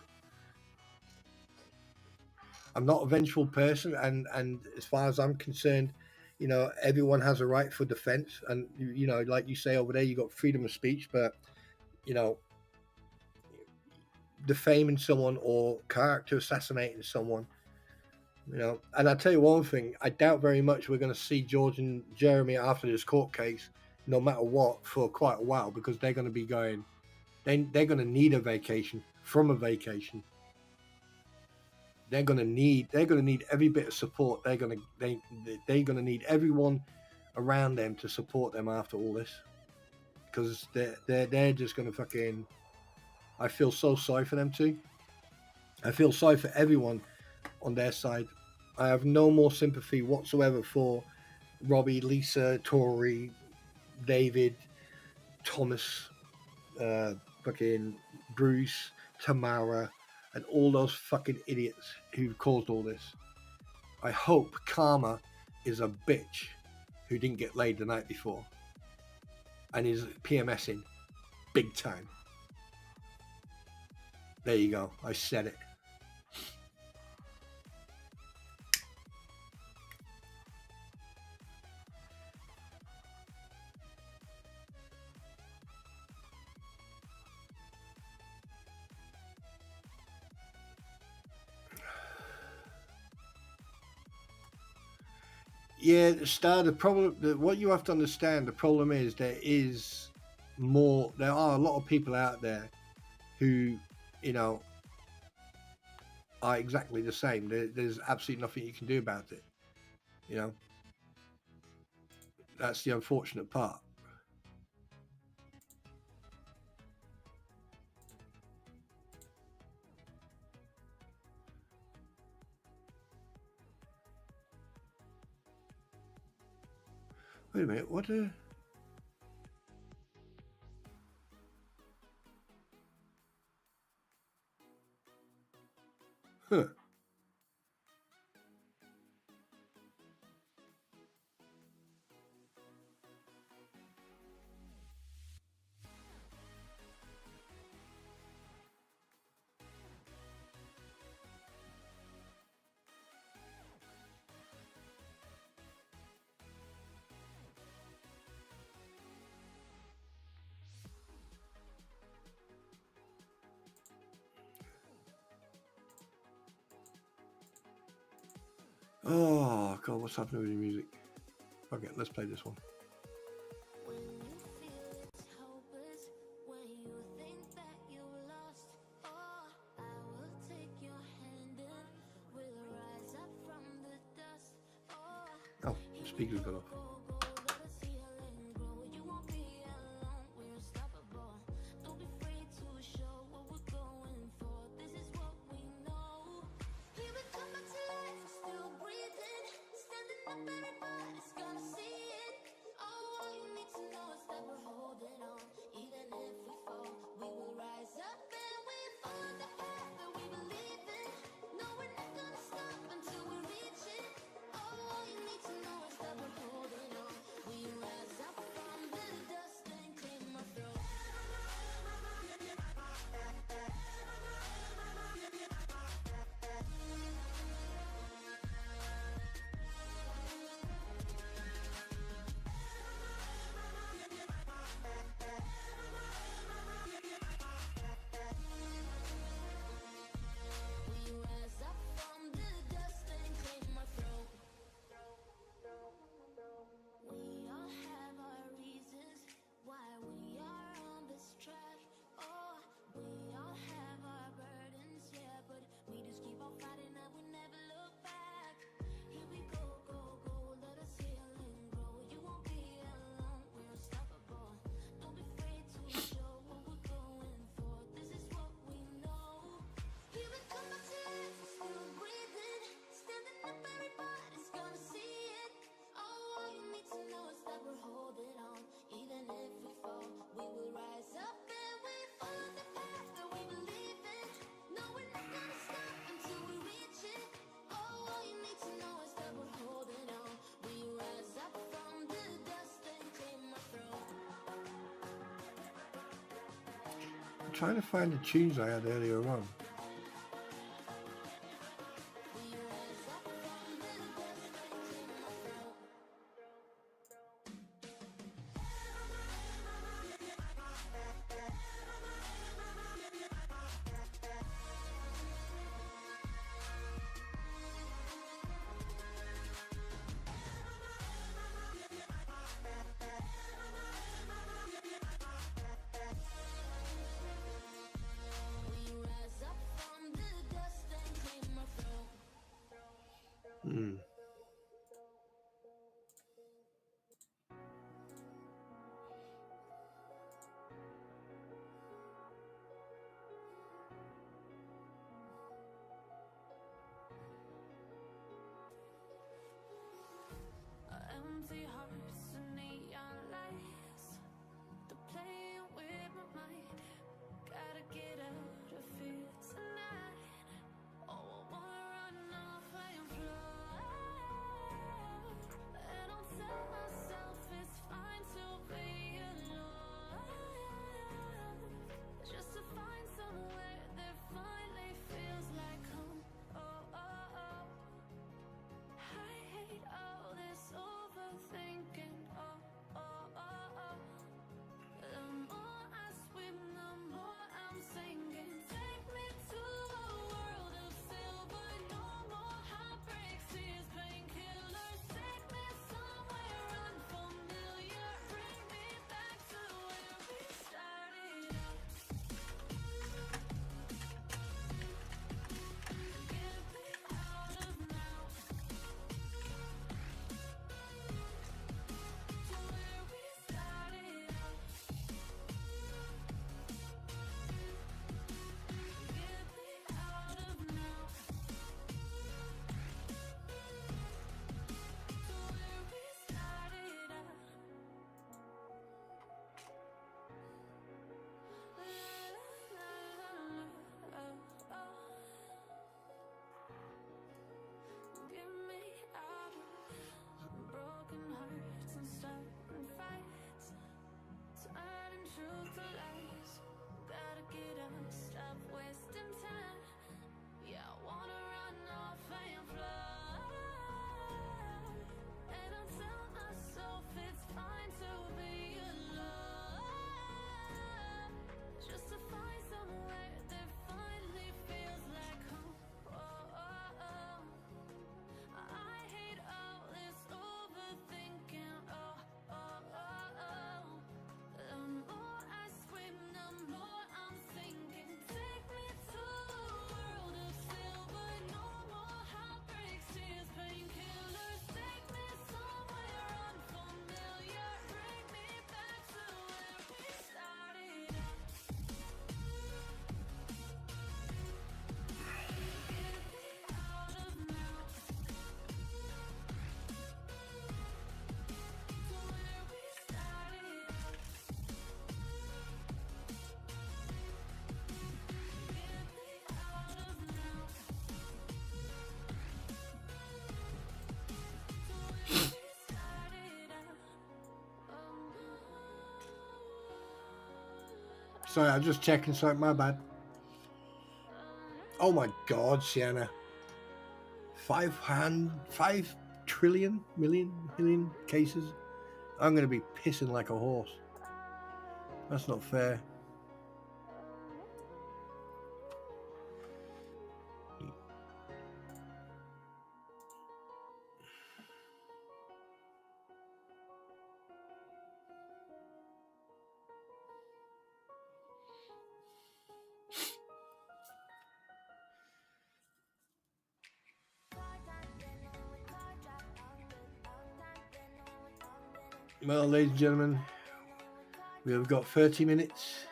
I'm not a vengeful person, and as far as I'm concerned, everyone has a right for defense, and like you say over there, you got freedom of speech, but you know, defaming someone or character assassinating someone. And I tell you one thing, I doubt very much we're going to see George and Jeremy after this court case, no matter what, for quite a while, because they're going to be going, they're going to need a vacation from a vacation. They're going to need every bit of support. They're going to need everyone around them to support them after all this, because they're just going to fucking. I feel so sorry for them too. I feel sorry for everyone on their side. I have no more sympathy whatsoever for Robbie, Lisa, Tori, David, Thomas, fucking Bruce, Tamara, and all those fucking idiots who caused all this. I hope Karma is a bitch who didn't get laid the night before and is PMSing big time. There you go. I said it. Yeah, Star. The problem, what you have to understand, the problem is there are a lot of people out there who, you know, are exactly the same. There's absolutely nothing you can do about it. You know, that's the unfortunate part. Wait a minute, what a... Huh. Oh, God, what's happening with the music? Okay, let's play this one. Oh, the speaker's gone off. I'm trying to find the tunes I had earlier on. Hmm. Empty hearts and neon lights, they're playing with my mind. Gotta get out of here tonight. Oh, I wanna run off and fly. Sorry, I'm just checking. Sorry, my bad. Oh my God, Sienna. 5 trillion million cases. I'm going to be pissing like a horse. That's not fair. Well, ladies and gentlemen, we have got 30 minutes.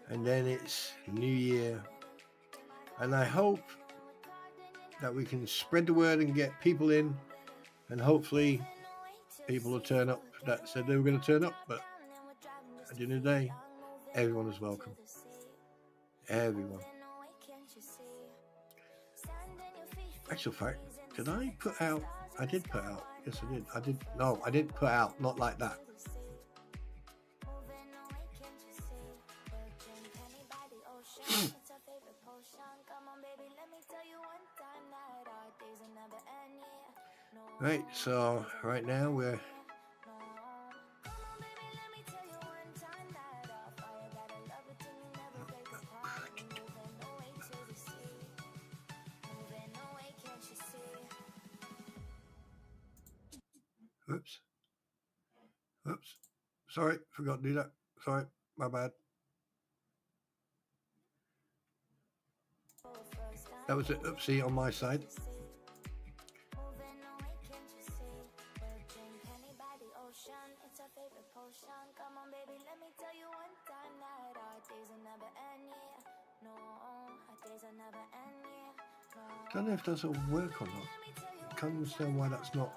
And then it's New Year. And I hope that we can spread the word and get people in. And hopefully people will turn up that said they were going to turn up. But at the end of the day, everyone is welcome. Everyone. Actual fact, did I put out? I did put out. Yes, I did. I did. No, I didn't put out. Not like that. Right, so right now we're oops, sorry, forgot to do that. Sorry, my bad. That was an oopsie on my side. Don't know if that's will work or not. Can't understand why that's not.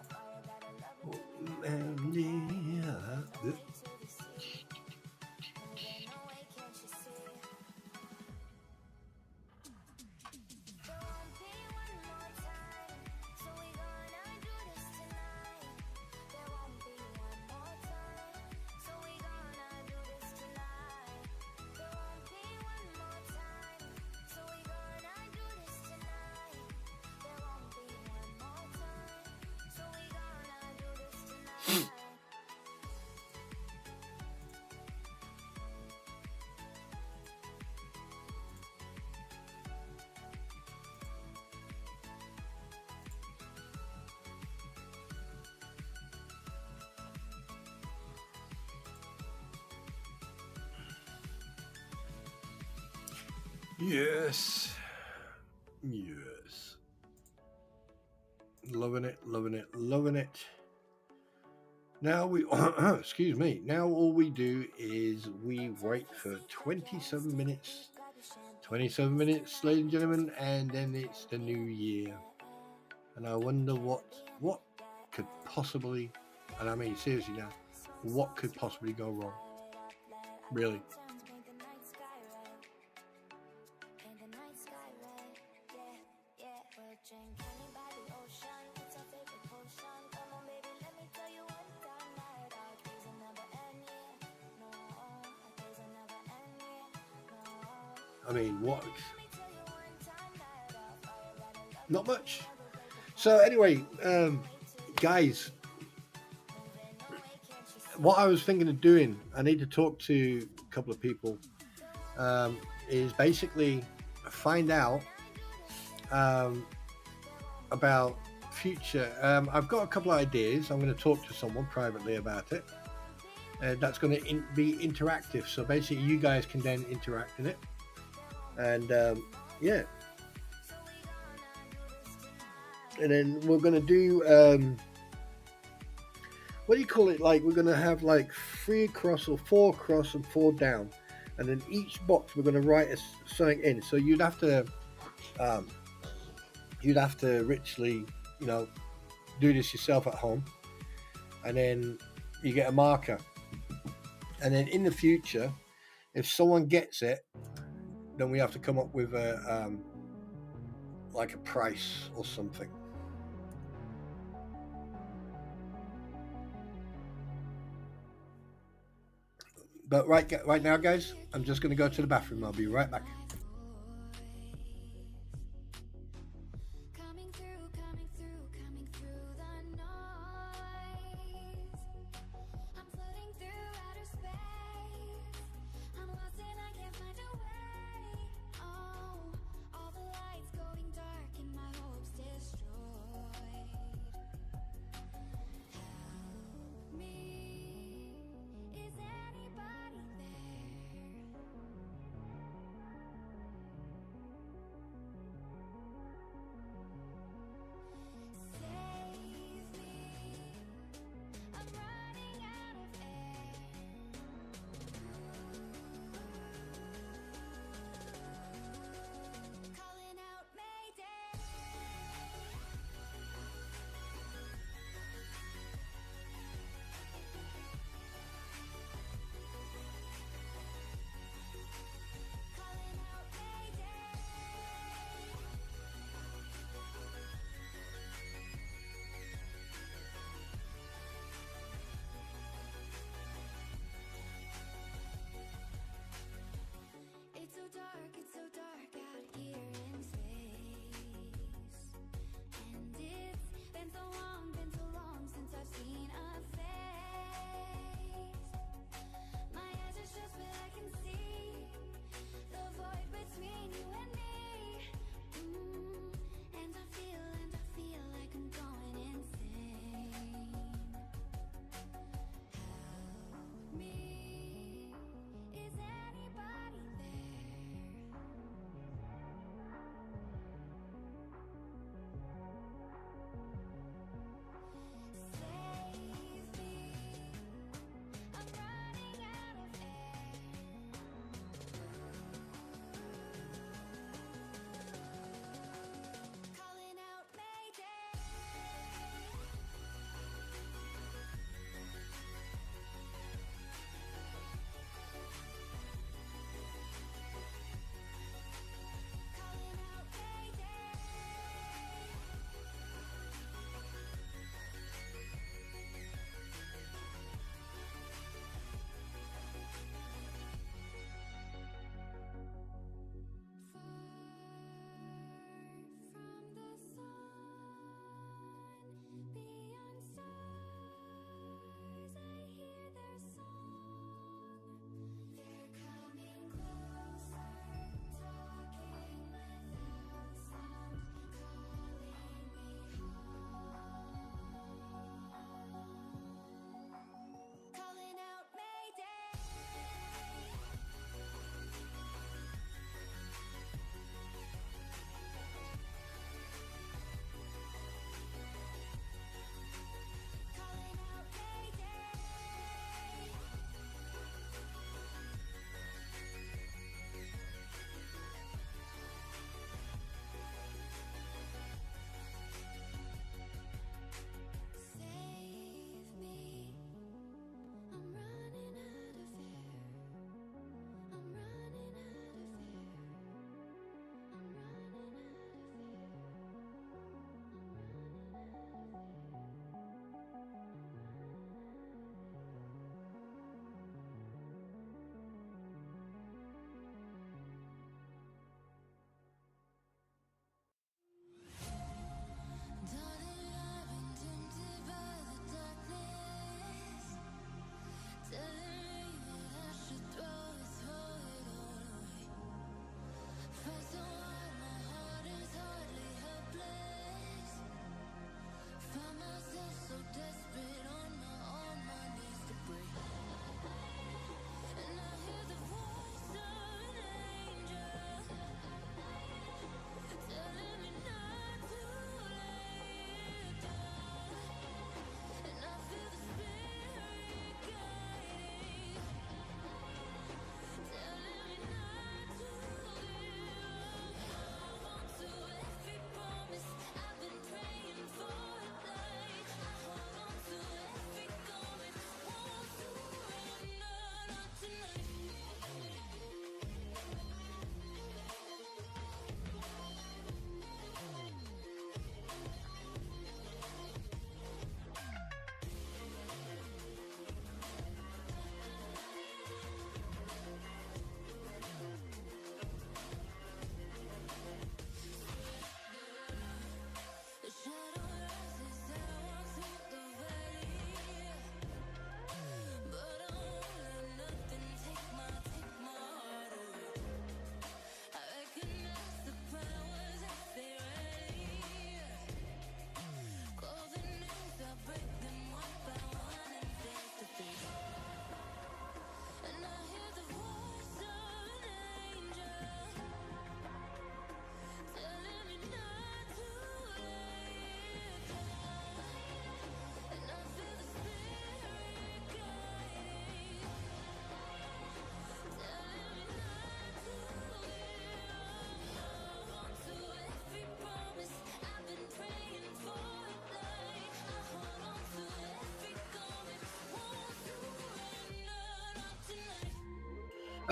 Yes. Yes. Loving it, loving it, loving it. Now we, excuse me, now all we do is we wait for 27 minutes. 27 minutes, ladies and gentlemen, and then it's the new year. And I wonder what could possibly, and I mean seriously now, what could possibly go wrong? Really. I mean, what? Not much. So anyway, guys, what I was thinking of doing, I need to talk to a couple of people, is basically find out about future. I've got a couple of ideas. I'm going to talk to someone privately about it. That's going to be interactive. So basically, you guys can then interact in it. And yeah. And then we're going to do, what do you call it? Like, we're going to have like 3 across or 4 across and 4 down. And then each box we're going to write something in. So you'd have to richly, you know, do this yourself at home. And then you get a marker. And then in the future, if someone gets it, then we have to come up with a like a price or something. But right now, guys, I'm just going to go to the bathroom. I'll be right back. Coming through the noise. I'm floating through outer space. I'm lost and I can't find a way. Oh, all the lights going dark and my hopes destroyed. Help me, is anybody there?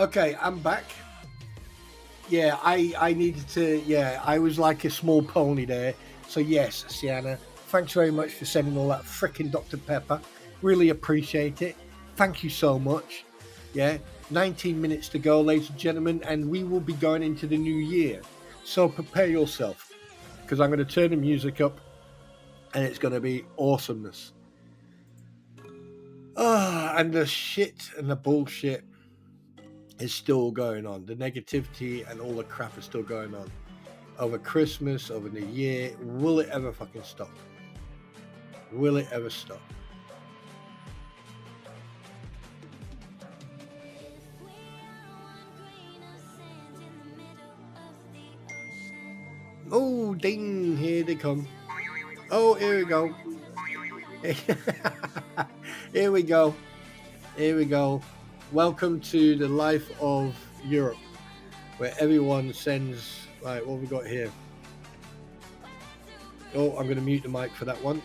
Okay, I'm back. Yeah, I needed to. Yeah, I was like a small pony there. So yes, Sienna, thanks very much for sending all that freaking Dr. Pepper. Really appreciate it. Thank you so much. Yeah, 19 minutes to go, ladies and gentlemen, and we will be going into the new year. So prepare yourself, because I'm going to turn the music up, and it's going to be awesomeness. And the shit and the bullshit is still going on. The negativity and all the crap is still going on. Over Christmas, over the year. Will it ever fucking stop? Will it ever stop? Oh, ding, here they come. Oh, here we go. Here we go. Here we go. Welcome to the life of Europe, where everyone sends. Right, what have we got here? Oh, I'm going to mute the mic for that one.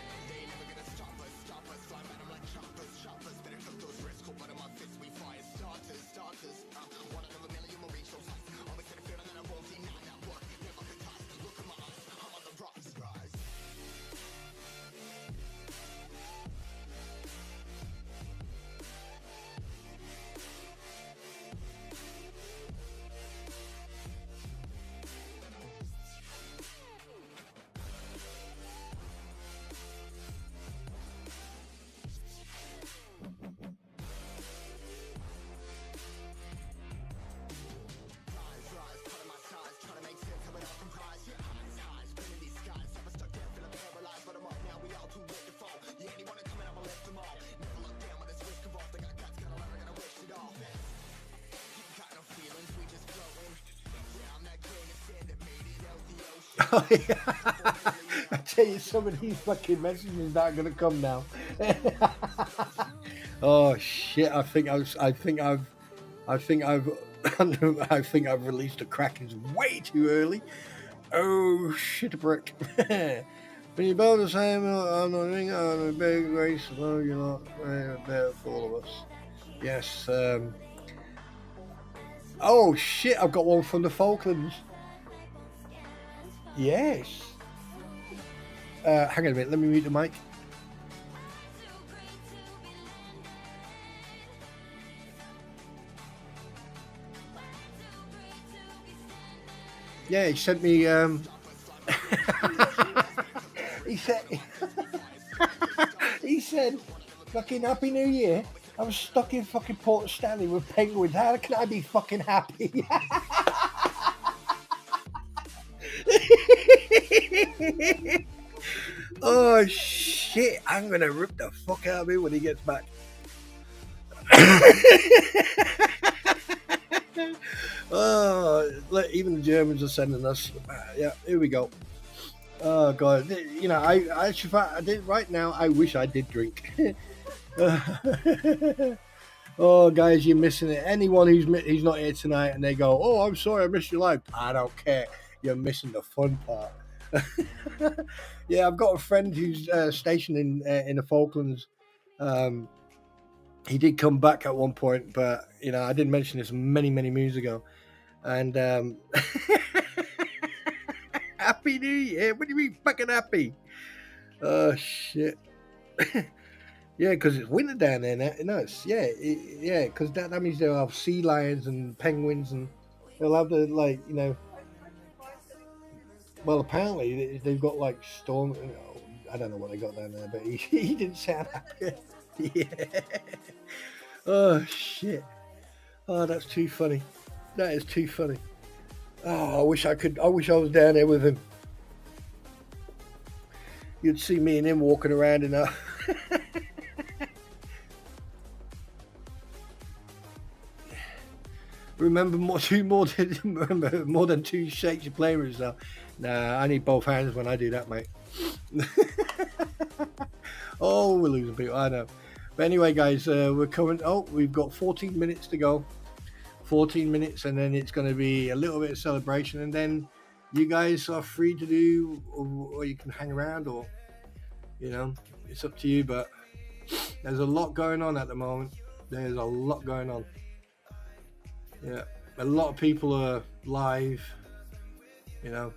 Oh, yeah. I tell you, some of these fucking messages aren't gonna come now. Oh shit! I think I've released a crack is way too early. Oh shit, a brick. When you build the same on the ring on a big race, well, you're not better for all of us. Yes. Oh shit! I've got one from the Falklands. Yes. Hang on a minute. Let me mute the mic. Yeah, he sent me. He said, "Fucking Happy New Year." I was stuck in fucking Port Stanley with penguins. How can I be fucking happy? Oh shit! I'm gonna rip the fuck out of him when he gets back. Oh, even the Germans are sending us. Yeah, here we go. Oh god, you know, I did right now. I wish I did drink. Oh, guys, you're missing it. Anyone who's not here tonight and they go, "Oh, I'm sorry, I missed your live." I don't care. You're missing the fun part. Yeah, I've got a friend who's stationed in the Falklands. He did come back at one point, but you know, I did mention this many moons ago. And Happy New Year! What do you mean, fucking happy? Oh shit! Yeah, because it's winter down there now. No, yeah, because that means they'll have sea lions and penguins, and they'll have the Well, apparently they've got like storm. I don't know what they got down there, but he didn't sound happy. Yeah. Oh shit! Oh, that's too funny. That is too funny. Oh, I wish I was down there with him. You'd see me and him walking around in a. Remember more than two shakes of playing with yourself. Nah, I need both hands when I do that, mate. Oh, we're losing people. I know. But anyway, guys, we're coming. Oh, we've got 14 minutes to go. 14 minutes, and then it's going to be a little bit of celebration, and then you guys are free to do, or you can hang around, or it's up to you. But there's a lot going on at the moment. There's a lot going on. Yeah, a lot of people are live, you know.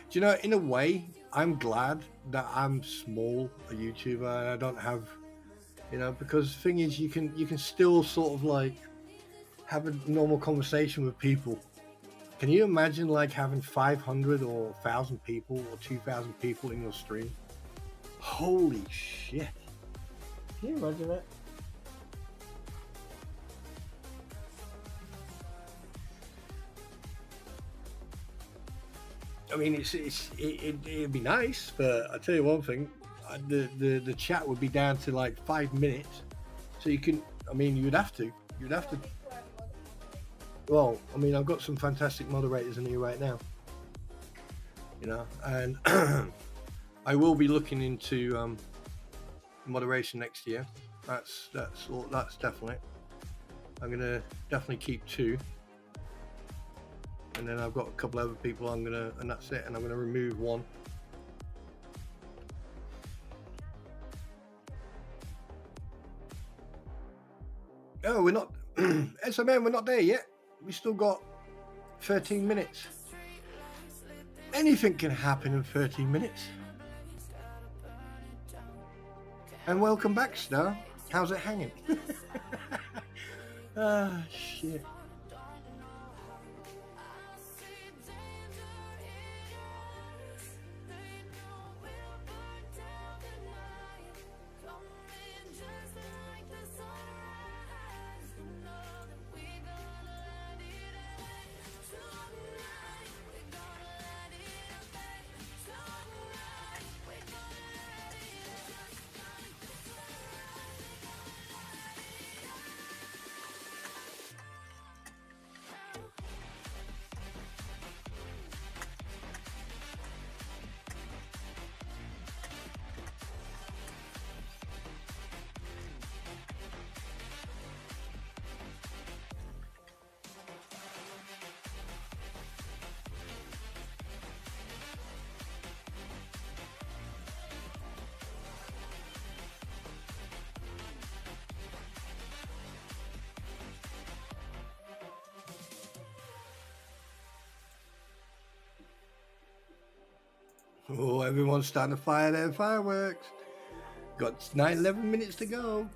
Do you know, in a way, I'm glad that I'm small, a YouTuber, and I don't have, you know, because the thing is, you can still sort of like have a normal conversation with people. Can you imagine like having 500 or 1,000 people or 2,000 people in your stream? Holy shit! Can you imagine that? I mean, it'd be nice, but I tell you one thing, the chat would be down to like 5 minutes, so you can. I mean, you'd have to. Well, I mean, I've got some fantastic moderators in here right now, you know, and I will be looking into moderation next year. That's definite. I'm gonna definitely keep 2. And then I've got a couple other people and that's it, and I'm gonna remove 1. Oh, we're not SMN, we're not there yet. We still got 13 minutes. Anything can happen in 13 minutes. And welcome back, Star. How's it hanging? Ah, shit. Oh, everyone's starting to fire their fireworks. Got 9-11 minutes to go.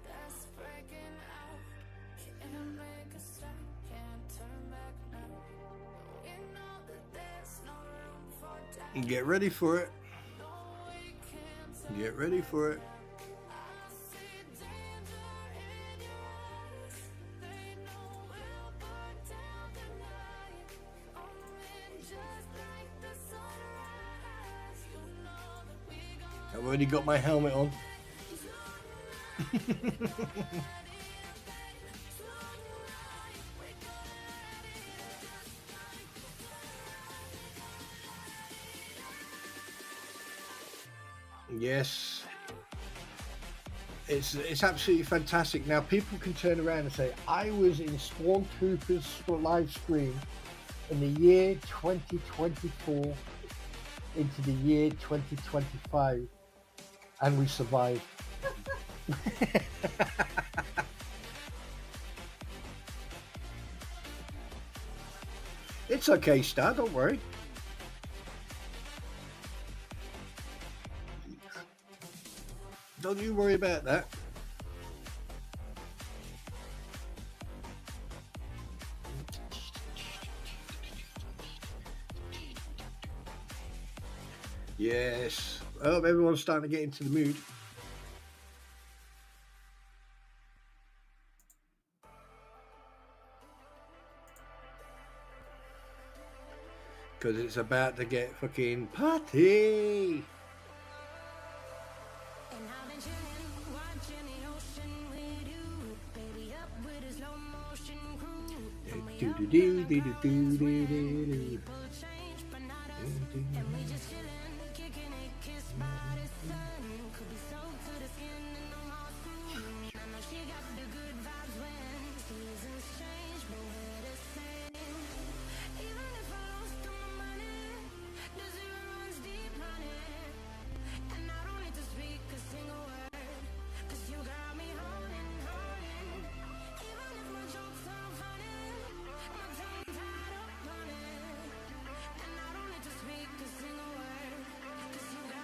Get ready for it. Get ready for it. I've already got my helmet on. Yes, it's absolutely fantastic. Now people can turn around and say, I was in Stormtroopers live stream in the year 2024 into the year 2025, and we survived. It's okay, Star, don't worry. Don't you worry about that. Yes. I hope everyone's starting to get into the mood. Because it's about to get fucking party. Do do do do do do do do.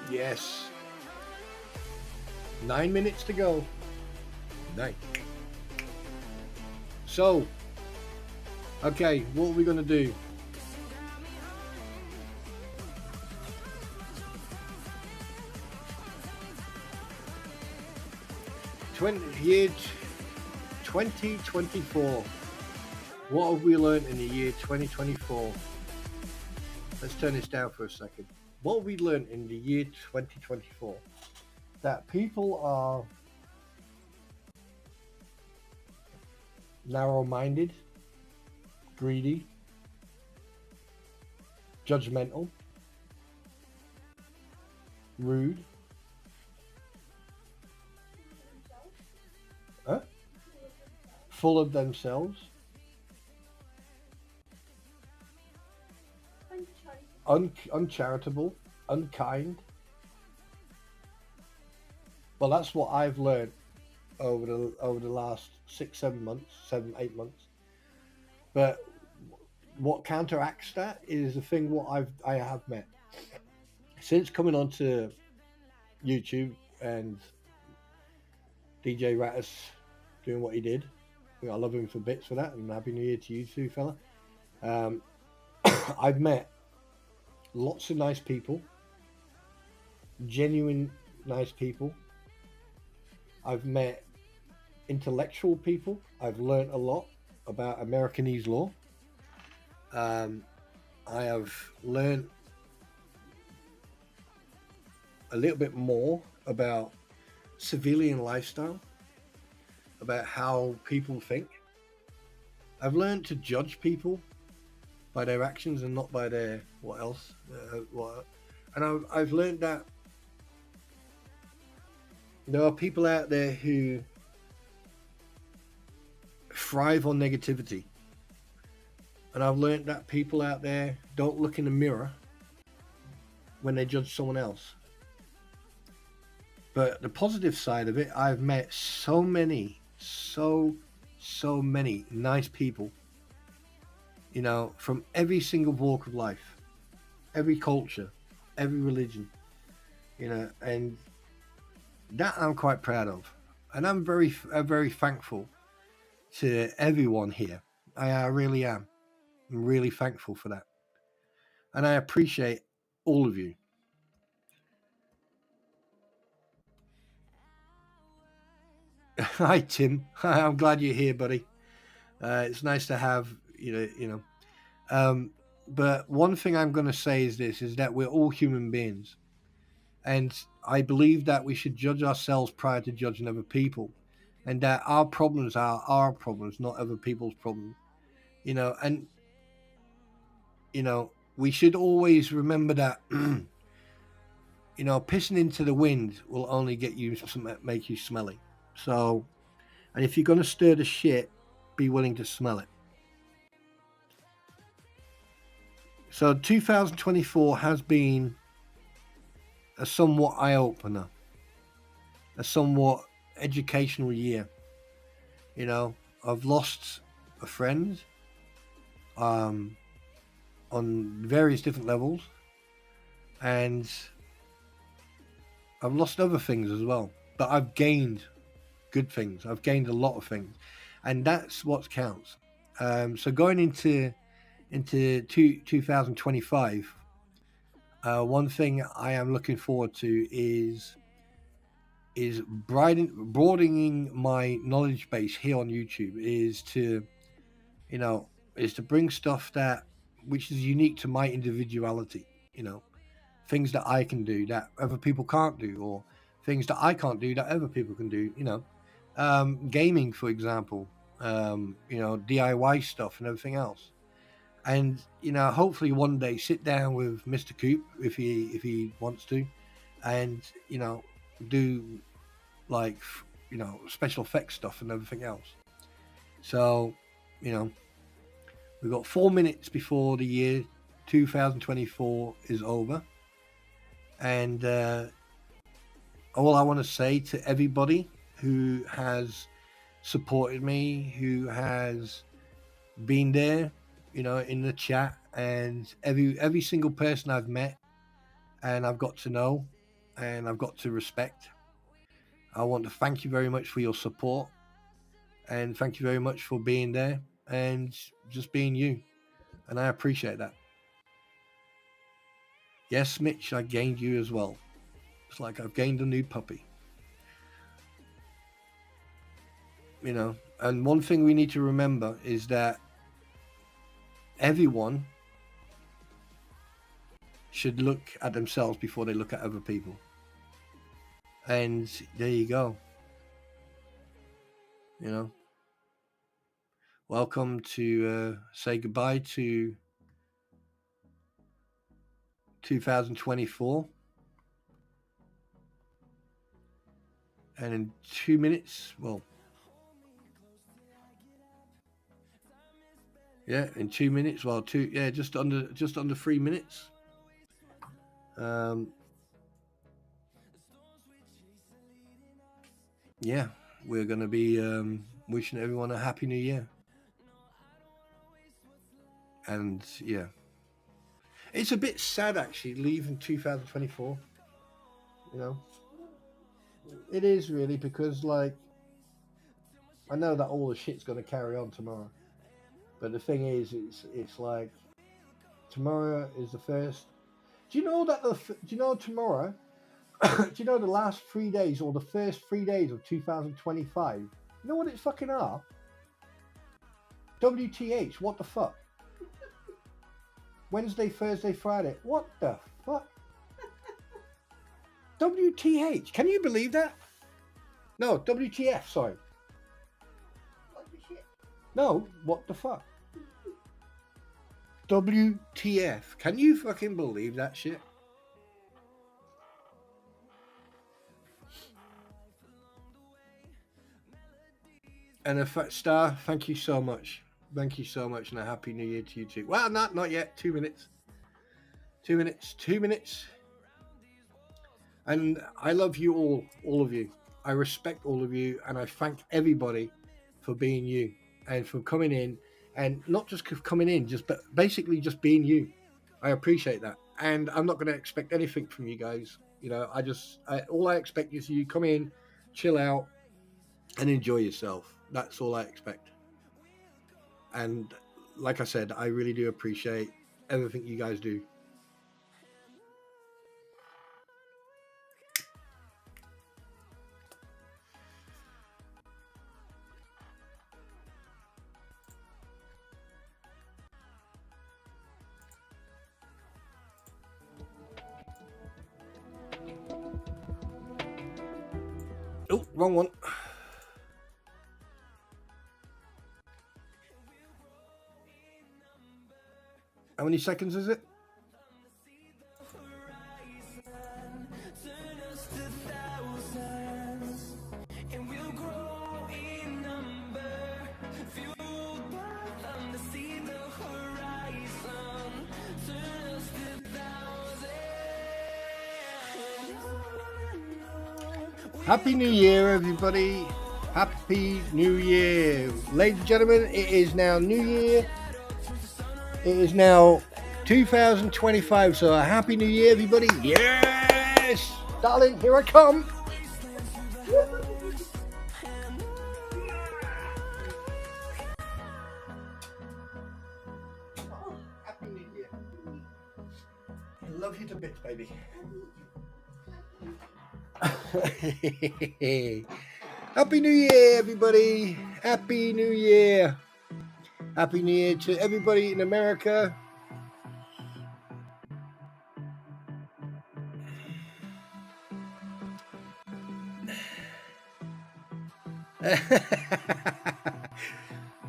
Yes. 9 minutes to go. 9. So, okay, what are we going to do? Year 2024. What have we learned in the year 2024? Let's turn this down for a second. What have we learned in the year 2024? That people are narrow-minded, greedy, judgmental, rude, full of themselves, uncharitable, unkind. Well, that's what I've learned over the last 6-7 months, 7-8 months. But what counteracts that is the thing what I have met since coming onto YouTube and DJ Rattus doing what he did. I love him for bits for that, and happy new year to you too, fella. I've met lots of nice people, genuine nice people. I've met intellectual people. I've learned a lot about Americanese law. I have learned a little bit more about civilian lifestyle, about how people think. I've learned to judge people by their actions and not by their what else. And I've learned that there are people out there who thrive on negativity. And I've learned that people out there don't look in the mirror when they judge someone else. But the positive side of it, I've met so many nice people, you know, from every single walk of life, every culture, every religion, you know, and that I'm quite proud of. And I'm very thankful to everyone here. I really am. I'm really thankful for that. And I appreciate all of you. Hi, Tim. I'm glad you're here, buddy. It's nice to have, you know. But one thing I'm going to say is this, is that we're all human beings. And I believe that we should judge ourselves prior to judging other people. And that our problems are our problems, not other people's problems. You know, and, you know, we should always remember that, you know, pissing into the wind will only make you smelly. So, and if you're going to stir the shit, be willing to smell it. So 2024 has been a somewhat eye-opener, a somewhat educational year. You know, I've lost a friend on various different levels, and I've lost other things as well. But I've gained good things. I've gained a lot of things, and that's what counts. So going into 2025, one thing I am looking forward to is broadening my knowledge base here on YouTube. Is to bring stuff which is unique to my individuality. You know, things that I can do that other people can't do, or things that I can't do that other people can do. You know, gaming, for example. You know, DIY stuff and everything else. And, you know, hopefully one day sit down with Mr. Coop if he wants to, and, you know, do like, you know, special effects stuff and everything else. So, you know, we've got 4 minutes before the year 2024 is over. And all I want to say to everybody who has supported me, who has been there, you know, in the chat, and every single person I've met and I've got to know, and I've got to respect. I want to thank you very much for your support, and thank you very much for being there and just being you. And I appreciate that. Yes, Mitch, I gained you as well. It's like I've gained a new puppy. You know, and one thing we need to remember is that everyone should look at themselves before they look at other people. And there you go. You know, welcome to say goodbye to 2024. And in 2 minutes, well, yeah, in 2 minutes, well, just under 3 minutes. Yeah, we're going to be wishing everyone a happy new year. And yeah, it's a bit sad actually leaving 2024. You know, it is really, because like I know that all the shit's going to carry on tomorrow, but the thing is, it's like tomorrow is the first. Do you know that tomorrow? Do you know the last 3 days, or the first 3 days of 2025? You know what it's fucking are? WTH, what the fuck? Wednesday, Thursday, Friday. What the fuck? WTH, can you believe that? No, WTF, sorry. What the shit? No, what the fuck? WTF, can you fucking believe that shit? And a Star, thank you so much. Thank you so much, and a happy new year to you too. Well, not yet. 2 minutes. 2 minutes. 2 minutes. And I love you all of you. I respect all of you, and I thank everybody for being you and for coming in, and not just coming in, but basically just being you. I appreciate that, and I'm not going to expect anything from you guys. You know, all I expect is you come in, chill out, and enjoy yourself. That's all I expect. And like I said, I really do appreciate everything you guys do. Oh, wrong one. How many seconds is it? Happy New Year, everybody. Happy New Year. Ladies and gentlemen, it is now New Year. It is now 2025, so a Happy New Year, everybody. Yes! Darling, here I come. Happy New Year. I love you to bits, baby. Happy New Year, everybody. Happy New Year. Happy New Year to everybody in America.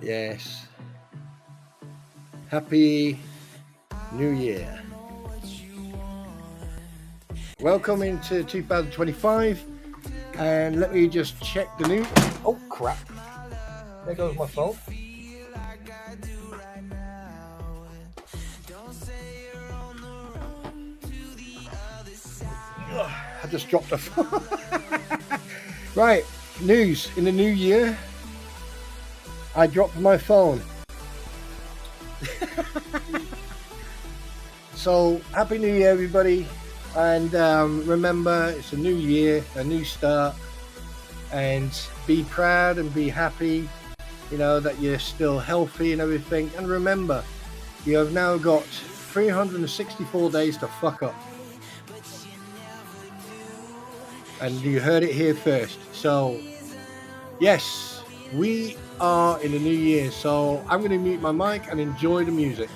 Yes. Happy New Year. Welcome into 2025. And let me just check the news. Oh, crap. There goes my phone. I just dropped a phone. Right, news. In the new year, I dropped my phone. So, Happy New Year, everybody. And remember, it's a new year, a new start, and be proud and be happy, you know, that you're still healthy and everything. And remember, you have now got 364 days to fuck up. And you heard it here first. So, yes, we are in the new year. So, I'm going to mute my mic and enjoy the music.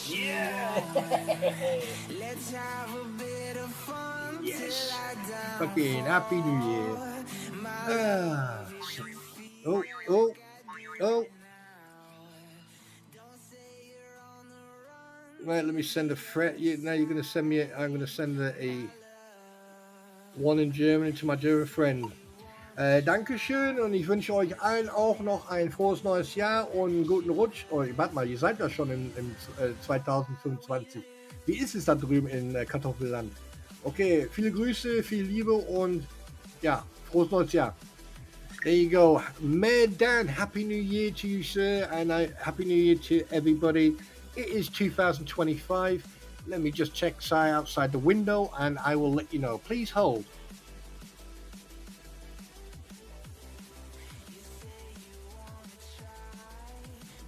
Yeah. Yes. Fucking happy new year. Oh. Right, let me send a threat. Now you're going to send me. I'm going to send a one in Germany to my German friend. Dankeschön und ich wünsche euch allen auch noch ein frohes neues Jahr und einen guten Rutsch. Oh, warte mal, ihr seid ja schon in 2025. Wie ist es da drüben in Kartoffelland? Okay, viele Grüße, viel Liebe und ja, frohes neues Jahr. There you go. Dan, Happy New Year to you, sir, and Happy New Year to everybody. It is 2025. Let me just check outside the window and I will let you know. Please hold.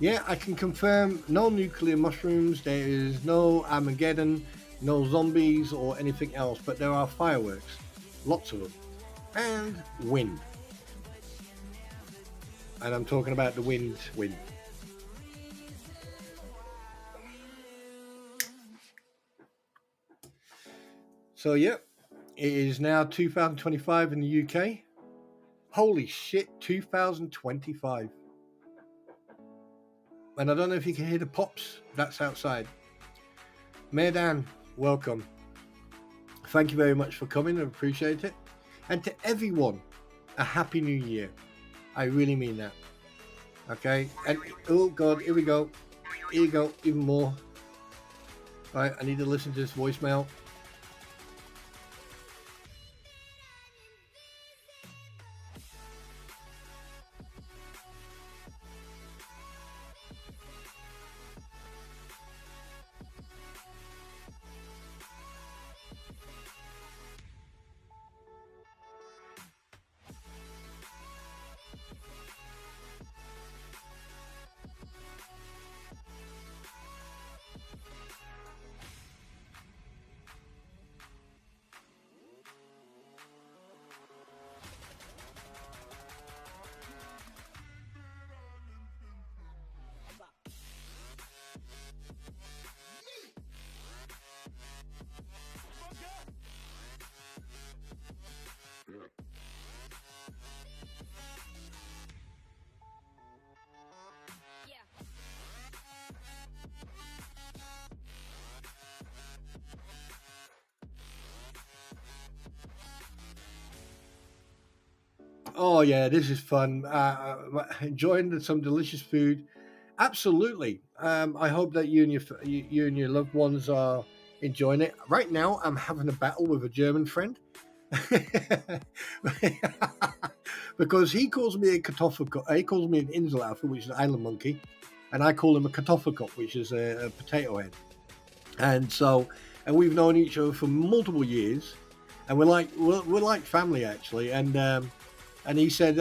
Yeah, I can confirm no nuclear mushrooms, there is no Armageddon, no zombies or anything else, but there are fireworks, lots of them, and wind. And I'm talking about the wind. So, yeah, it is now 2025 in the UK. Holy shit, 2025. And I don't know if you can hear the pops. That's outside. Medan, welcome. Thank you very much for coming. I appreciate it. And to everyone, a happy new year. I really mean that. Okay. And oh God, here we go. Here you go. Even more. Right. I need to listen to this voicemail. Oh yeah, this is fun. Enjoying some delicious food. Absolutely. I hope that you and your loved ones are enjoying it. Right now, I'm having a battle with a German friend because he calls me a Kartoffelkopf. He calls me an Inselaffe, which is an island monkey, and I call him a Kartoffelkopf, which is a potato head. And we've known each other for multiple years, and we're like family actually. And he said,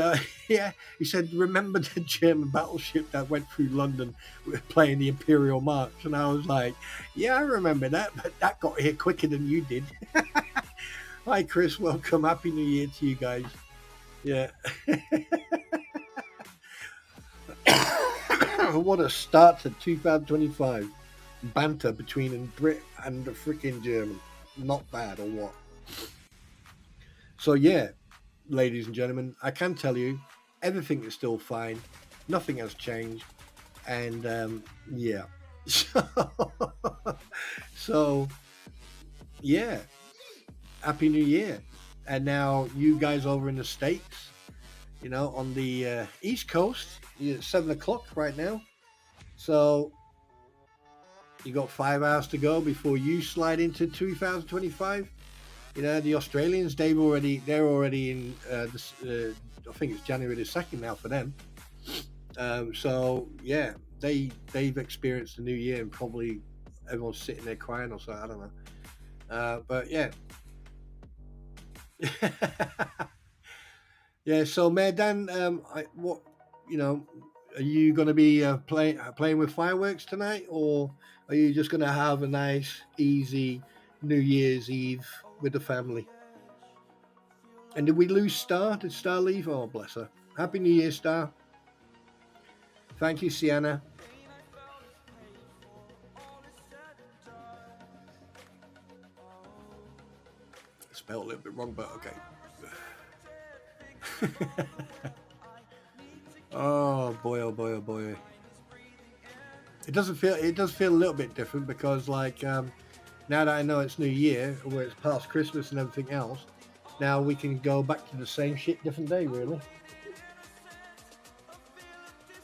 he said, remember the German battleship that went through London playing the Imperial March? And I was like, yeah, I remember that, but that got here quicker than you did. Hi, Chris. Welcome. Happy New Year to you guys. Yeah. What a start to 2025. Banter between a Brit and a freaking German. Not bad, or what? So, yeah, ladies and gentlemen, I can tell you everything is still fine. Nothing has changed. And, yeah. So, yeah. Happy New Year. And now, you guys over in the States, you know, on the East Coast, it's 7 o'clock right now. So, you got 5 hours to go before you slide into 2025. You know, the Australians, they're already in this, I think it's January the 2nd now for them. So yeah, they've experienced the new year, and probably everyone's sitting there crying or so, I don't know. But yeah. Yeah, so Merdan, what, you know, are you going to be playing with fireworks tonight, or are you just going to have a nice, easy New Year's Eve with the family? And did we lose Star? Did Star leave? Oh, bless her. Happy New Year, Star. Thank you, Sienna. Spelled a little bit wrong, but okay. Oh boy, oh boy, oh boy. It does feel a little bit different because, like, now that I know it's New Year, where it's past Christmas and everything else, now we can go back to the same shit, different day, really.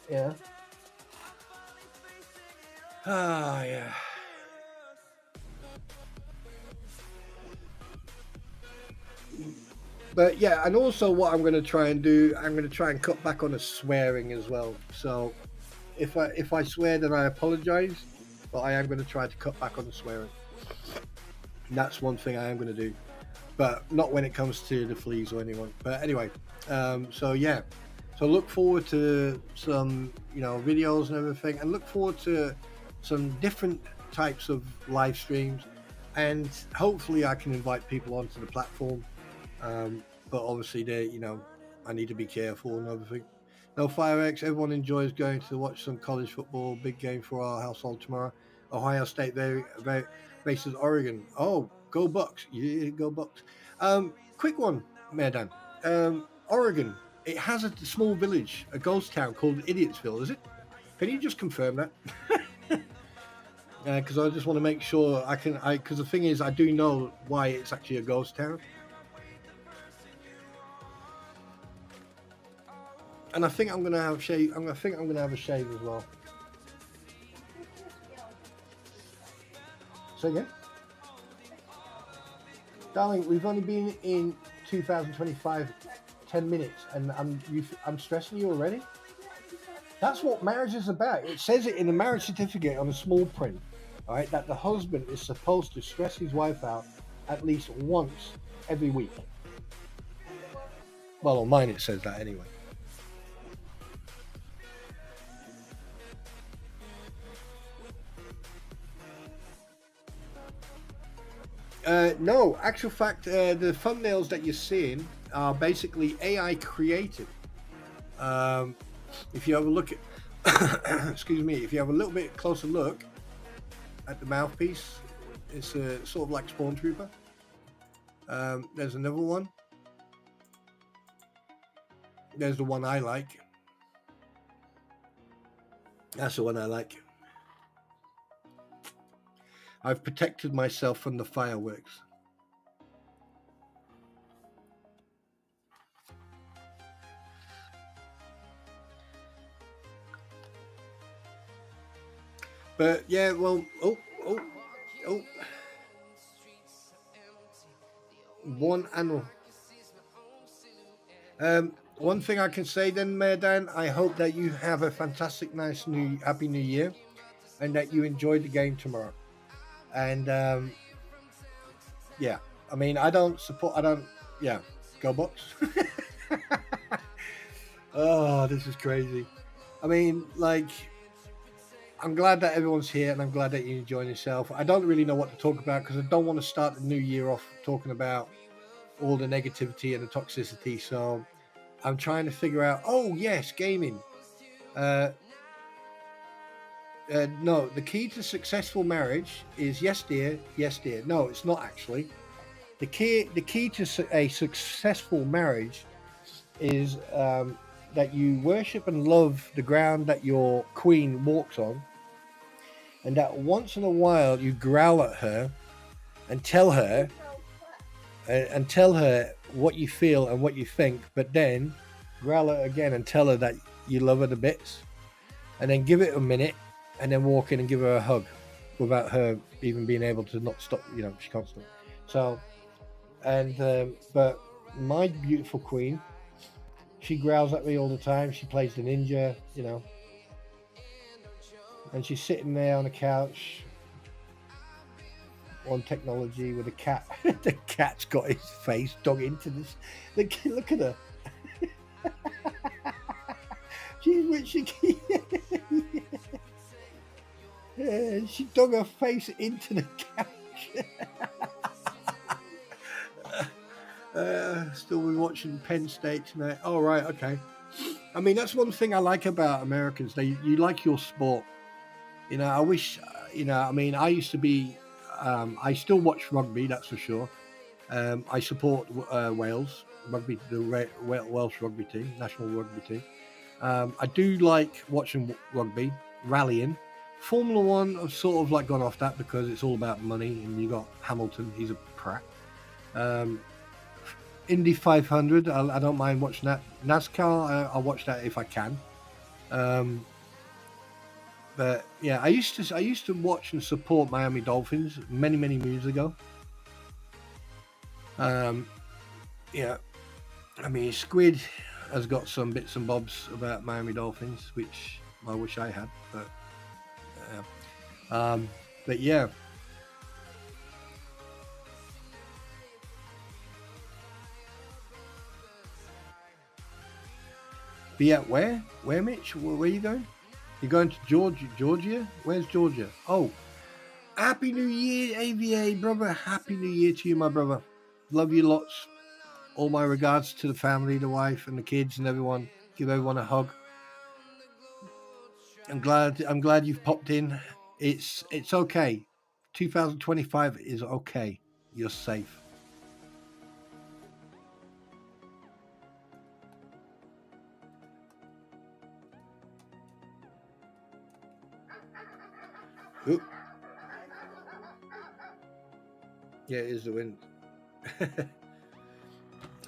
Yeah. Ah, yeah. But yeah, and also what I'm going to try and do, I'm going to try and cut back on the swearing as well. So if I swear, then I apologize, but I am going to try to cut back on the swearing. And that's one thing I am going to do, but not when it comes to the fleas or anyone. But anyway, so yeah, so look forward to some, you know, videos and everything, and look forward to some different types of live streams, and hopefully I can invite people onto the platform. But obviously, you know, I need to be careful and everything. No fireworks. Everyone enjoys going to watch some college football. Big game for our household tomorrow. Ohio State versus Oregon. Oh, go Bucks! Yeah, go Bucks. Quick one, Merdan. Oregon. It has a small village, a ghost town called Idiotsville. Is it? Can you just confirm that? Because I just want to make sure I can. Because the thing is, I do know why it's actually a ghost town. And I think I'm gonna have a shave. I think I'm gonna have a shave as well. So again, darling, we've only been in 2025 10 minutes, and I'm stressing you already. That's what marriage is about. It says it in the marriage certificate on a small print, all right, that the husband is supposed to stress his wife out at least once every week. Well, on mine it says that anyway. No, actual fact, the thumbnails that you're seeing are basically AI created. If you have a look at, excuse me, if you have a little bit closer look at the mouthpiece, it's sort of like Spawn Trooper. There's another one. There's the one I like. That's the one I like. I've protected myself from the fireworks. But yeah, well, oh. One animal. One thing I can say then, Merdan, I hope that you have a fantastic, nice, happy New Year, and that you enjoyed the game tomorrow. And yeah, I mean, yeah, go Bucks. Oh, this is crazy. I mean, like, I'm glad that everyone's here, and I'm glad that you're enjoying yourself. I don't really know what to talk about because I don't want to start the new year off talking about all the negativity and the toxicity. So I'm trying to figure out. Oh yes, gaming. No, the key to successful marriage is yes, dear, yes, dear. No, it's not actually. The key to a successful marriage is that you worship and love the ground that your queen walks on, and that once in a while you growl at her and tell her what you feel and what you think, but then growl at her again and tell her that you love her to bits, and then give it a minute, and then walk in and give her a hug without her even being able to not stop. You know, she can't stop. So, and but my beautiful queen, she growls at me all the time. She plays the ninja, you know, and she's sitting there on the couch on technology with a cat. The cat's got his face dug into this. Look at her. She dug her face into the couch. Still be watching Penn State tonight. Oh, right, okay. I mean, that's one thing I like about Americans. You like your sport. You know, I wish, you know, I mean, I used to be, I still watch rugby, that's for sure. I support Wales, rugby, the Welsh rugby team, national rugby team. I do like watching rugby, rallying. Formula One, I've sort of like gone off that because it's all about money, and you got Hamilton, he's a prat. Indy 500, I don't mind watching that. NASCAR, I'll watch that if I can. But yeah, I used to watch and support Miami Dolphins many moons ago. Yeah, I mean, Squid has got some bits and bobs about Miami Dolphins, which I wish I had, but yeah. Be at where? Where, Mitch? Where are you going? You're going to Georgia? Where's Georgia? Oh, Happy New Year, AVA, brother. Happy New Year to you, my brother. Love you lots. All my regards to the family, the wife, and the kids, and everyone. Give everyone a hug. I'm glad you've popped in. It's okay. 2025 is okay. You're safe. Oop. Yeah, it is the wind.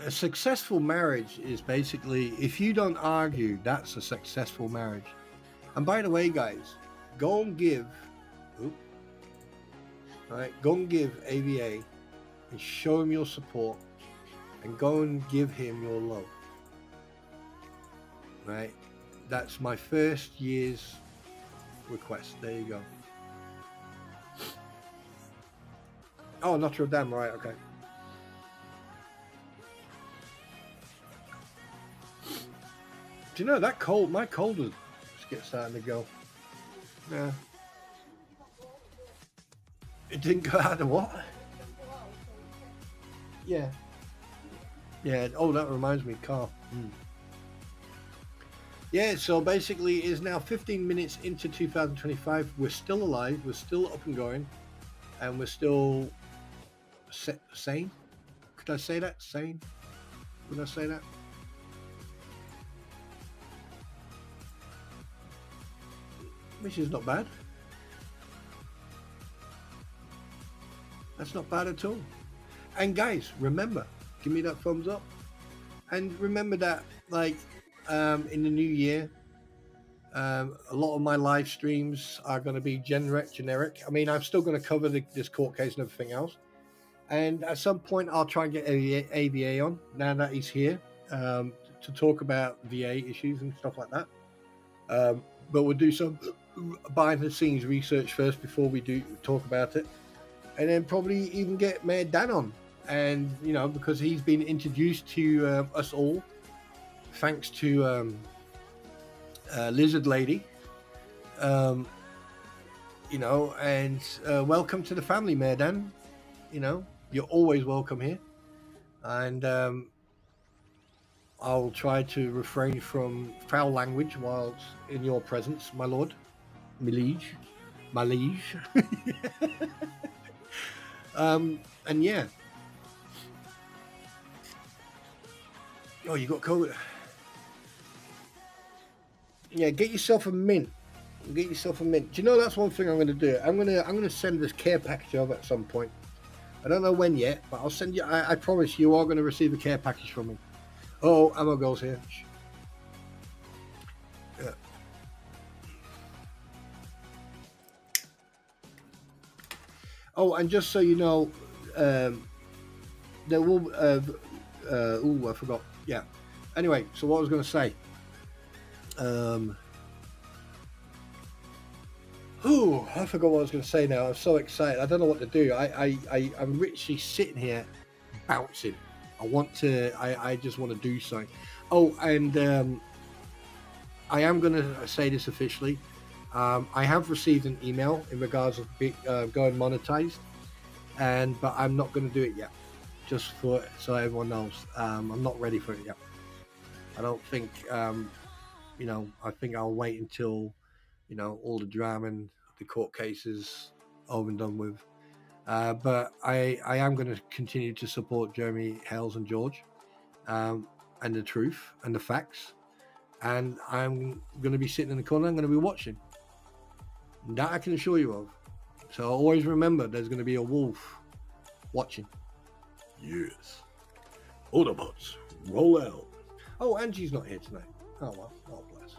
A successful marriage is basically, if you don't argue, that's a successful marriage. And by the way, guys, go and give AVA and show him your support, and go and give him your love. Right? That's my first year's request. There you go. Oh, Notre Dame, right, okay. Do you know that cold? My cold is starting to go. Yeah. It didn't go out of what? Yeah. Yeah. Oh, that reminds me, car. Yeah. So basically, it's now 15 minutes into 2025. We're still alive. We're still up and going, and we're still sane. Could I say that? Sane? Would I say that? Which is not bad. That's not bad at all. And guys, remember, give me that thumbs up. And remember that, like, in the new year, a lot of my live streams are going to be generic. I mean, I'm still going to cover this court case and everything else. And at some point, I'll try and get AVA on, now that he's here, to talk about VA issues and stuff like that. But we'll do some behind the scenes research first before we do talk about it. And then probably even get Mayor Dan on. And, you know, because he's been introduced to us all, thanks to Lizard Lady. You know, and welcome to the family, Mayor Dan. You know, you're always welcome here. And I'll try to refrain from foul language whilst in your presence, my lord. my liege. And yeah. Oh, you got COVID. Yeah, get yourself a mint. Get yourself a mint. Do you know that's one thing I'm going to do? I'm gonna send this care package over at some point. I don't know when yet, but I'll send you. I promise you are going to receive a care package from me. Oh, ammo goes here. Yeah. Oh, and just so you know, there will. I forgot. Yeah. Anyway, so what I was going to say. I forgot what I was going to say now. I'm so excited. I don't know what to do. I'm literally sitting here bouncing. I just want to do something. Oh, and I am going to say this officially. I have received an email in regards of going monetized, but I'm not going to do it yet. Just so everyone knows, I'm not ready for it yet. I don't think, I think I'll wait until, all the drama and the court cases over and done with. But I am going to continue to support Jeremy Hales and George, and the truth and the facts. And I'm going to be sitting in the corner. I'm going to be watching. That I can assure you of. So always remember, there's going to be a wolf watching. Yes. Autobots, roll out. Oh, Angie's not here tonight. Oh well. Oh bless.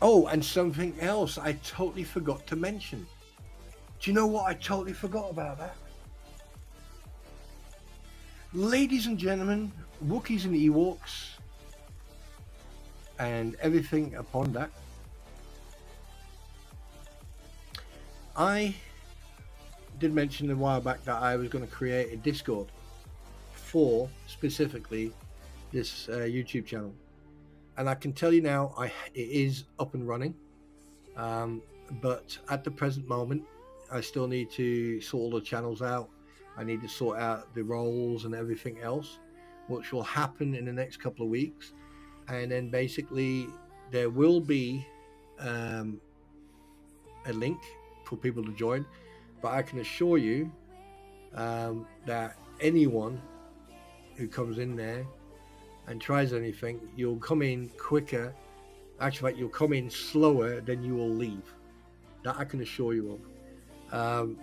Oh, and something else I totally forgot to mention. Do you know what I totally forgot about that? Ladies and gentlemen, Wookiees and Ewoks, and everything upon that. I did mention a while back that I was going to create a Discord for specifically this YouTube channel. And I can tell you now, it is up and running. But at the present moment, I still need to sort all the channels out. I need to sort out the roles and everything else, which will happen in the next couple of weeks. And then basically there will be a link for people to join. But I can assure you that anyone who comes in there and tries anything, you'll come in quicker. Actually, you'll come in slower than you will leave. That I can assure you of.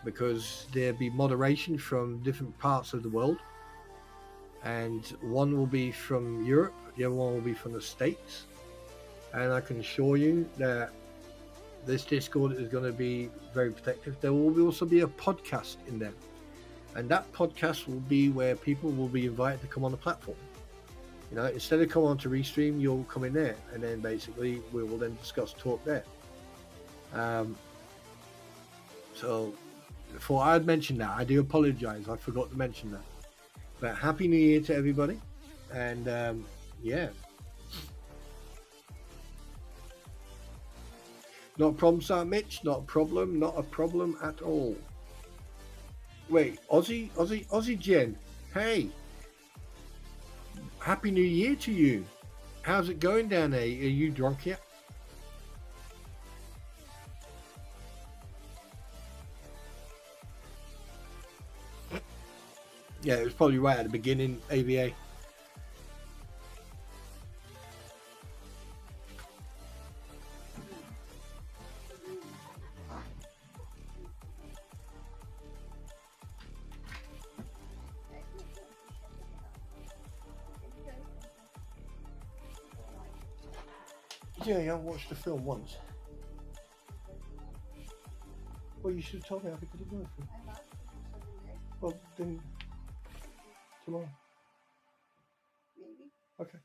Because there'll be moderation from different parts of the world. And one will be from Europe, the other one will be from the States. And I can assure you that this Discord is going to be very protective. There will also be a podcast in there. And that podcast will be where people will be invited to come on the platform. Instead of come on to Restream, you'll come in there. And then basically we will then talk there. So before I had mentioned that, I do apologize. I forgot to mention that. But Happy New Year to everybody. And yeah. Not a problem, Sir Mitch. Not a problem. Not a problem at all. Wait, Aussie Jen. Hey. Happy New Year to you. How's it going down there? Are you drunk yet? Yeah, it was probably right at the beginning, AVA. Yeah, I watched the film once. Well, you should have told me I could do it. Well, then tomorrow. Maybe. Okay.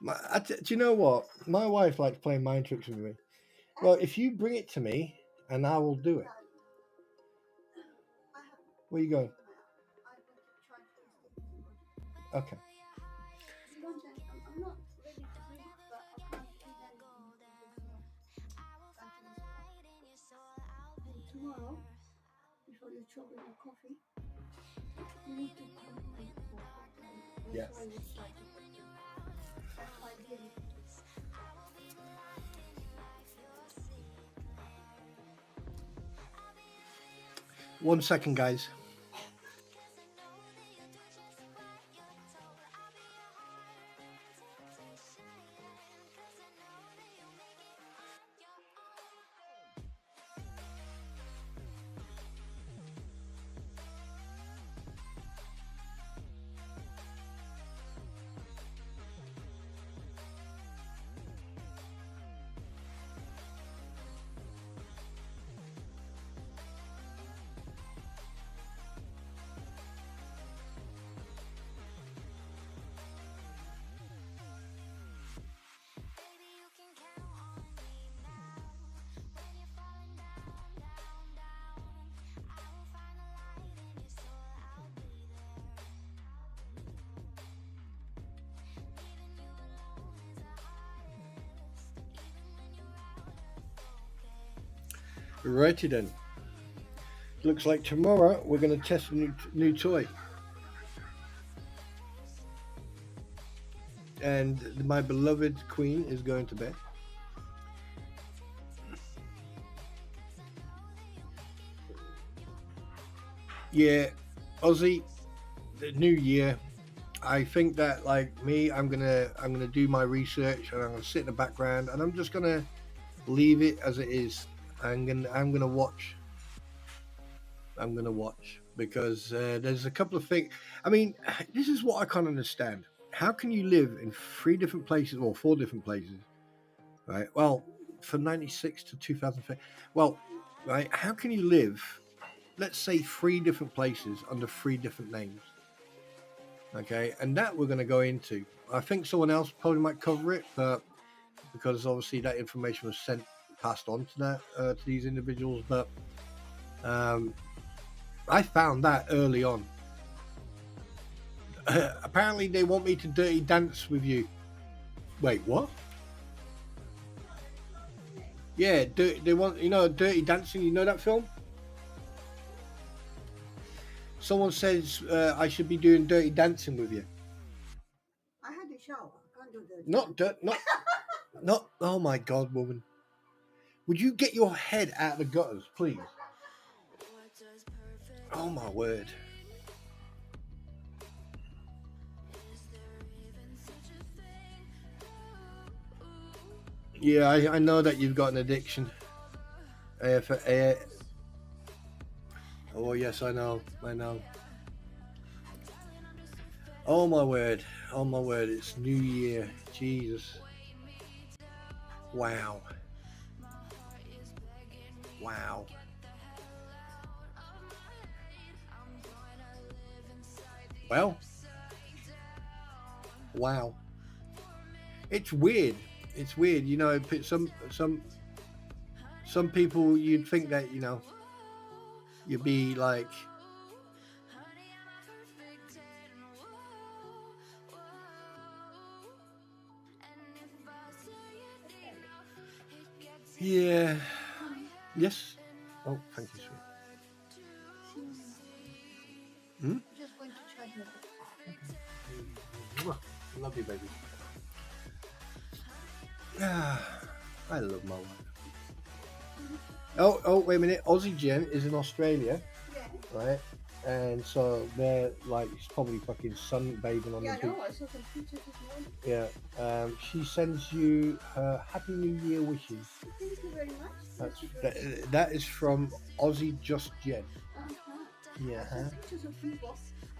Do you know what? My wife likes playing mind tricks with me. Well, if you bring it to me, and I will do it. Where you going? Okay. I'm not ready to read, but I can't read anything. Tomorrow, before you chop your coffee, you need to come home for cocktail. Yeah. So I will start to put them. That's why I give it. 1 second, guys. Righty then. Looks like tomorrow we're going to test a new toy. And my beloved queen is going to bed. Yeah, Aussie, the new year. I think that, like me, I'm gonna do my research and I'm gonna sit in the background and I'm just gonna leave it as it is. I'm gonna watch. I'm gonna watch because there's a couple of things. I mean, this is what I can't understand. How can you live in 3 different places or 4 different places, right? Well, from 96 to 2005. Well, right, how can you live, let's say 3 different places under 3 different names? Okay, and that we're going to go into. I think someone else probably might cover it, but because obviously that information was passed on to that to these individuals. But I found that early on. Apparently, they want me to dirty dance with you. Wait, what? Yeah, they want, Dirty Dancing. You know that film? Someone says I should be doing Dirty Dancing with you. I had a shower. I can't do that. Not. Oh my God, woman! Would you get your head out of the gutters, please? Oh my word! Yeah, I know that you've got an addiction. Oh yes, I know. Oh my word! It's New Year. Jesus! Wow! Well, wow! It's weird. Some people, you'd think that you'd be like, yeah, yes. Oh, thank you, sweet. I'm just going to charge it. Love you, baby. I love my wife. Oh, wait a minute. Aussie Jen is in Australia, Yeah. right? And so they're like, it's probably fucking sunbathing on Yeah, the I beach. know. I saw some pictures this morning. Yeah. She sends you her Happy New Year wishes. Thank you very much. That is from Aussie Just Jen. Uh-huh. Yeah. I saw pictures of people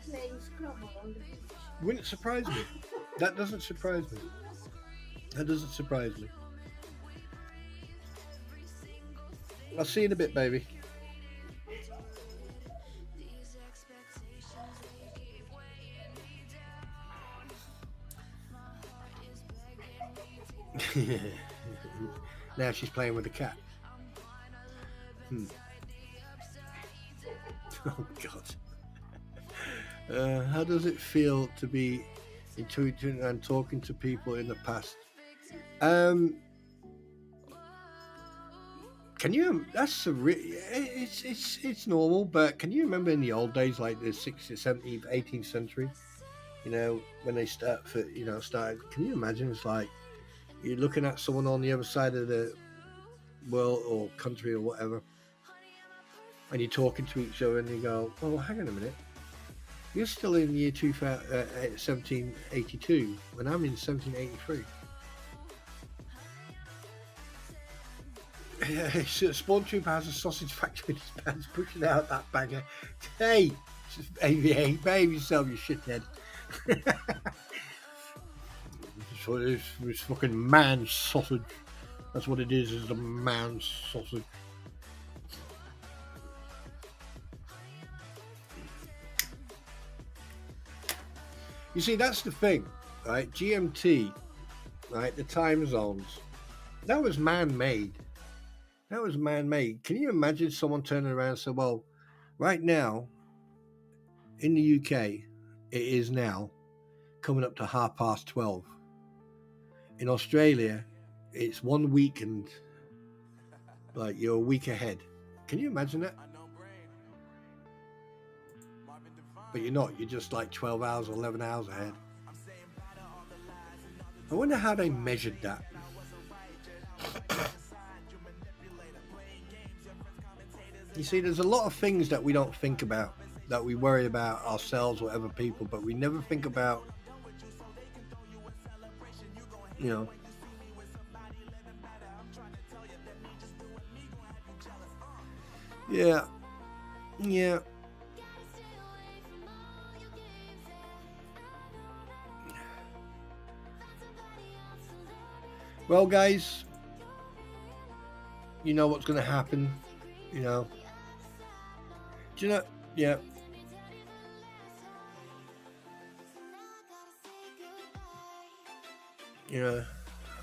playing Scrabble on the beach. Wouldn't surprise me. That doesn't surprise me. I'll see you in a bit, baby. Now she's playing with the cat. Oh God. How does it feel to be intuitive and talking to people in the past? Can you? That's it's normal, but can you remember in the old days, like the 16th, 17th, 18th century? You know, when they started. Can you imagine? It's like you're looking at someone on the other side of the world or country or whatever, and you're talking to each other, and you go, "Oh, hang on a minute. You're still in the year 1782, when I'm in 1783." Spawn Trooper has a sausage factory in his pants, pushing out that banger. Hey, behave yourself, you shithead. It's fucking man sausage. That's what it is a man sausage. You see, that's the thing, right? GMT, right? The time zones. That was man-made. Can you imagine someone turning around and saying, well, right now, in the UK, it is now coming up to 12:30. In Australia, it's 1 week and like you're a week ahead. Can you imagine that? But you're not. You're just like 12 hours or 11 hours ahead. I wonder how they measured that. You see, there's a lot of things that we don't think about, that we worry about ourselves or other people, but we never think about, you know. Yeah. Well, guys, you know what's going to happen, you know. Do you know? Yeah. You know,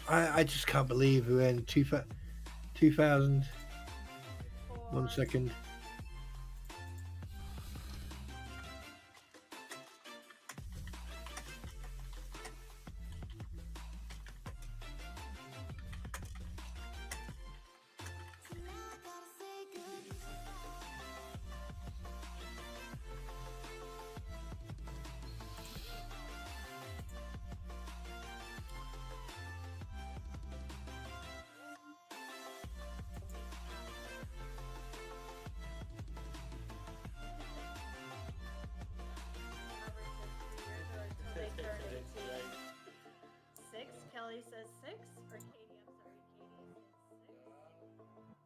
I just can't believe we're in 2000. 1 second. Kelly says 6, or Katie, I'm sorry,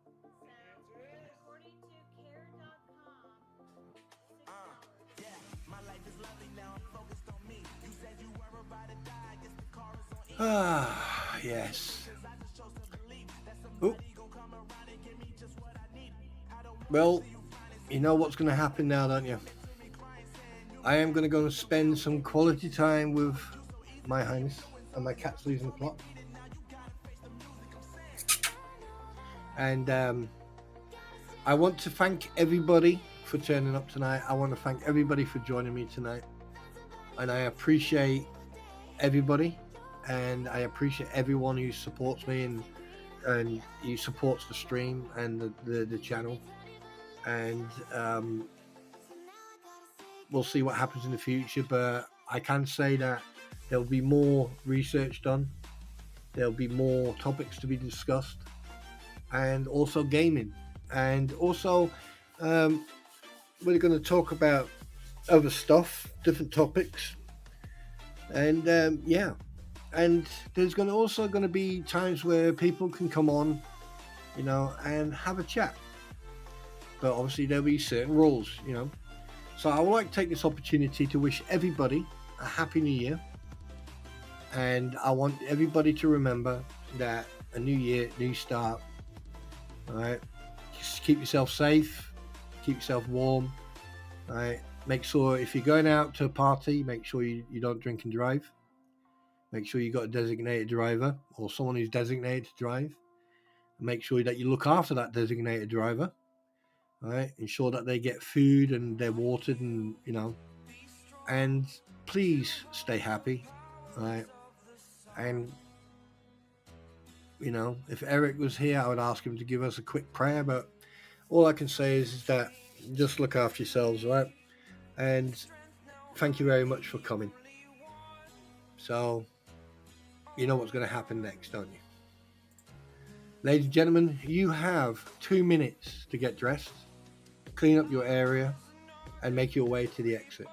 Katie says 6. So, according to care.com, 6 hours. Yeah, my life is lovely now, I'm focused on me. You said you were about to die, I guess the car is on E. Ah, yes. Well, you know what's going to happen now, don't you? I am going to go and spend some quality time with my highness, and my cat's losing the plot. And I want to thank everybody for turning up tonight. I want to thank everybody for joining me tonight. And I appreciate everybody, and I appreciate everyone who supports me and who supports the stream and the channel. And we'll see what happens in the future, but I can say that there'll be more research done, there'll be more topics to be discussed, and also gaming, and also we're going to talk about other stuff, different topics, and yeah, and there's also going to be times where people can come on, you know, and have a chat, but obviously there'll be certain rules, you know. So I would like to take this opportunity to wish everybody a happy new year, and I want everybody to remember that a new year, new start. All right, just keep yourself safe, keep yourself warm. All right, make sure if you're going out to a party, make sure you don't drink and drive. Make sure you got a designated driver or someone who's designated to drive. Make sure that you look after that designated driver. All right, ensure that they get food and they're watered, and and please stay happy. All right, and if Eric was here, I would ask him to give us a quick prayer, but all I can say is that just look after yourselves, right? And thank you very much for coming. So, you know what's going to happen next, don't you? Ladies and gentlemen, you have 2 minutes to get dressed, clean up your area, and make your way to the exit.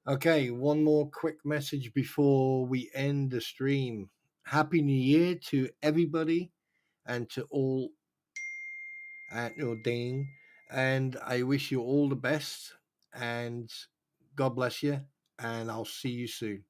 Okay, one more quick message before we end the stream. Happy New Year to everybody and to all at your Dane. And I wish you all the best and God bless you. And I'll see you soon.